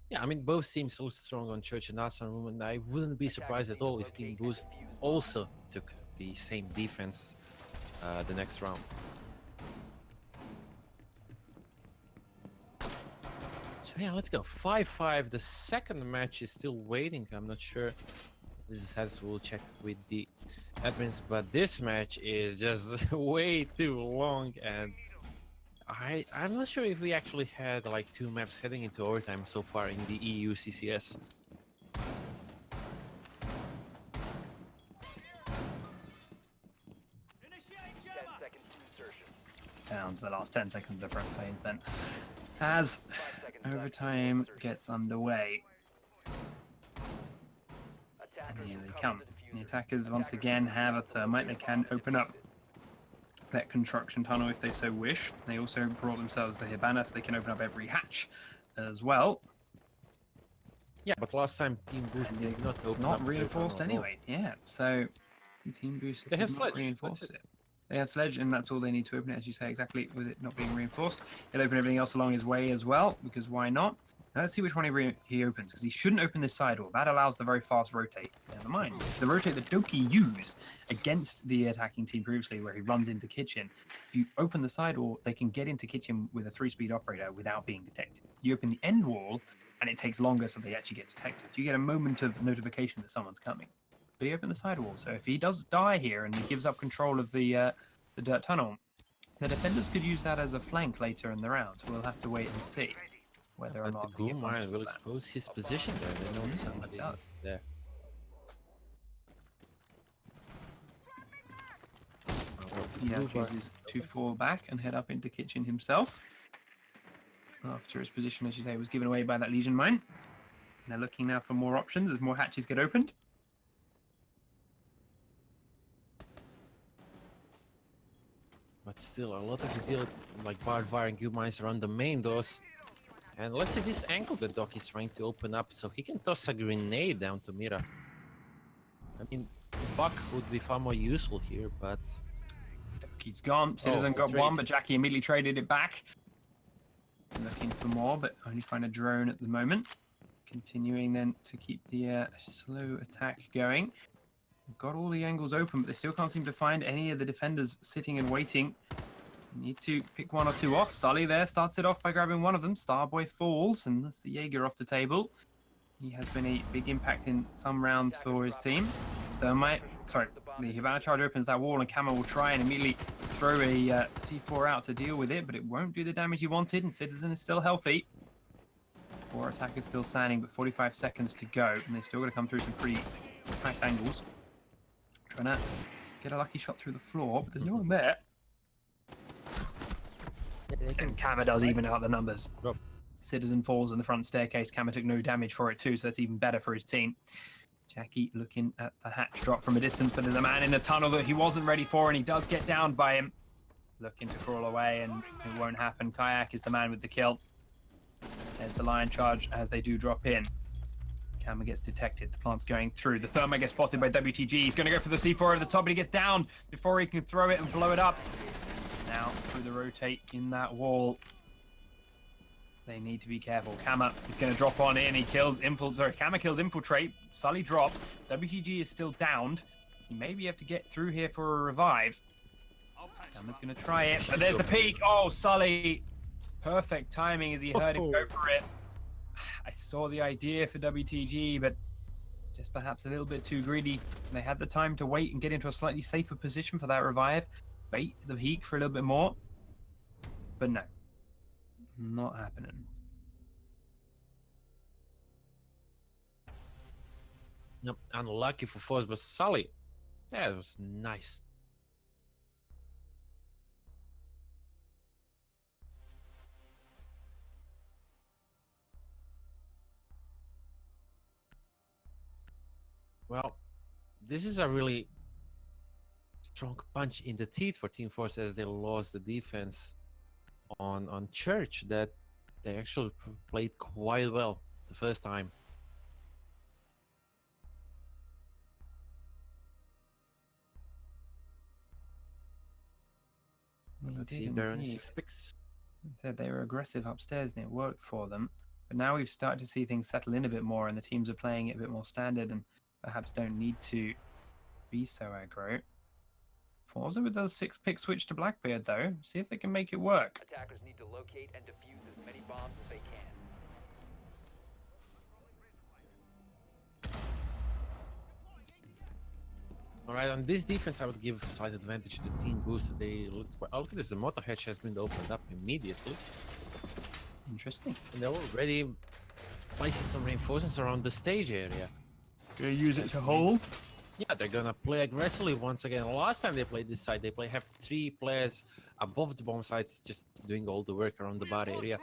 Yeah, I mean, both teams so strong on Church and Arsenal, and I wouldn't be surprised at all if Team Boost also took the same defense the next round. So yeah, let's go. 5-5. The second match is still waiting. I'm not sure. This is as we'll check with the admins, but this match is just way too long, and I'm not sure if we actually had like 2 maps heading into overtime so far in the EU CCS. Down to the last 10 seconds of front phase then. As overtime gets underway. And here they come. The attackers once again have a thermite. They can open up that construction tunnel if they so wish. They also brought themselves the Hibana so they can open up every hatch as well. Yeah, but last time Team Boost And did not it's open not up their reinforced tunnel at all. anyway. Yeah, so Team Boost They have did not sledge, reinforce that's it. it. They have sledge, and that's all they need to open it, as you say, exactly, with it not being reinforced. He'll open everything else along his way as well, because why not? Now let's see which one he opens, because he shouldn't open this side wall. That allows the very fast rotate down the mine. The rotate that Doki used against the attacking team previously, where he runs into kitchen. If you open the side wall, they can get into kitchen with a 3-speed operator without being detected. You open the end wall, and it takes longer, so they actually get detected. You get a moment of notification that someone's coming. But he opened the sidewall, so if he does die here and he gives up control of the dirt tunnel, the defenders could use that as a flank later in the round. We'll have to wait and see whether or But not the they get Ghoul punished Mine for will that. expose his position there. They know Mhm, somebody it does. there. He now chooses to fall back and head up into kitchen himself. After his position, as you say, was given away by that Legion mine. They're looking now for more options as more hatches get opened. But still, a lot of the deal, like barbed wire and Ghoul Mines around the main doors. And let's see this angle that Doc is trying to open up so he can toss a grenade down to Mira. I mean, Buck would be far more useful here, but He's gone. Citizen got trade. one, but Jackie immediately traded it back. Looking for more, but only find a drone at the moment. Continuing then to keep the slow attack going. Got all the angles open, but they still can't seem to find any of the defenders sitting and waiting. Need to pick one or two off. Sully there starts it off by grabbing one of them. Starboy falls, and that's the Jaeger off the table. He has been a big impact in some rounds for his team. Thermite, sorry, the Havana charge opens that wall, and Camo will try and immediately throw a C4 out to deal with it, but it won't do the damage he wanted, and Citizen is still healthy. 4 attackers still standing, but 45 seconds to go, and they're still going to come through some pretty tight angles. Trying to get a lucky shot through the floor, but there's no one there. And Kama does even out the numbers. Rob. Citizen falls on the front staircase. Kama took no damage for it too, so that's even better for his team. Jackie looking at the hatch drop from a distance, but there's a man in the tunnel that he wasn't ready for, and he does get downed by him. Looking to crawl away, and it won't happen. Kayak is the man with the kill. There's the lion charge as they do drop in. Kama gets detected. The plant's going through. The thermite gets spotted by WTG. He's going to go for the C4 over the top, but he gets down before he can throw it and blow it up. Now through the rotate in that wall. They need to be careful. Kama is going to drop on in. He kills Infiltrate. Kama kills Infiltrate. Sully drops. WTG is still downed. He maybe have to get through here for a revive. Kama's going to try it. But there's the peak. Oh, Sully. Perfect timing as he heard him go for it. I saw the idea for WTG, but just perhaps a little bit too greedy. They had the time to wait and get into a slightly safer position for that revive. Bait the peak for a little bit more. But no. Not happening. Yep, unlucky for Forze, but Sully. Yeah, it was nice. Well, this is a really strong punch in the teeth for Team Force as they lost the defense on Church that they actually played quite well the first time. Let's see if there are any 6 picks. Said they were aggressive upstairs and it worked for them. But now we've started to see things settle in a bit more and the teams are playing it a bit more standard and perhaps don't need to be so aggro. Forze with the 6-pick switch to Blackbeard though. See if they can make it work. Attackers need to locate and defuse as many bombs as they can. Alright, on this defense I would give slight advantage to Team Boost. They looked well. Oh, look at this, the motor hatch has been opened up immediately. Interesting. And they're already placing some reinforcements around the stage area. Gonna use it to hold. Yeah, they're gonna play aggressively once again. Last time they played this side, they have 3 players above the bomb sites, just doing all the work around the bar area.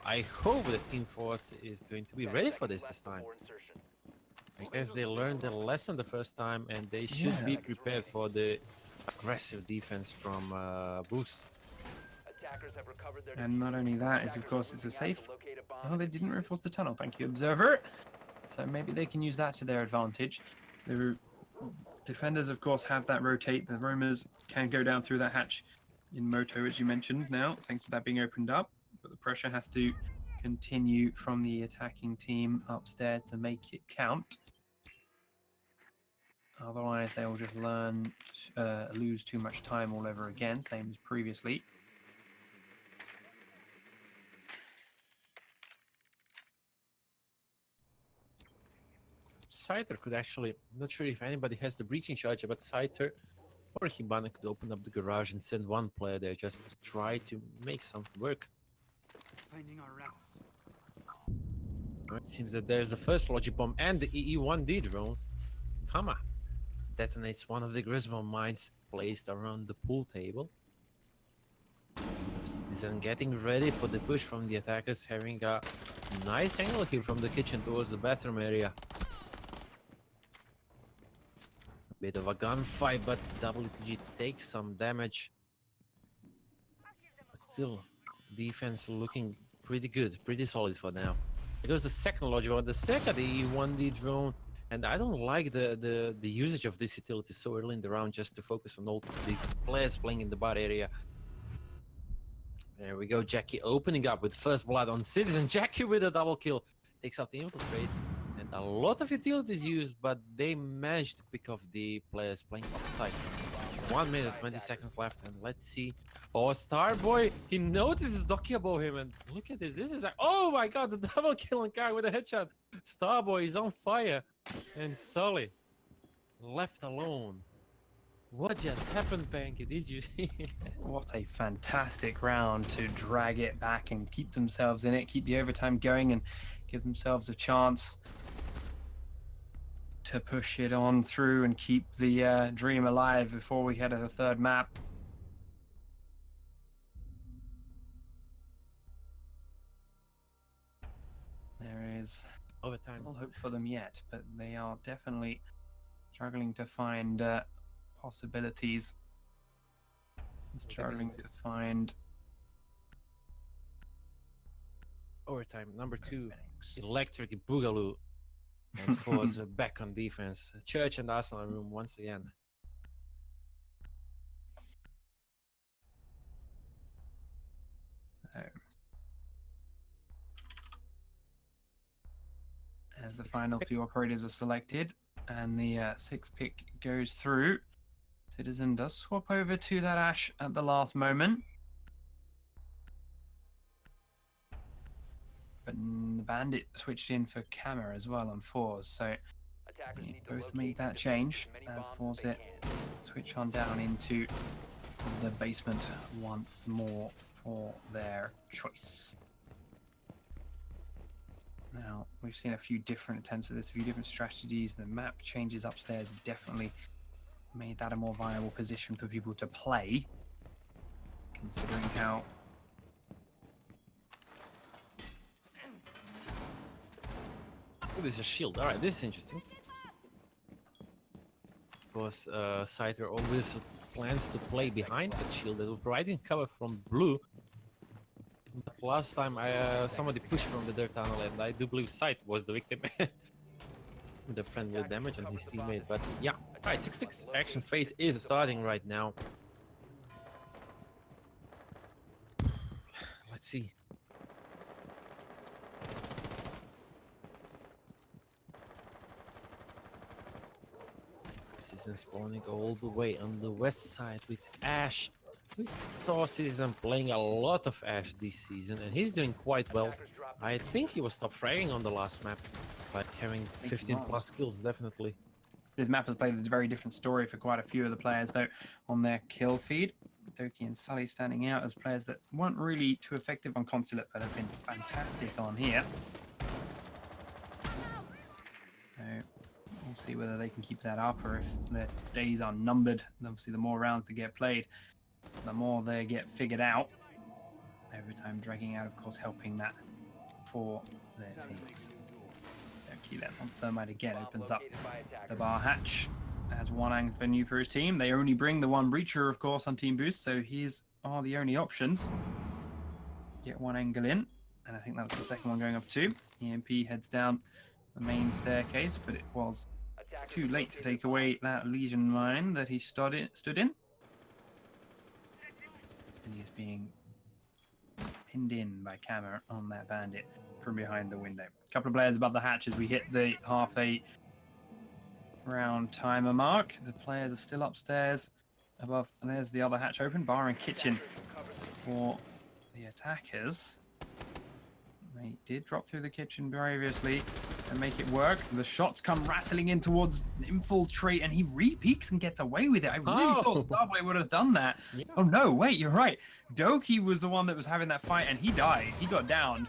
I hope that Team Force is going to be ready for this time. I guess they learned their lesson the first time, and they should be prepared for the aggressive defense from Boost. Attackers have recovered their And not only that, is of course it's a Moving out safe to locate a bomb Oh, they didn't reinforce the tunnel. Thank you, Observer. So maybe they can use that to their advantage. The defenders, of course, have that rotate. The roamers can go down through that hatch in Moto, as you mentioned now, thanks to that being opened up. But the pressure has to continue from the attacking team upstairs to make it count. Otherwise, they'll just lose too much time all over again, same as previously. Scyther could actually, not sure if anybody has the breaching charger, but Scyther or Hibana could open up the garage and send one player there just to try to make something work. Finding our rats. It seems that there's the first logic bomb and the EE-1D drone. Kama detonates one of the Griswold mines placed around the pool table. Citizen getting ready for the push from the attackers, having a nice angle here from the kitchen towards the bathroom area. Bit of a gunfight, but WTG takes some damage. But still, defense looking pretty good, pretty solid for now. It goes the second logic one, the second E1D drone, and I don't like the usage of this utility so early in the round just to focus on all these players playing in the bar area. There we go, Jackie opening up with first blood on Citizen. Jackie with a double kill takes out the infiltrate. And a lot of utilities used, but they managed to pick off the players playing offside. 1 minute, 20 seconds left, and let's see. Oh, Starboy, he notices Doki above him, and look at this. This is like, oh my god, the double kill on Kai with a headshot. Starboy is on fire, and Sully left alone. What just happened, Panky? Did you see? What a fantastic round to drag it back and keep themselves in it, keep the overtime going, and give themselves a chance to push it on through and keep the dream alive before we head to the third map. There is Overtime. no hope for them yet, but they are definitely struggling to find possibilities. Struggling to find Overtime, number 2. openings. Electric Boogaloo. And Forze back on defense. Church and Arsenal room once again. So, as the final few operators are selected and the sixth pick goes through, Citizen does swap over to that Ash at the last moment. But the Bandit switched in for Camera as well on Forze, so Attackers they need to both locate made that and defuse change as many as bombs Forze they can. switch on down into the basement once more for their choice. Now, we've seen a few different attempts at this, a few different strategies. The map changes upstairs have definitely made that a more viable position for people to play, considering how Oh, there's a shield. Alright, this is interesting. Of course, Scyther always plans to play behind that shield that will providing cover from blue. But last time somebody pushed from the dirt tunnel, and I do believe Scythe was the victim. With the friendly damage on his teammate, but yeah. Alright, 6-6 action phase is starting right now. Let's see. Citizen spawning all the way on the west side with Ash. We saw Citizen playing a lot of Ash this season, and he's doing quite well. I think he was top fragging on the last map, but having he 15 was. plus kills definitely. this map has played a very different story for quite a few of the players, though, on their kill feed. Doki and Sully standing out as players that weren't really too effective on Consulate, but have been fantastic on here. So we'll see whether they can keep that up, or if their days are numbered. And obviously, the more rounds that get played, the more they get figured out. Every time dragging out, of course, helping that for their teams. Doki then on Thermite again opens up the bar hatch. As one avenue for his team. They only bring the one breacher, of course, on Team Boost, so his are the only options. Get one angle in, And I think that was the second one going up too. EMP heads down the main staircase, but it was Attackers too have late to located take the bomb. away that Legion mine that he stood in. And he's being pinned in by Camera on that bandit from behind the window. A couple of players above the hatch as we hit the half 8 round timer mark. The players are still upstairs above. And there's the other hatch open, bar and kitchen for the attackers. They did drop through the kitchen previously and make it work. The shots come rattling in towards Infiltrate, and he re-peeks and gets away with it. I really thought Starboy would have done that. Yeah. Oh no, wait, you're right. Doki was the one that was having that fight, and he died. He got downed.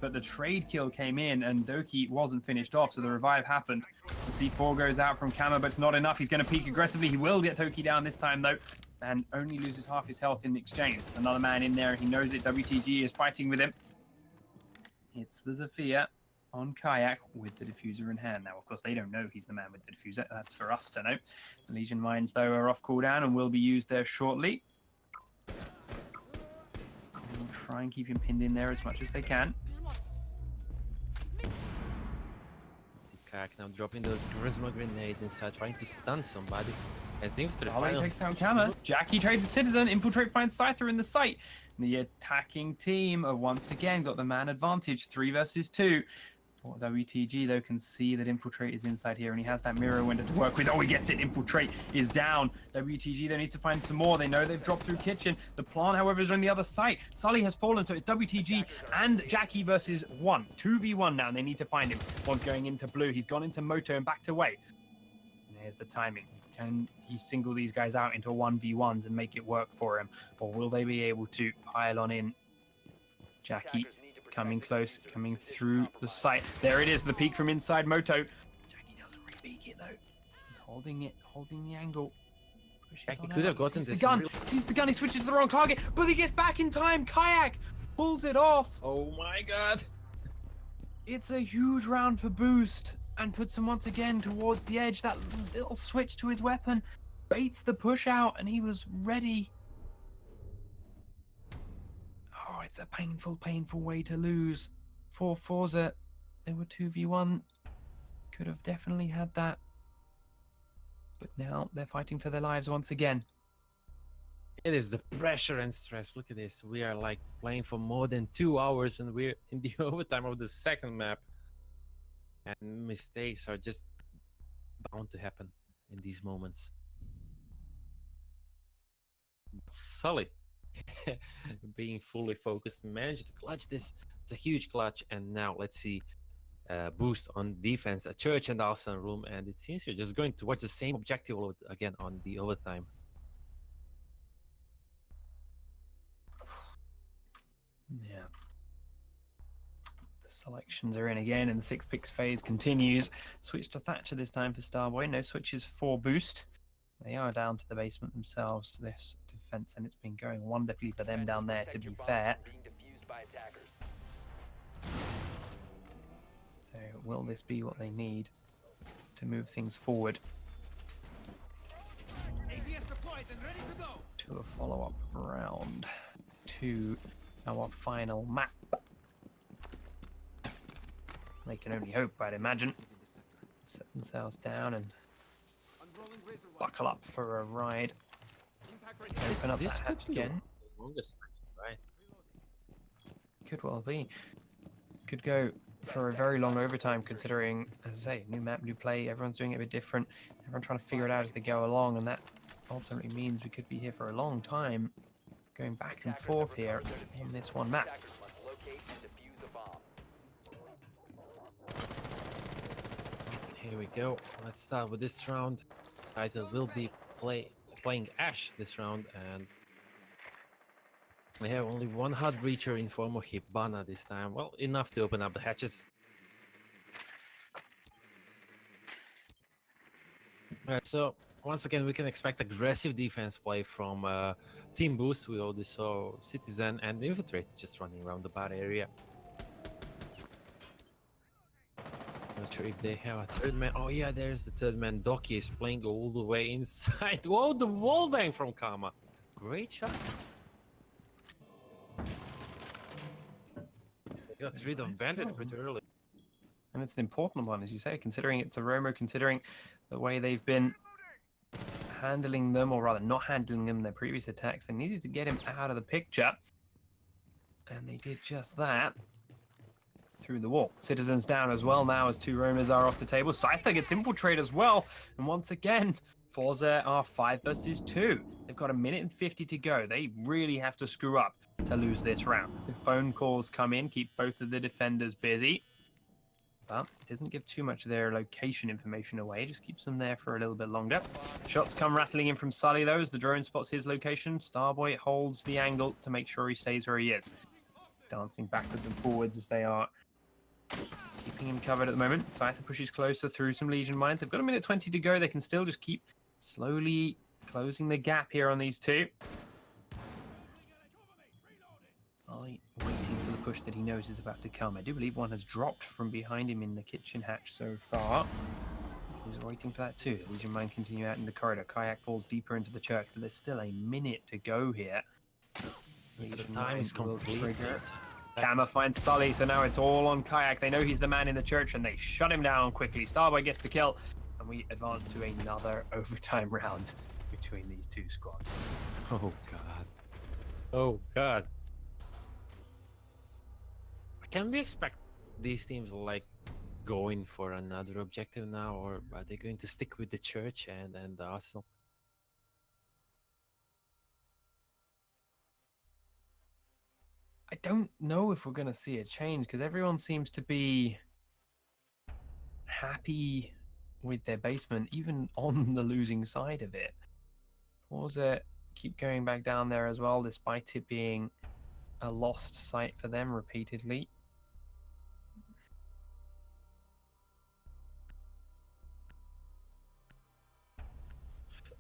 But the trade kill came in, and Doki wasn't finished off, so the revive happened. The C4 goes out from Kama, but it's not enough. He's going to peek aggressively. He will get Doki down this time, though, and only loses half his health in exchange. There's another man in there. He knows it. WTG is fighting with him. It's the Zafia on Kayak with the diffuser in hand. Now, of course, they don't know he's the man with the diffuser. That's for us to know. The Legion mines, though, are off cooldown and will be used there shortly. They'll try and keep him pinned in there as much as they can. Kayak now dropping those charisma grenades inside, trying to stun somebody. And Infiltrate Charlie final. takes down Kama. Jackie trades a Citizen. Infiltrate finds Scyther in the site. The attacking team have once again got the man advantage, 3 versus 2. For WTG, though, can see that Infiltrate is inside here, and he has that mirror window to work with. Oh, he gets it. Infiltrate is down. WTG, though, needs to find some more. They know they've dropped through kitchen. The plant, however, is on the other side. Sully has fallen, so it's WTG and Jackie versus 1. 2v1 now, and they need to find him. One's going into blue. He's gone into Moto and backed away. And here's the timing. Can he single these guys out into 1v1s and make it work for him? Or will they be able to pile on in? Jackie coming close, coming through the site. There it is, the peek from inside Moto. Jackie doesn't re-peek it though. He's holding it, holding the angle. Pushes Jackie on could have out. gotten Sees this the gun. real- Sees the gun, he switches to the wrong target, but he gets back in time. Kayak pulls it off. Oh my god. It's a huge round for Boost and puts him once again towards the edge. That little switch to his weapon baits the push out, and he was ready. Oh, it's a painful, painful way to lose. For Forze, they were 2v1. Could have definitely had that. But now they're fighting for their lives once again. It is the pressure and stress. Look at this. We are like playing for more than 2 hours, and we're in the overtime of the second map. And mistakes are just bound to happen in these moments. Sully, being fully focused, managed to clutch this. It's a huge clutch, and now let's see Boost on defense, a Church and also a room, and it seems you're just going to watch the same objective again on the overtime. Yeah. The selections are in again, and the 6 picks phase continues. Switch to Thatcher this time for Starboy. No switches for Boost. They are down to the basement themselves to this defense, and it's been going wonderfully for them down there, to be fair. So will this be what they need to move things forward ADS deployed and ready to go. to a follow-up round to our final map? They can only hope, I'd imagine. Set themselves down and Unrolling razor wire. buckle up for a ride. Impact ready. Open up This that could hatch be the again. longest match, right? Could well be. Could go for a very long overtime, considering, as I say, new map, new play. Everyone's doing it a bit different. Everyone's trying to figure it out as they go along, and that ultimately means we could be here for a long time, going back and forth here on this one map. Here we go. Let's start with this round. Scyther will be playing Ash this round, and we have only one hard breacher in form of Hibana this time. Well, enough to open up the hatches. Alright, so once again, we can expect aggressive defense play from Team Boost. We already saw Citizen and Infiltrate just running around the bar area. Not sure if they have a third man. Oh yeah, there's the third man. Doki is playing all the way inside. Whoa, the wall bang from Kama. Great shot. Got rid of Nice Bandit job. pretty early. And it's an important one, as you say, considering it's a Romo, considering the way they've been handling them, or rather not handling them in their previous attacks. They needed to get him out of the picture. And they did just that. Through the wall. Citizens down as well now as 2 Romers are off the table. Scyther gets infiltrated as well. And once again, Forze are 5 versus 2. They've got 1:50 to go. They really have to screw up to lose this round. The phone calls come in, keep both of the defenders busy. But it doesn't give too much of their location information away. It just keeps them there for a little bit longer. Shots come rattling in from Sully, though, as the drone spots his location. Starboy holds the angle to make sure he stays where he is. Dancing backwards and forwards as they are keeping him covered at the moment. Scyther pushes closer through some Legion mines. They've got 1:20 to go. They can still just keep slowly closing the gap here on these two. Ollie waiting for the push that he knows is about to come. I do believe one has dropped from behind him in the kitchen hatch so far. He's waiting for that too. The Legion mine continue out in the corridor. Kayak falls deeper into the church, but there's still a minute to go here. The Legion time mine is will complete. trigger. Gamma finds Sully, so now it's all on Kayak. They know he's the man in the church, and they shut him down quickly. Starboy gets the kill, and we advance to another overtime round between these two squads. Oh god. Oh god. Can we expect these teams like going for another objective now, or are they going to stick with the church and the arsenal? I don't know if we're going to see a change, because everyone seems to be happy with their basement, even on the losing side of it. Forze keep going back down there as well, despite it being a lost site for them repeatedly.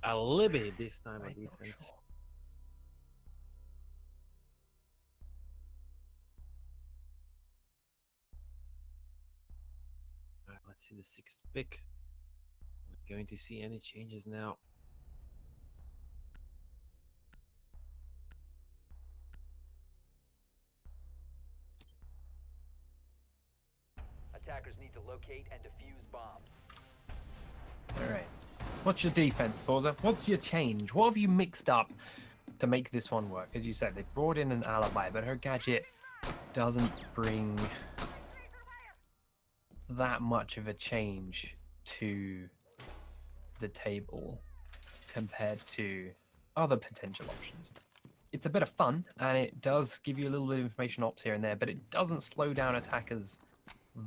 A Libby this time on I'm not defense. sure. Let's see the 6th pick. We're going to see any changes now. Attackers need to locate and defuse bombs. All right. What's your defense, Forza? What's your change? What have you mixed up to make this one work? As you said, they brought in an alibi, but her gadget doesn't bring that much of a change to the table compared to other potential options. It's a bit of fun, and it does give you a little bit of information ops here and there, but it doesn't slow down attackers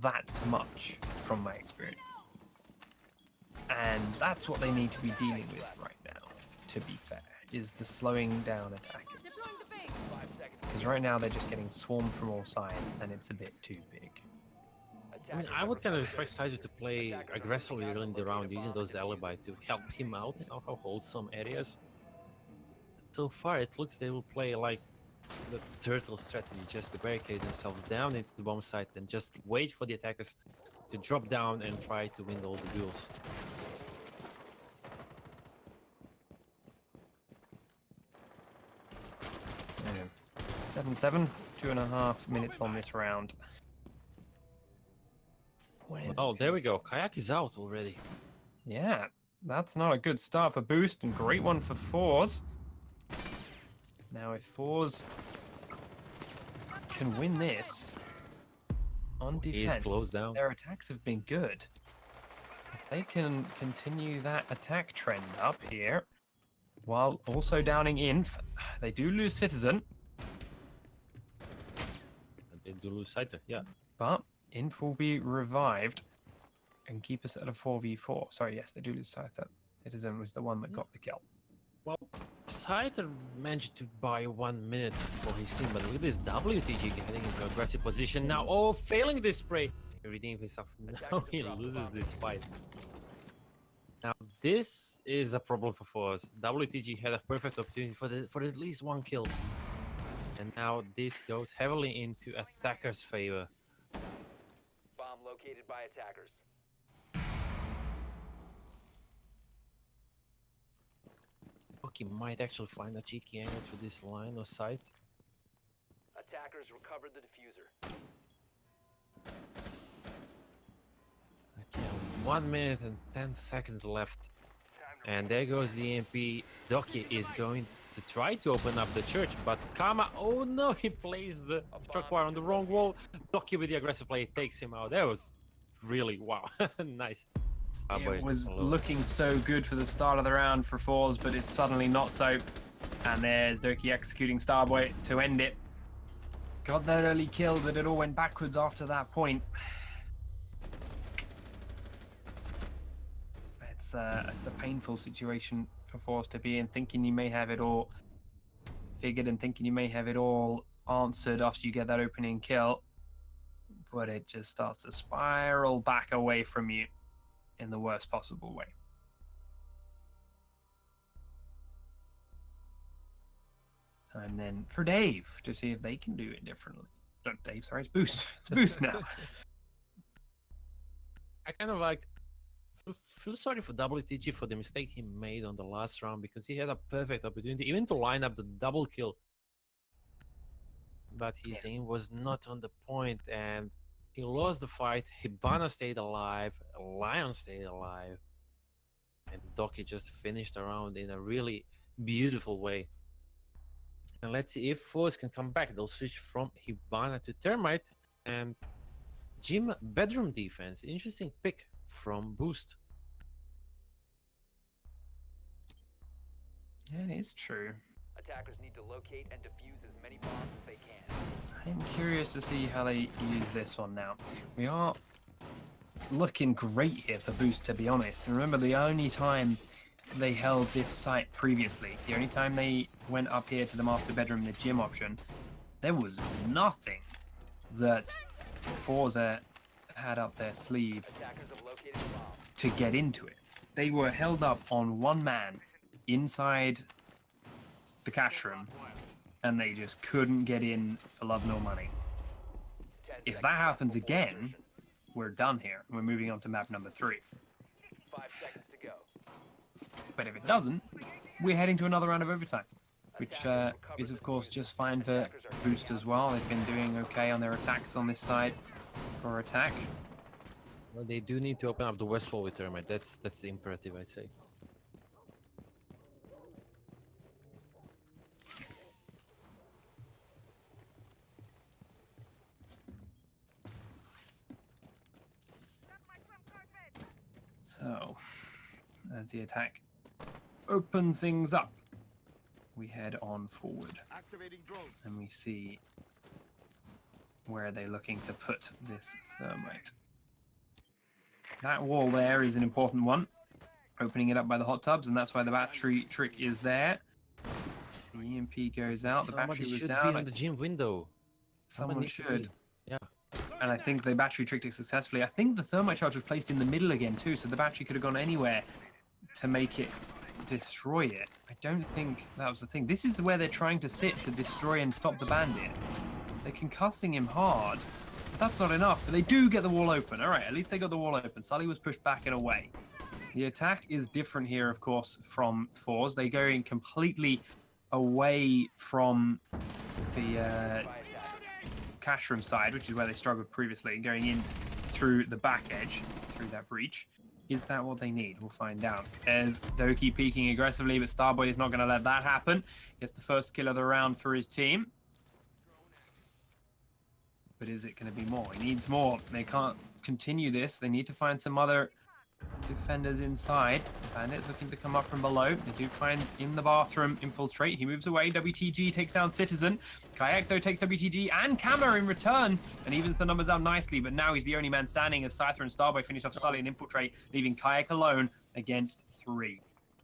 that much from my experience. And that's what they need to be dealing with right now, to be fair, is the slowing down attackers. Deploying the base. 5 seconds. Because right now they're just getting swarmed from all sides, and it's a bit too big. I mean, I would kind of expect Sizer to play aggressively early in the round, using those alibi to help him out, somehow hold some areas. So far, it looks they will play like the turtle strategy, just to barricade themselves down into the bomb site and just wait for the attackers to drop down and try to win all the duels. Anyway, 7-7, 2.5 minutes on this round. Where's Oh, there we go. Kayak is out already. Yeah, that's not a good start for Boost, and great one for Forze. Now, if Forze can win this on He's defense, closed down. their attacks have been good. If they can continue that attack trend up here, while also downing Inf, they do lose Citizen, And they do lose Sider, yeah. but Inf will be revived and keep us at a 4v4. Sorry, yes, they do lose Scyther. Citizen was the one that got the kill. Well, Sider managed to buy 1 minute for his team, but look at this WTG getting into aggressive position now. Oh, failing this spray. He redeemed himself. Now he loses this fight. Now, this is a problem for Forze. WTG had a perfect opportunity for at least 1 kill. And now this goes heavily into attackers' favor. Bomb located by attackers. Okay, might actually find a cheeky angle to this line of sight. Attackers recovered the diffuser. 1 minute and 10 seconds left. And there goes the EMP. Doki is going to try to open up the church, but Kama, oh no, he plays the truck wire on the wrong wall. Doki with the aggressive play takes him out. That was really, wow, nice. It was looking so good for the start of the round for Forze, but it's suddenly not so. And there's Doki executing Starboy to end it. Got that early kill, but it all went backwards after that point. It's a painful situation for Forze to be in, thinking you may have it all figured and thinking you may have it all answered after you get that opening kill. But it just starts to spiral back away from you in the worst possible way. Time then for Dave to see if they can do it differently. Not Dave, sorry, it's Boost. It's Boost now. I kind of like feel sorry for WTG for the mistake he made on the last round, because he had a perfect opportunity even to line up the double kill. But his aim was not on the point and he lost the fight. Hibana stayed alive, Lion stayed alive, and Doki just finished the round in a really beautiful way. And let's see if Forze can come back. They'll switch from Hibana to Termite and Gym bedroom defense. Interesting pick from Boost. Yeah, it is true. Attackers need to locate and defuse as many bombs as they can. I'm curious to see how they use this one now. We are looking great here for Boost, to be honest. And remember, the only time they held this site previously, the only time they went up here to the master bedroom, the gym option, there was nothing that Forze had up their sleeve Attackers have located a bomb. to get into it. They were held up on one man inside the cash room, and they just couldn't get in for love nor money. 10 If seconds that left happens before again, insertion. we're done here. We're moving on to map number 3. 5 seconds to go. But if it doesn't, we're heading to another round of overtime, which is of course just fine for Boost as well. They've been doing okay on their attacks on this side for attack. Well, they do need to open up the west wall with Termite. That's the imperative, I'd say. So, as the attack opens things up, we head on forward Activating drone. and we see where they're looking to put this thermite. That wall there is an important one, opening it up by the hot tubs, and that's why the battery trick is there. The EMP goes out, the Somebody battery was should down. be on the gym window. Someone needs to should. be. Yeah. And I think the battery tricked it successfully. I think the thermite charge was placed in the middle again too, so the battery could have gone anywhere to make it destroy it. I don't think that was the thing. This is where they're trying to sit to destroy and stop the bandit. They're concussing him hard. That's not enough, but they do get the wall open. All right, at least they got the wall open. Sully was pushed back and away. The attack is different here, of course, from Forze. They're going completely away from the cash room side, which is where they struggled previously, going in through the back edge, through that breach. Is that what they need? We'll find out. There's Doki peeking aggressively, but Starboy is not going to let that happen. Gets the first kill of the round for his team. But is it going to be more? He needs more. They can't continue this. They need to find some other defenders inside. Bandits looking to come up from below. They do find in the bathroom infiltrate. He moves away. WTG takes down Citizen. Kayak though takes WTG and Kama in return and evens the numbers out nicely. But now he's the only man standing as Scyther and Starboy finish off Sully and infiltrate, leaving Kayak alone against 3.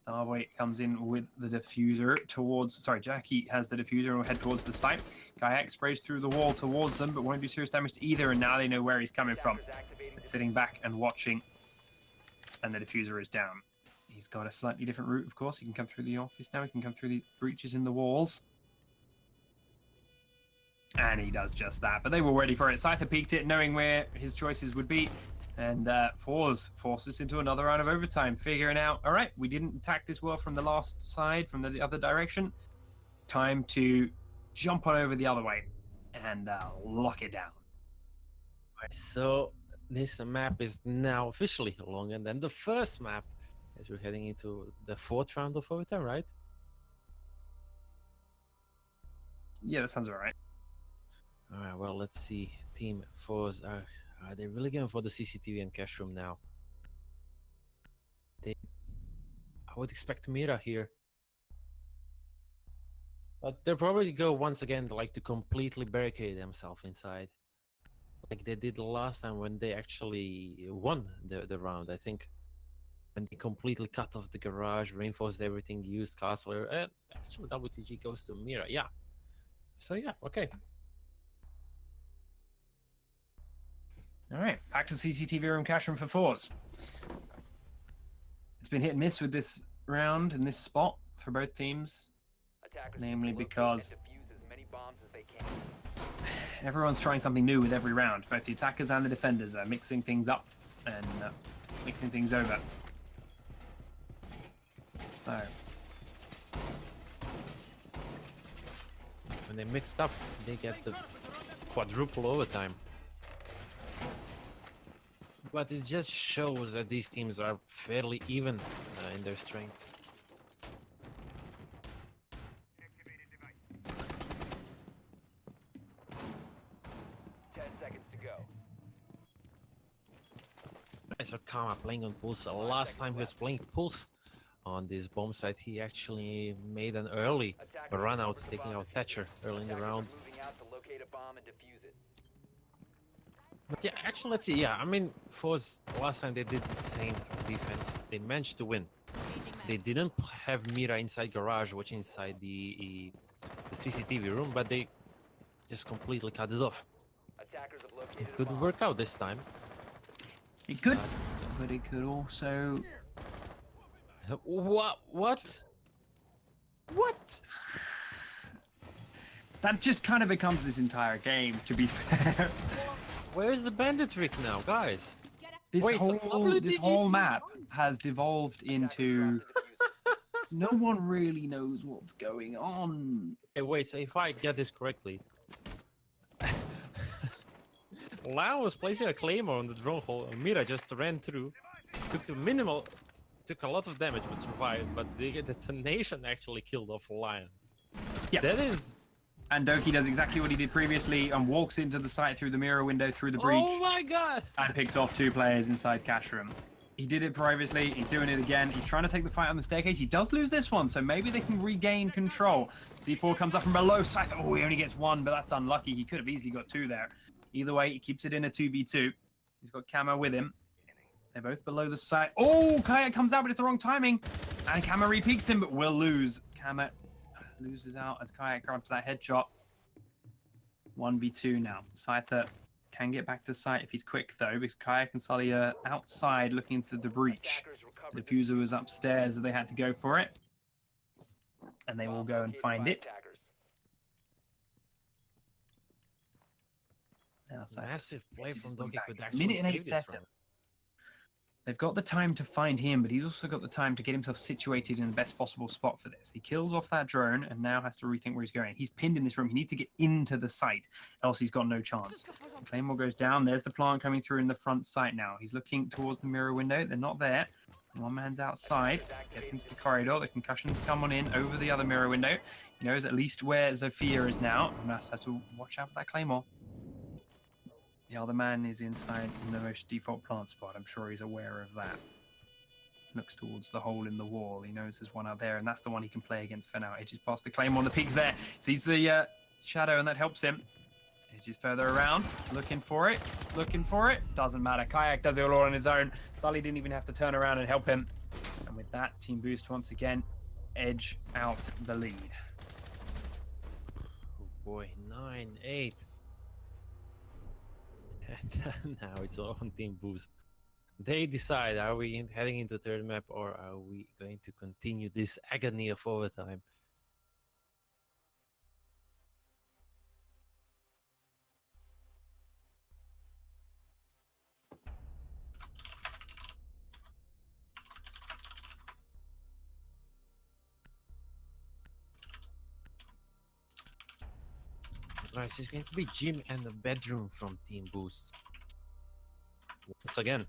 Starboy comes in with the diffuser towards... Sorry, Jackie has the diffuser and will head towards the site. Kayak sprays through the wall towards them, but won't do serious damage to either. And now they know where he's coming from. They're sitting back and watching. And the diffuser is down. He's got a slightly different route, of course. He can come through the office now. He can come through the breaches in the walls. And he does just that. But they were ready for it. Scyther peeked it, knowing where his choices would be. And Forze forces into another round of overtime, figuring out, all right, we didn't attack this well from the last side, from the other direction. Time to jump on over the other way and lock it down. Right, so this map is now officially longer than the first map, as we're heading into the 4th round of overtime, right? Yeah, that sounds alright. All right, well, let's see. Team Forze, are they really going for the CCTV and cash room now? I would expect Mira here. But they'll probably go once again like to completely barricade themselves inside. Like they did last time when they actually won the round, I think. When they completely cut off the garage, reinforced everything, used castle, and actually WTG goes to Mira, yeah. So yeah, okay. Alright, back to CCTV room, cash room for Forze. It's been hit and miss with this round in this spot for both teams. Attackers Namely need to locate because- and defuse as many bombs as they can. Everyone's trying something new with every round. Both the attackers and the defenders are mixing things up and mixing things over. So, When they mixed up, they get the quadruple overtime. But it just shows that these teams are fairly even in their strength. 10 seconds to go. So Kama playing on Pulse. The last time he was playing Pulse on this bomb site, he actually made an early Attackers run out, recovered the taking bomb out diffuser. Thatcher early in the Attackers are round. moving out to locate a bomb and defuse it. But yeah, actually, let's see. Yeah, I mean, Force last time they did the same defense. They managed to win. Changing mag. They didn't have Mira inside garage, watching inside the CCTV room, but they just completely cut it off. Attackers have located It a could bomb. work out this time. it could, but it could also... What? What? What? That just kind of becomes this entire game, to be fair. Where's the bandit trick now, guys? This Wait, so this whole WTGC map has devolved Attackers into... dropped the diffuser. No one really knows what's going on. Hey, wait, so if I get this correctly, Lao was placing a claymore on the drone hole, and Mira just ran through, took a lot of damage but survived, but the detonation actually killed off Lion. Yeah. That is... And Doki does exactly what he did previously and walks into the site through the mirror window, through the breach, Oh my god! and picks off 2 players inside cash room. He did it previously, he's doing it again. He's trying to take the fight on the staircase. He does lose this one, so maybe they can regain control. C4 comes up from below. Scythe, oh, he only gets 1, but that's unlucky. He could have easily got 2 there. Either way, he keeps it in a 2v2. He's got Camo with him. They're both below the site. Oh, Kaya comes out, but it's the wrong timing. And Camo re-peeks him, but will lose. Camo loses out as Kaya grabs that headshot. 1v2 now. Scyther can get back to site if he's quick, though, because Kayak and Sully are outside looking into the breach. Attackers The recovered the diffuser was upstairs, so they had to go for it. And they will bomb go and located find by it. attackers. Now, Scyther- Massive play Just from going Donkey back. could It's a actually minute and 8 save this seconds. round. They've got the time to find him, but he's also got the time to get himself situated in the best possible spot for this. He kills off that drone and now has to rethink where he's going. He's pinned in this room. He needs to get into the site, else he's got no chance. Claymore goes down. There's the plant coming through in the front site now. He's looking towards the mirror window. They're not there. One man's outside. Gets into the corridor. The concussions come on in over the other mirror window. He knows at least where Zofia is now. And has to watch out for that Claymore. The other man is inside in the most default plant spot. I'm sure he's aware of that. Looks towards the hole in the wall. He knows there's one out there, and that's the one he can play against for now. Edges past the Claymore. The peak's there. Sees the shadow, and that helps him. Edges further around. Looking for it. Looking for it. Doesn't matter. Kayak does it all on his own. Sully didn't even have to turn around and help him. And with that, Team Boost once again edge out the lead. Oh boy, 9-8. And now it's all on Team Boost. They decide, are we heading into the third map or are we going to continue this agony of overtime? Right, so it's going to be gym and the bedroom from Team Boost. once again.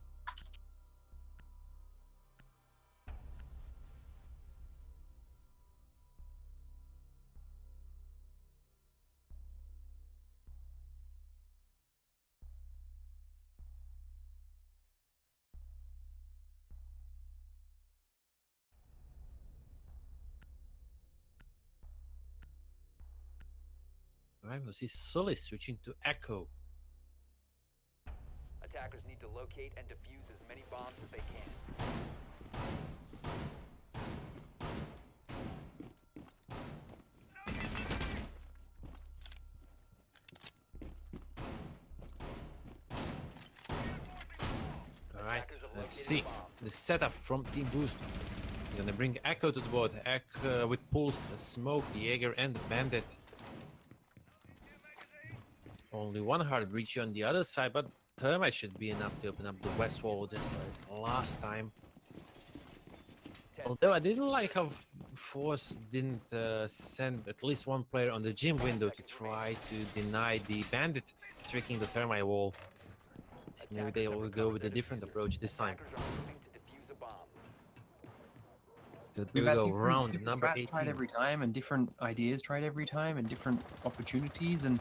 Right, we'll see Sully switching to Echo. Attackers need to locate and defuse as many bombs as they can. Alright, Attackers have let's located see a bomb. the setup from Team Boost. We're gonna bring Echo to the board. Echo with Pulse, Smoke, Jaeger, and Bandit. Only one hard breach on the other side, but Termite should be enough to open up the west wall just like last time. Although I didn't like how Force didn't send at least one player on the gym window to try to deny the Bandit tricking the Termite wall. Maybe they will go with a different approach this time. Attackers are moving to defuse a bomb. So We've we had go different, round different number strats tried 18. every time, and different ideas tried every time, and different opportunities, and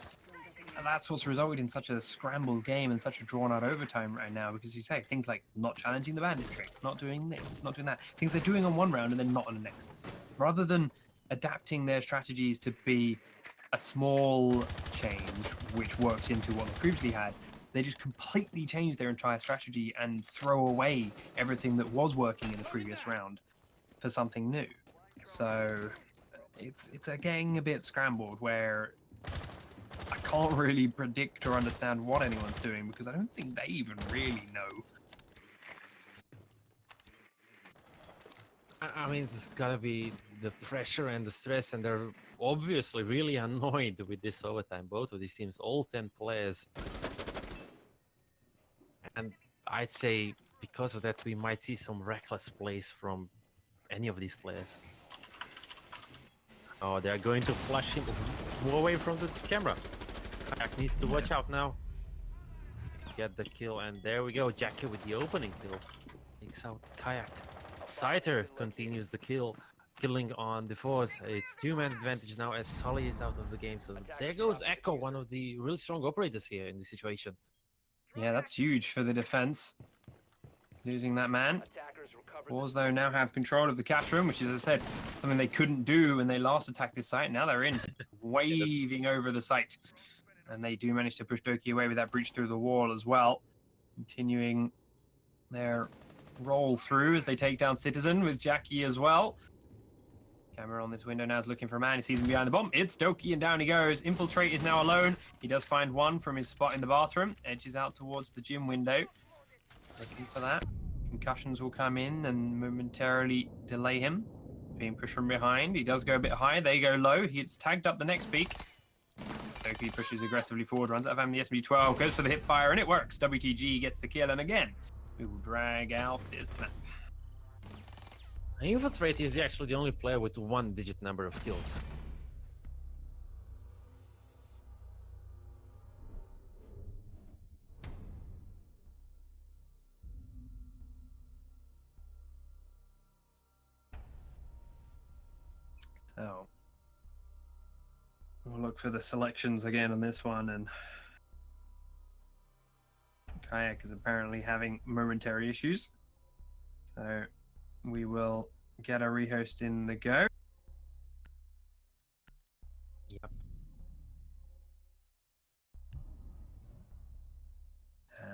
that's what's resulted in such a scrambled game and such a drawn-out overtime right now. Because you say things like not challenging the bandit trick, not doing this, not doing that, things they're doing on one round and then not on the next, rather than adapting their strategies to be a small change which works into what they previously had. They just completely change their entire strategy and throw away everything that was working in the previous round for something new. So it's getting a bit scrambled where I can't really predict or understand what anyone's doing because I don't think they even really know. I mean, it's gotta be the pressure and the stress, and they're obviously really annoyed with this overtime. Both of these teams, all 10 players. And I'd say because of that, we might see some reckless plays from any of these players. Oh, they're going to flush him away from the camera. Kayak needs to watch out now. Get the kill, and there we go. Jackie with the opening kill. Takes out Kayak. Scyther continues the killing on the Forze. It's 2-man advantage now as Sully is out of the game. So there goes Echo, one of the really strong operators here in this situation. Yeah, that's huge for the defense. Losing that man. Attackers recovered Forze, though, now have control of the cash room, which is, as I said, something they couldn't do when they last attacked this site. Now they're in, waving over the site. And they do manage to push Doki away with that breach through the wall as well. Continuing their roll through as they take down Citizen with Jackie as well. Camera on this window now is looking for a man. He sees him behind the bomb. It's Doki, and down he goes. Infiltrate is now alone. He does find one from his spot in the bathroom. Edges out towards the gym window. Looking for that. Concussions will come in and momentarily delay him. Being pushed from behind. He does go a bit high. They go low. He's tagged up the next peak. Doki pushes aggressively forward, runs out of the SB12, goes for the hip fire, and it works. WTG gets the kill, and again, we will drag out this map. Infiltrate is actually the only player with 1-digit number of kills. So we'll look for the selections again on this one, and Kayak is apparently having momentary issues. So we will get a rehost in the go. Yep.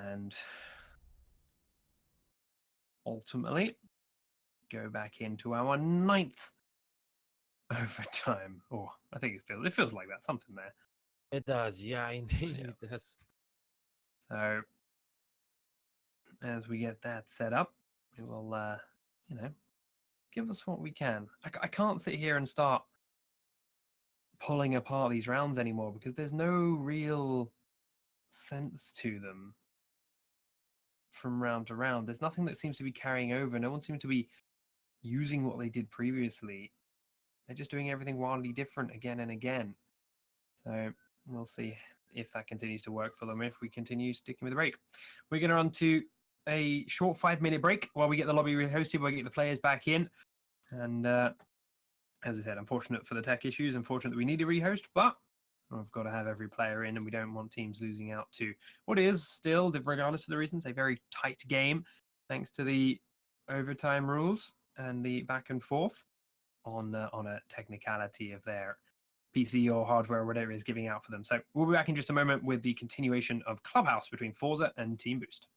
And ultimately go back into our 9th overtime. Or I think it feels like that, something there. It does, yeah, indeed Yeah. it does. So as we get that set up, we will, give us what we can. I can't sit here and start pulling apart these rounds anymore because there's no real sense to them from round to round. There's nothing that seems to be carrying over. No one seems to be using what they did previously. They're just doing everything wildly different again and again. So we'll see. if that continues to work for them, if we continue sticking with the break. We're going to run to a short 5-minute break while we get the lobby rehosted, while we get the players back in. And as I said, unfortunate for the tech issues, unfortunate that we need to rehost, but we've got to have every player in, and we don't want teams losing out to what is still, regardless of the reasons, a very tight game, thanks to the overtime rules and the back and forth on a technicality of their PC or hardware or whatever is giving out for them. So we'll be back in just a moment with the continuation of Clubhouse between Forza and Team Boost.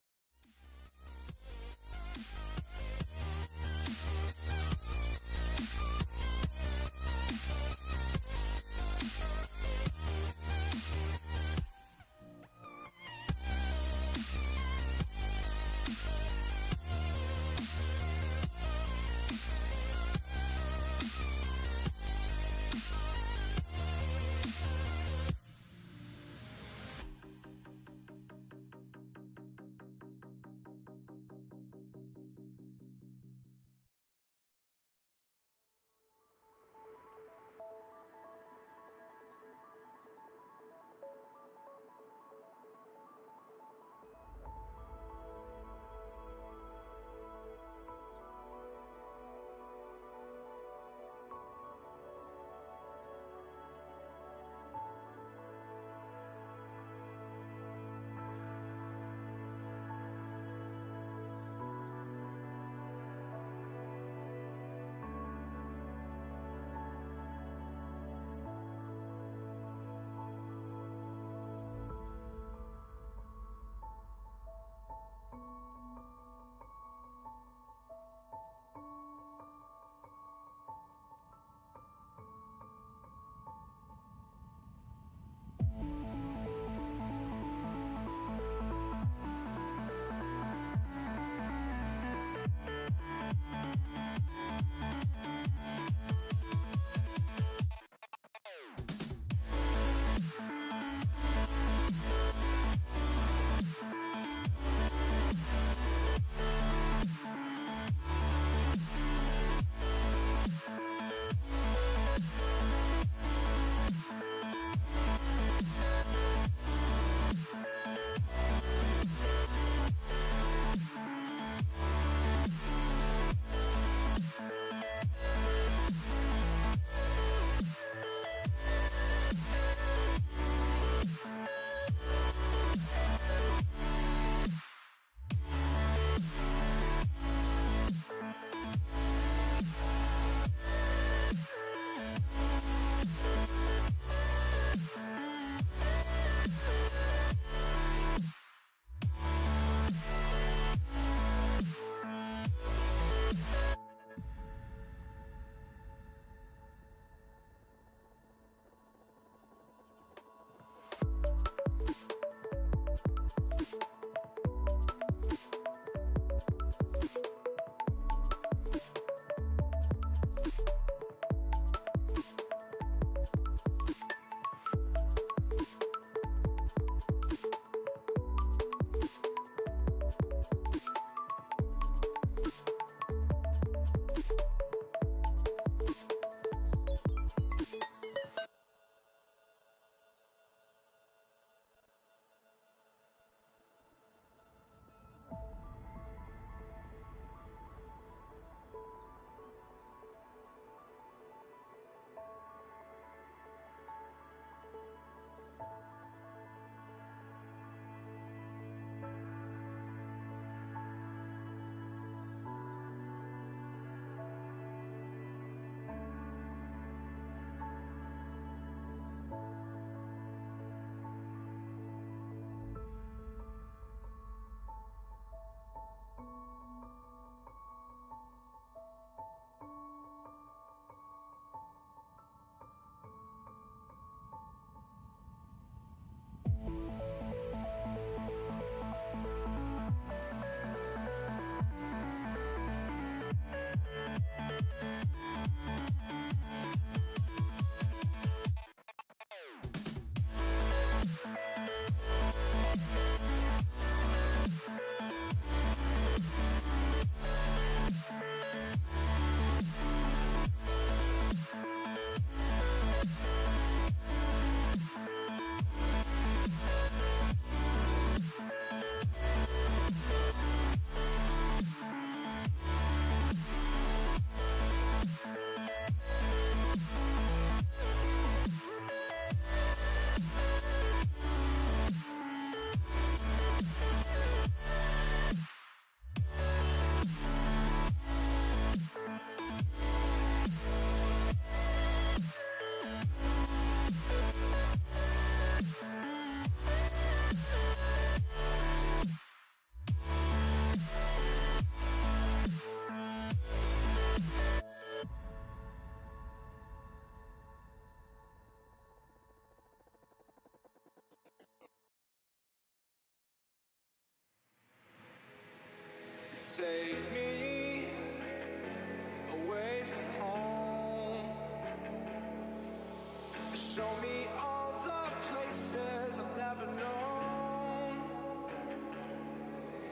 Show me all the places I've never known.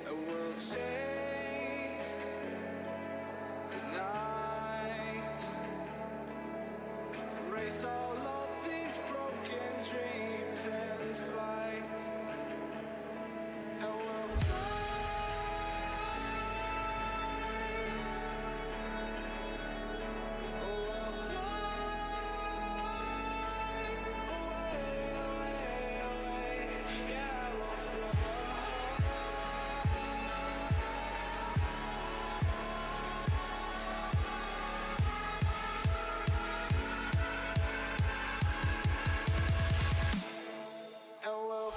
And we'll chase the night. Erase all of these broken dreams in flight. And we'll fly. Oh, we'll fly away, away, away. Yeah, we'll fly. And we'll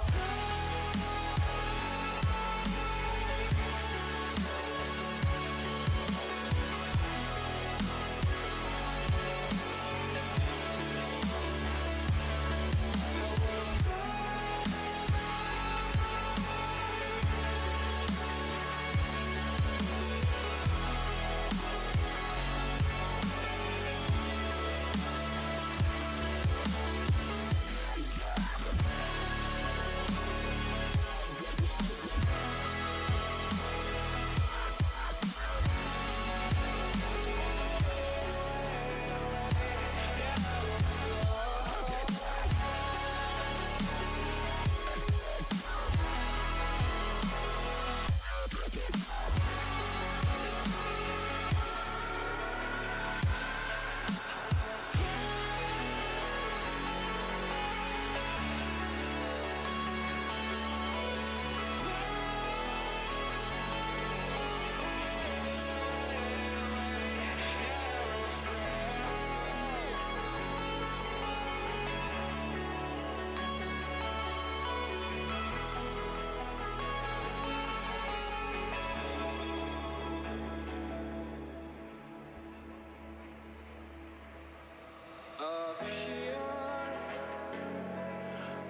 up here,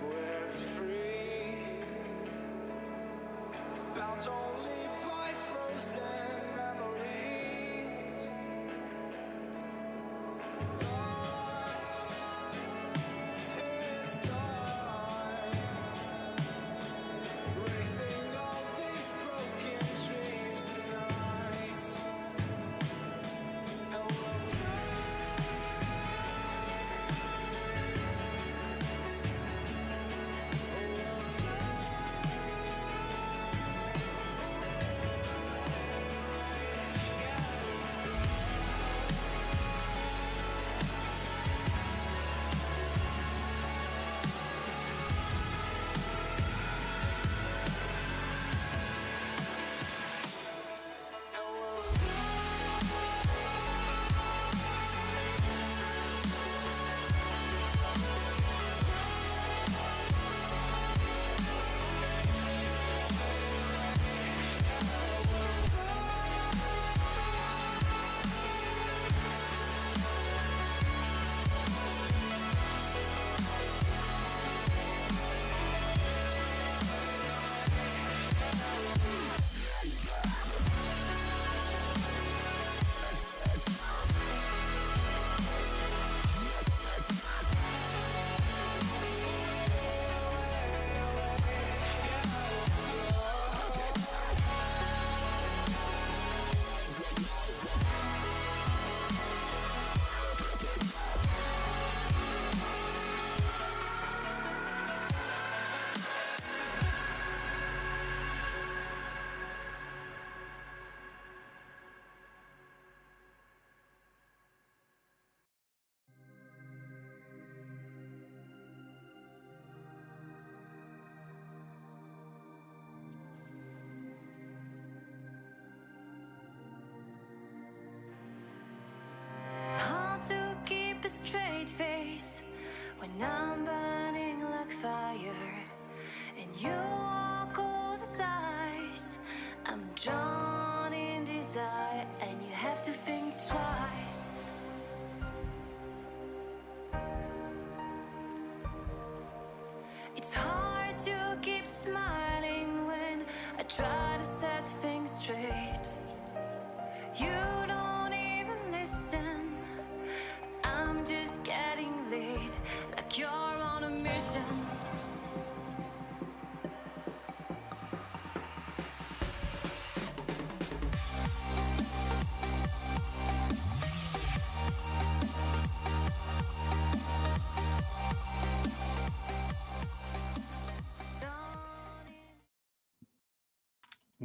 we're free, bound only by frozen memories, lost in time, racing all these broken dreams tonight, and we'll fly. Hard to keep a straight face when I'm burning like fire, and you walk all the sides. I'm drawn in desire, and you have to think twice. It's hard to keep smiling when I try to set things straight. You don't even listen. I'm just getting late, like you're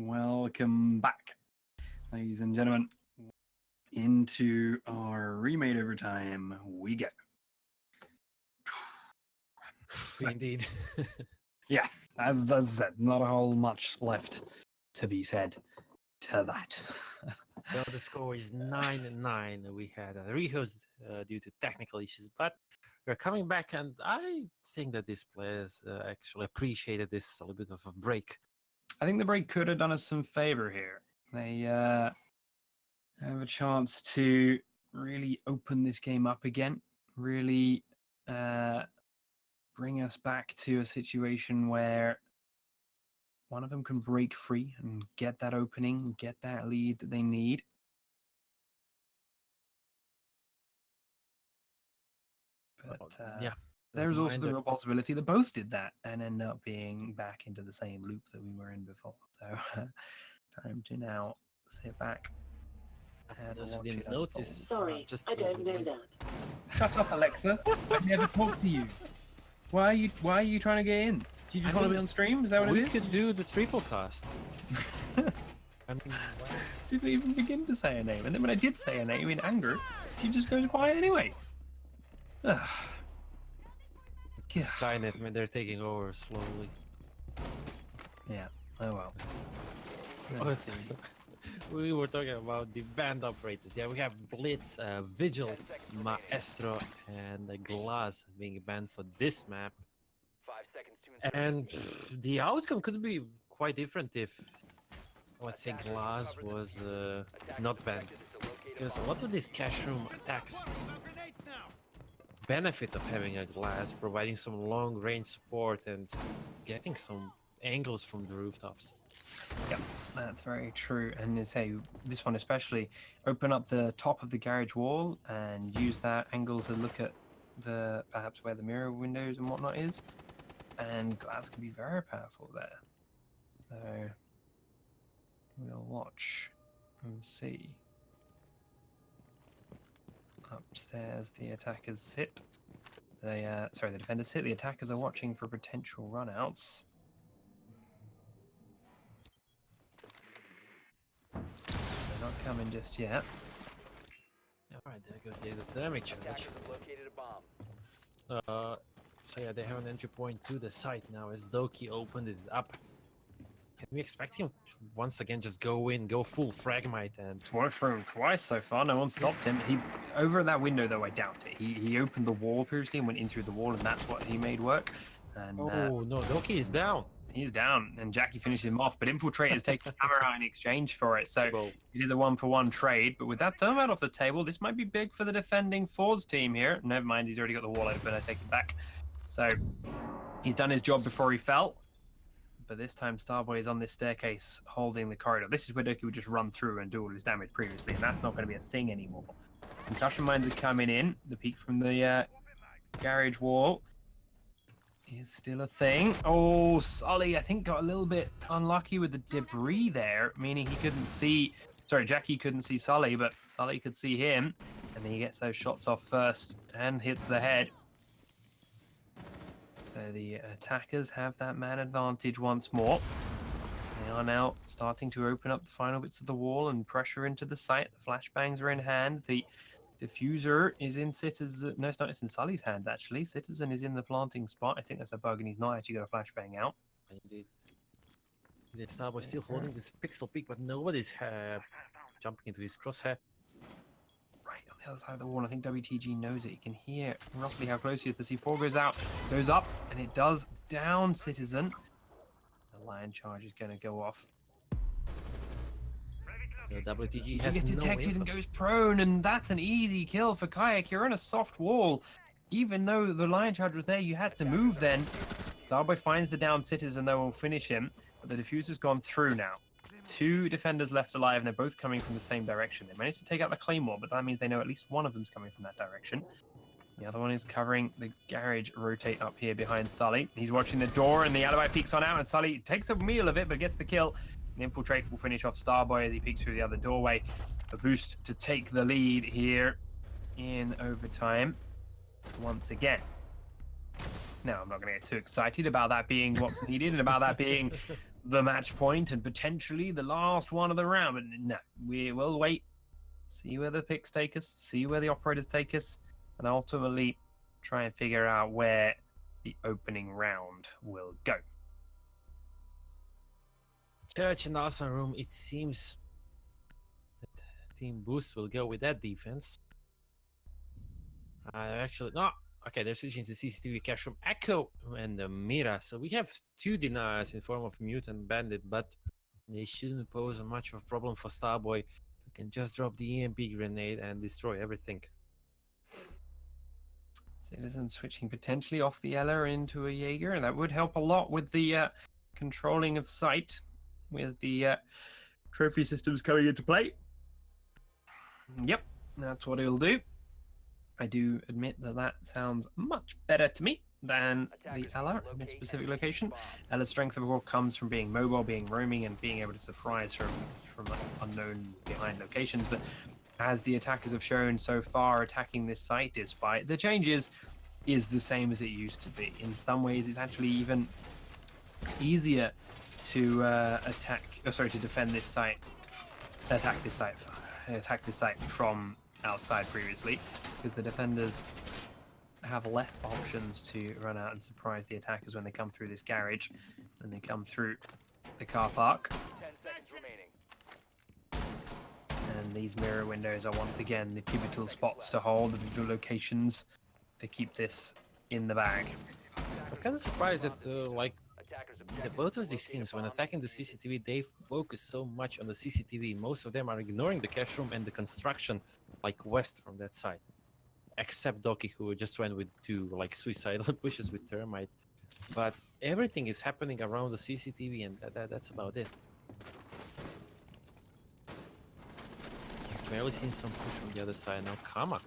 welcome back, ladies and gentlemen. Into our remade overtime we go. So, Indeed. yeah, as I said, not a whole much left to be said to that. Well, the score is 9-9. We had a rehost due to technical issues, but we're coming back, and I think that these players actually appreciated this a little bit of a break. I think the break could have done us some favor here. They have a chance to really open this game up again, really bring us back to a situation where one of them can break free and get that opening, get that lead that they need. But Yeah. there's also the Reminder- real possibility that both did that and end up being back into the same loop that we were in before. So time to now sit back and those who watch didn't it notice, unfold. Sorry, just I for don't know everyone, that. Shut up, Alexa. I never talked to you. Why are you trying to get in? Do you just I want to mean, be on stream? Is that what it we is? could do the triple cast. I mean, Didn't even begin to say a name. And then when I did say a name in anger, she just goes quiet anyway. Ugh. Yeah. Skynet, when they're taking over slowly. Yeah. Oh well. Oh, Let's see. we were talking about the band operators. Yeah, we have Blitz, Vigil, 10 seconds remaining. Maestro, and Glass being banned for this map. 5 seconds to insert. And the outcome could be quite different if, let's say, Attackers Glass recovered the was diffuser. Attackers not banned. objective is to locate a Because a bomb. lot of these cash room attacks Worry about grenades now. benefit of having a Glass, providing some long range support and just getting some angles from the rooftops. Yeah, that's very true. And to say this one especially, open up the top of the garage wall and use that angle to look at the perhaps where the mirror windows and whatnot is, and Glass can be very powerful there. So we'll watch and see. Upstairs, the attackers sit. The defenders sit. The attackers are watching for potential runouts. They're not coming just yet. Alright, there goes there's a thermic charge. Attackers have located a bomb. So yeah, they have an entry point to the site now as Doki opened it up. Can we expect him to once again just go in, go full fragmite and It's worked for him twice so far. No one stopped him. He over at that window though. I doubt it. He opened the wall previously and went in through the wall, and that's what he made work. And oh no, Doki is down. he's down, and Jackie finishes him off. But Infiltrator's taking camera in exchange for it, so Well, it is a 1-for-1 trade. But with that thermite off the table, this might be big for the defending Forze team here. Never mind, he's already got the wall open. I take it back. So he's done his job before he fell. But this time Starboy is on this staircase holding the corridor. This is where Doki would just run through and do all his damage previously, and that's not going to be a thing anymore. Concussion mines are coming in. The peek from the garage wall is still a thing. Oh, Sully, I think, got a little bit unlucky with the debris there, meaning he couldn't see... Sorry, Jackie couldn't see Sully, but Sully could see him. And then he gets those shots off first and hits the head. So the attackers have that man advantage once more. They are now starting to open up the final bits of the wall and pressure into the site. The flashbangs are in hand. The diffuser is in Citizen. No, it's not. It's in Sully's hand, actually. Citizen is in the planting spot. I think that's a bug, and he's not actually got a flashbang out. indeed. The Starboy still holding this pixel peak, but nobody's jumping into his crosshair. Right on the other side of the wall. I think WTG knows it. You can hear roughly how close he is. The C4 goes out, goes up, and it does down Citizen. The lion charge is going to go off. The WTG He has gets no detected and info. goes prone, and that's an easy kill for Kayak. You're on a soft wall. Even though the lion charge was there, you had to move then. Starboy finds the down Citizen, though, will finish him. But the diffuser's gone through now. 2 defenders left alive, and they're both coming from the same direction. They managed to take out the Claymore, but that means they know at least one of them's coming from that direction. The other one is covering the garage rotate up here behind Sully. He's watching the door, and the alibi peeks on out, and Sully takes a meal of it, but gets the kill. The Infiltrate will finish off Starboy as he peeks through the other doorway. A boost to take the lead here in overtime once again. Now, I'm not going to get too excited about that being what's needed and about that being the match point and potentially the last one of the round. But no, we will wait, see where the picks take us, see where the operators take us, and ultimately try and figure out where the opening round will go. Church and Awesome Room, it seems that Team Boost will go with that defense. Actually, no. Okay, they're switching to CCTV cache room Echo and the Mira. So we have two deniers in form of Mute and Bandit, but they shouldn't pose much of a problem for Starboy, who can just drop the EMP grenade and destroy everything. Citizen switching potentially off the Ella into a Jaeger, and that would help a lot with the controlling of sight, with the trophy systems coming into play. Yep, that's what it'll do. I do admit that that sounds much better to me than the Ella in this specific location. Ella's strength of all comes from being mobile, being roaming, and being able to surprise from unknown behind locations. But as the attackers have shown so far, attacking this site, despite the changes, is the same as it used to be. In some ways, it's actually even easier to defend this site, attack this site from outside previously, because the defenders have less options to run out and surprise the attackers when they come through this garage, when they come through the car park. 10 seconds remaining. And these mirror windows are once again the pivotal spots to hold, the pivotal locations to keep this in the bag. I'm kind of surprised that Attackers the objective both is of these locate a teams, when bomb. attacking the CCTV, they focus so much on the CCTV. Most of them are ignoring the cache room and the construction, like west from that side. Except Doki, who just went with two suicidal pushes with Termite. But everything is happening around the CCTV, and that's about it. I've barely seen some push from the other side. Now, Kama.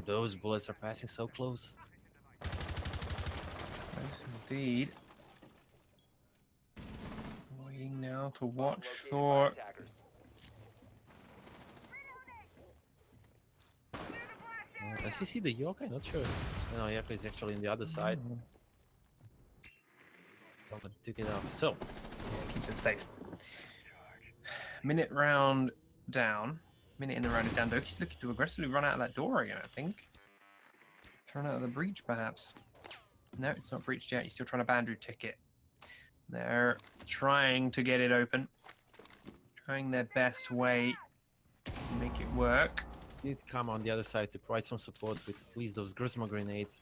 Those bullets are passing so close. Yes, indeed. Waiting now to Bomb watch located by for attackers. Does he see the Yokai? Not sure. No, Yokai is actually on the other side. Someone took it off. So, keeps it safe. Minute round down. Minute in the round is down. Doki's looking to aggressively run out of that door again, I think. Run out of the breach, perhaps. No, it's not breached yet. He's still trying to Bandru ticket. They're trying to get it open. Trying their best way to make it work. need Kama on the other side to provide some support with at least those Grisma grenades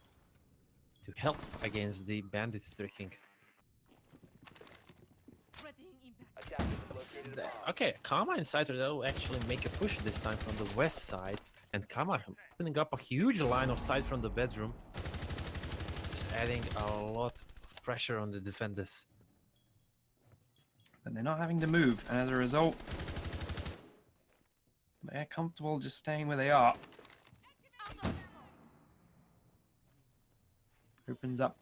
to help against the bandit tricking. Attackers have located a bomb. Okay, Kama and Saito, they'll actually make a push this time from the west side, and Kama opening up a huge line of sight from the bedroom, just adding a lot of pressure on the defenders. But they're not having to move, and as a result, they're comfortable just staying where they are. Opens up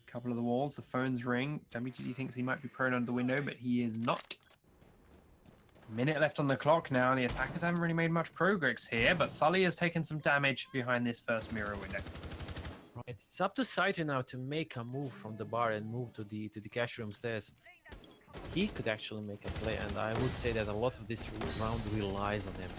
a couple of the walls, the phones ring. WTG thinks he might be prone under the window, but he is not. Minute left on the clock now, and the attackers haven't really made much progress here, but Sully has taken some damage behind this first mirror window. Right, it's up to Saito now to make a move from the bar and move to the cash room stairs. He could actually make a play, and I would say that a lot of this round relies on him.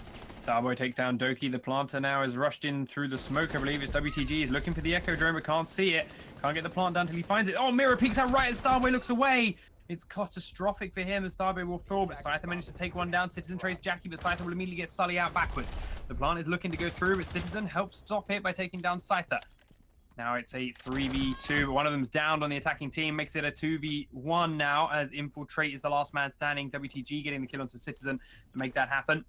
Starboy takes down Doki. The planter now is rushed in through the smoke. I believe it's WTG. He's looking for the Echo Drone, but can't see it. Can't get the plant down until he finds it. Oh, Mirror peeks out right as Starboy looks away. It's catastrophic for him, and Starboy will fall, but Scyther managed to take one down. Citizen trace Jackie, but Scyther will immediately get Sully out backwards. The plant is looking to go through, but Citizen helps stop it by taking down Scyther. Now it's a 3v2, but one of them's downed on the attacking team. Makes it a 2v1 now, as Infiltrate is the last man standing. WTG getting the kill onto Citizen to make that happen.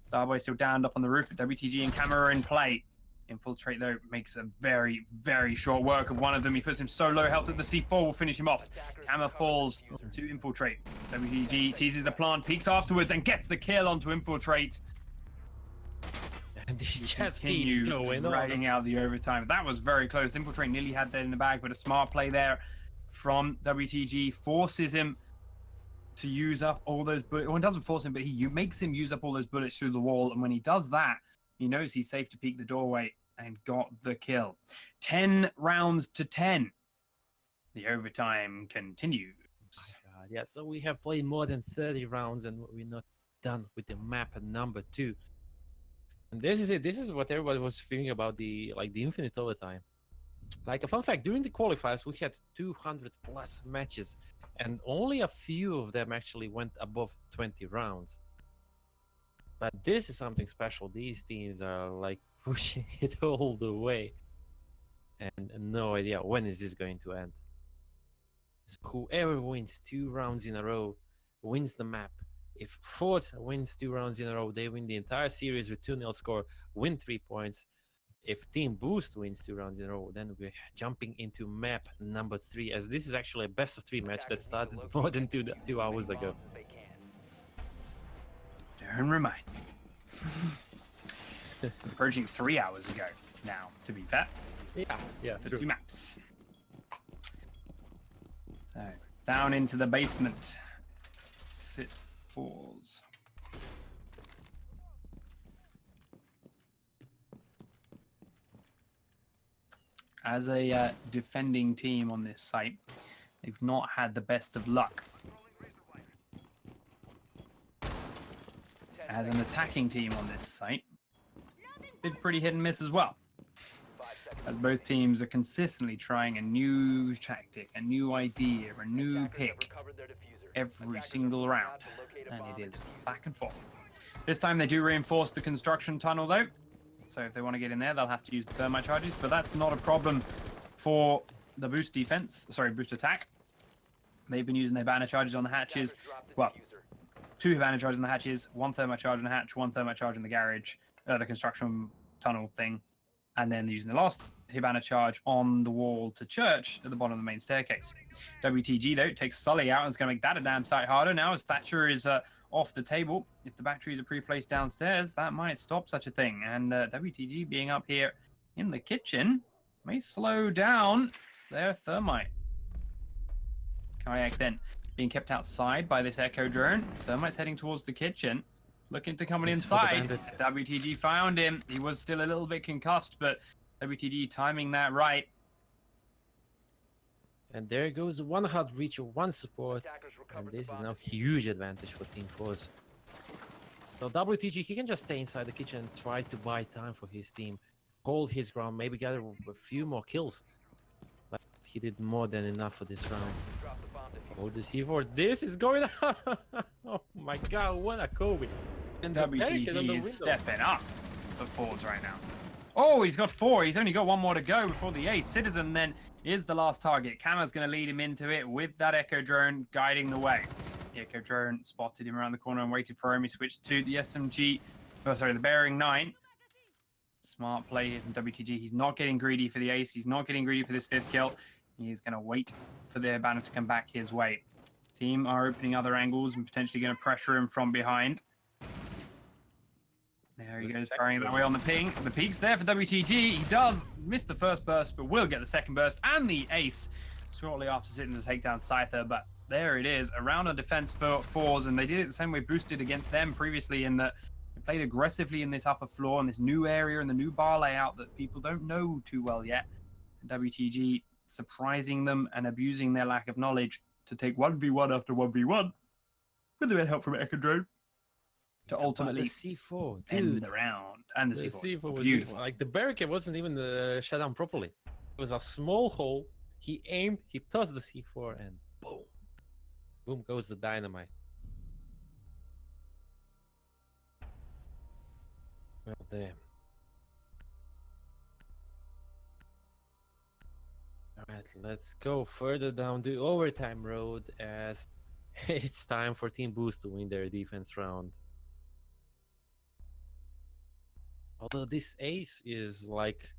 Starboy still downed up on the roof, but WTG and Camera are in play. Infiltrate, though, makes a very, very short work of one of them. He puts him so low health that the C4 will finish him off. Camera falls to Infiltrate. WTG teases the plant, peeks afterwards, and gets the kill onto Infiltrate. And this just keeps Continue going dragging on. out the overtime. That was very close. Infiltrate nearly had that in the bag, but a smart play there from WTG forces him to use up all those bullets. Well, it doesn't force him, but he makes him use up all those bullets through the wall. And when he does that, he knows he's safe to peek the doorway and got the kill. 10 rounds to 10. The overtime continues. Yeah, so we have played more than 30 rounds and we're not done with the map number 2. And this is it. This is what everybody was feeling about the infinite overtime. Like a fun fact, during the qualifiers we had 200 plus matches and only a few of them actually went above 20 rounds. But this is something special. These teams are like pushing it all the way. And no idea when is this going to end. So whoever wins 2 rounds in a row wins the map. If Forze wins 2 rounds in a row, they win the entire series with 2-0 score, win 3 points. If Team Boost wins 2 rounds in a row, then we're jumping into map number 3, as this is actually a best of 3 match that started more than 2 hours ago. Don't remind me. It's approaching 3 hours ago now, to be fair. Yeah, For 2 maps. So, down into the basement. Sit Forze. As a defending team on this site, they've not had the best of luck. As an attacking team on this site, it's pretty hit and miss as well. As both teams are consistently trying a new tactic, a new idea, a new pick every single round. And it is back and forth. This time they do reinforce the construction tunnel though. So if they want to get in there, they'll have to use the thermite charges, but that's not a problem for the boost defense, sorry, boost attack. They've been using their banner charges on the hatches. Well, 2 banner charges on the hatches, 1 thermite charge on the hatch, 1 thermite charge in the garage, the construction tunnel thing. And then using the last Hibana charge on the wall to church at the bottom of the main staircase. WTG, though, takes Sully out and is going to make that a damn sight harder. Now as Thatcher is off the table, if the batteries are pre-placed downstairs, that might stop such a thing. And WTG being up here in the kitchen may slow down their thermite. Kayak then being kept outside by this echo drone. Thermite's heading towards the kitchen. Looking to come inside. WTG found him. He was still a little bit concussed, but WTG timing that right. And there goes 1 hard reach, 1 support. And this is now huge advantage for Team Force. So WTG, he can just stay inside the kitchen and try to buy time for his team. Hold his ground, maybe gather a few more kills. But he did more than enough for this round. Oh, the C4. This is going on. Oh my god, what a Kobe. And WTG is stepping up for Forze right now. Oh, he's got 4. He's only got 1 more to go before the ace. Citizen then is the last target. Kama's going to lead him into it with that echo drone guiding the way. The echo drone spotted him around the corner and waited for him. He switched to the SMG. Oh, sorry, the Bearing 9. Smart play here from WTG. He's not getting greedy for the ace. He's not getting greedy for this 5th kill. He's going to wait for the banner to come back his way. Team are opening other angles and potentially going to pressure him from behind. There he goes, firing that way on the ping. The peak's there for WTG. He does miss the first burst, but will get the second burst and the ace shortly after sitting to take down Scyther. But there it is, a round of defense for Forze, and they did it the same way Boosted against them previously in that they played aggressively in this upper floor, in this new area, and the new bar layout that people don't know too well yet. WTG surprising them and abusing their lack of knowledge to take 1v1 after 1v1 with a bit of help from Echo Drone to ultimately the C4, end dude. the round. And the C4 was beautiful. Like the barricade wasn't even shut down properly. It was a small hole. He aimed, he tossed the C4, and boom, boom goes the dynamite. Well, damn. Alright, let's go further down the overtime road as it's time for Team Boost to win their defense round. Although this ace is like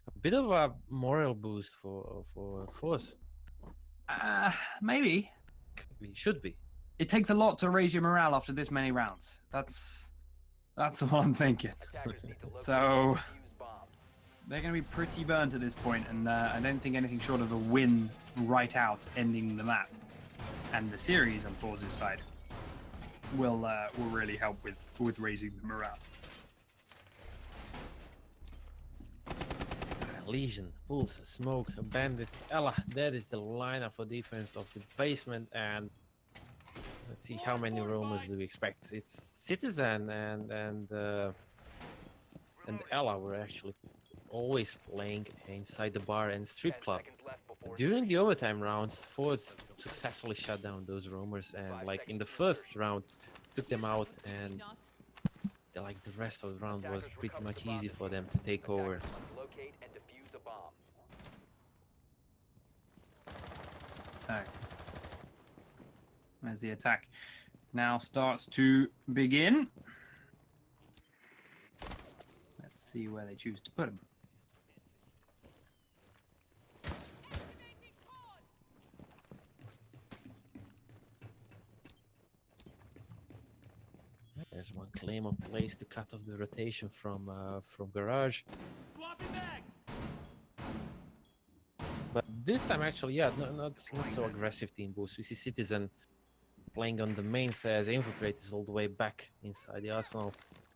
a bit of a moral boost for Force. Maybe. Should be. It takes a lot to raise your morale after this many rounds. That's what I'm thinking. So they're going to be pretty burnt at this point, and I don't think anything short of a win right out ending the map and the series on Forze's side will really help with raising the morale. Legion, Pulse, Smoke, Bandit, Ella. That is the lineup for defense of the basement, and see how many Romans do we expect. It's Citizen and Ella were actually always playing inside the bar and strip 10 club. seconds left before During the overtime rounds, Forze successfully shut down those roamers, and like in the first round, took them out, and like the rest of the round was pretty much easy for them to take over. attackers must locate and defuse a bomb. So, as the attack now starts to begin. Let's see where they choose to put him. There's one claim of place to cut off the rotation from garage. Swapping bags. But this time, actually, yeah, not so aggressive team boost. We see Citizen playing on the main stairs, infiltrators all the way back inside the arsenal,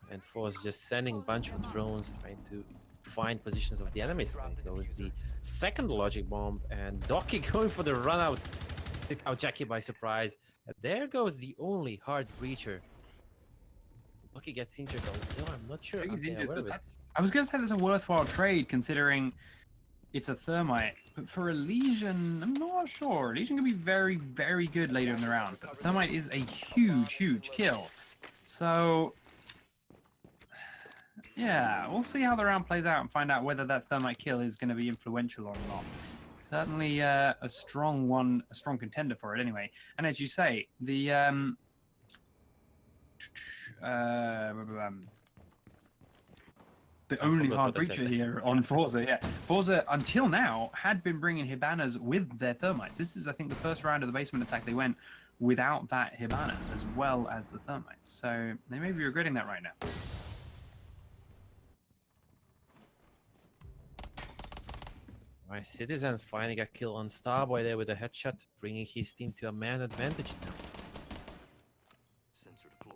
and Force just sending a bunch of drones trying to find positions of the enemies. There goes the second logic bomb, and Docky going for the run out. Took out Jackie by surprise. And there goes the only hard breacher. Docky gets injured, although I'm not sure. He's I'm injured, aware but of it. I was going to say that's a worthwhile trade considering it's a thermite, but for a Legion, I'm not sure. Legion can be very, very good later in the round, but the thermite is a huge, huge kill. So, yeah, we'll see how the round plays out and find out whether that thermite kill is going to be influential or not. Certainly a strong one, a strong contender for it anyway. And as you say, the only forgot hard what I said breacher here on Forza, yeah. Forza, until now, had been bringing Hibanas with their thermites. This is, I think, the first round of the basement attack they went without that Hibana, as well as the thermite. So they may be regretting that right now. Alright, Citizen finally got killed on Starboy there with a headshot, bringing his team to a man advantage now. Sensor deployed.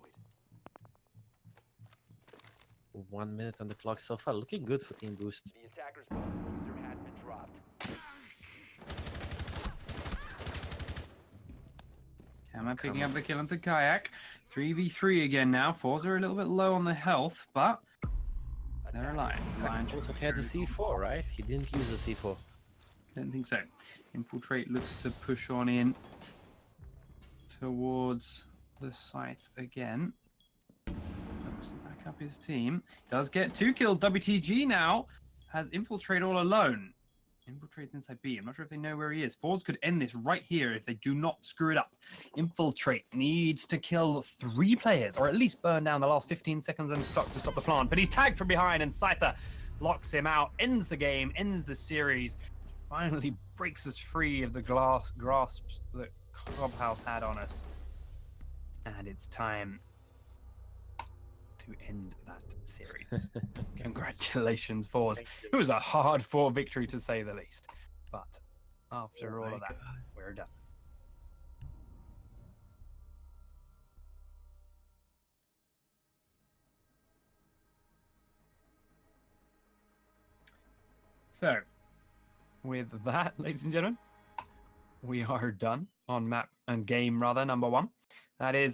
1 minute on the clock so far, looking good for Team Boost. The attacker's bomb diffuser has been dropped. Kama picking up the kill into Kayak. 3v3 again now. Forza are a little bit low on the health, but they're alive. Lion Also had the C4, right? He didn't use the C4. Don't think so. Infiltrate looks to push on in towards the site again. Looks to back up his team. Does get 2 kills. WTG now has Infiltrate all alone. Infiltrate inside B. I'm not sure if they know where he is. Forze could end this right here if they do not screw it up. Infiltrate needs to kill 3 players, or at least burn down the last 15 seconds on his clock to stop the plant. But he's tagged from behind, and Scyther locks him out, ends the game, ends the series, finally breaks us free of the grasps that Clubhouse had on us. And it's time to end that series. Congratulations, Forze. It was a hard-fought victory, to say the least. But after all of that, we're done. So, with that, ladies and gentlemen, we are done on map and game, rather, number 1. That is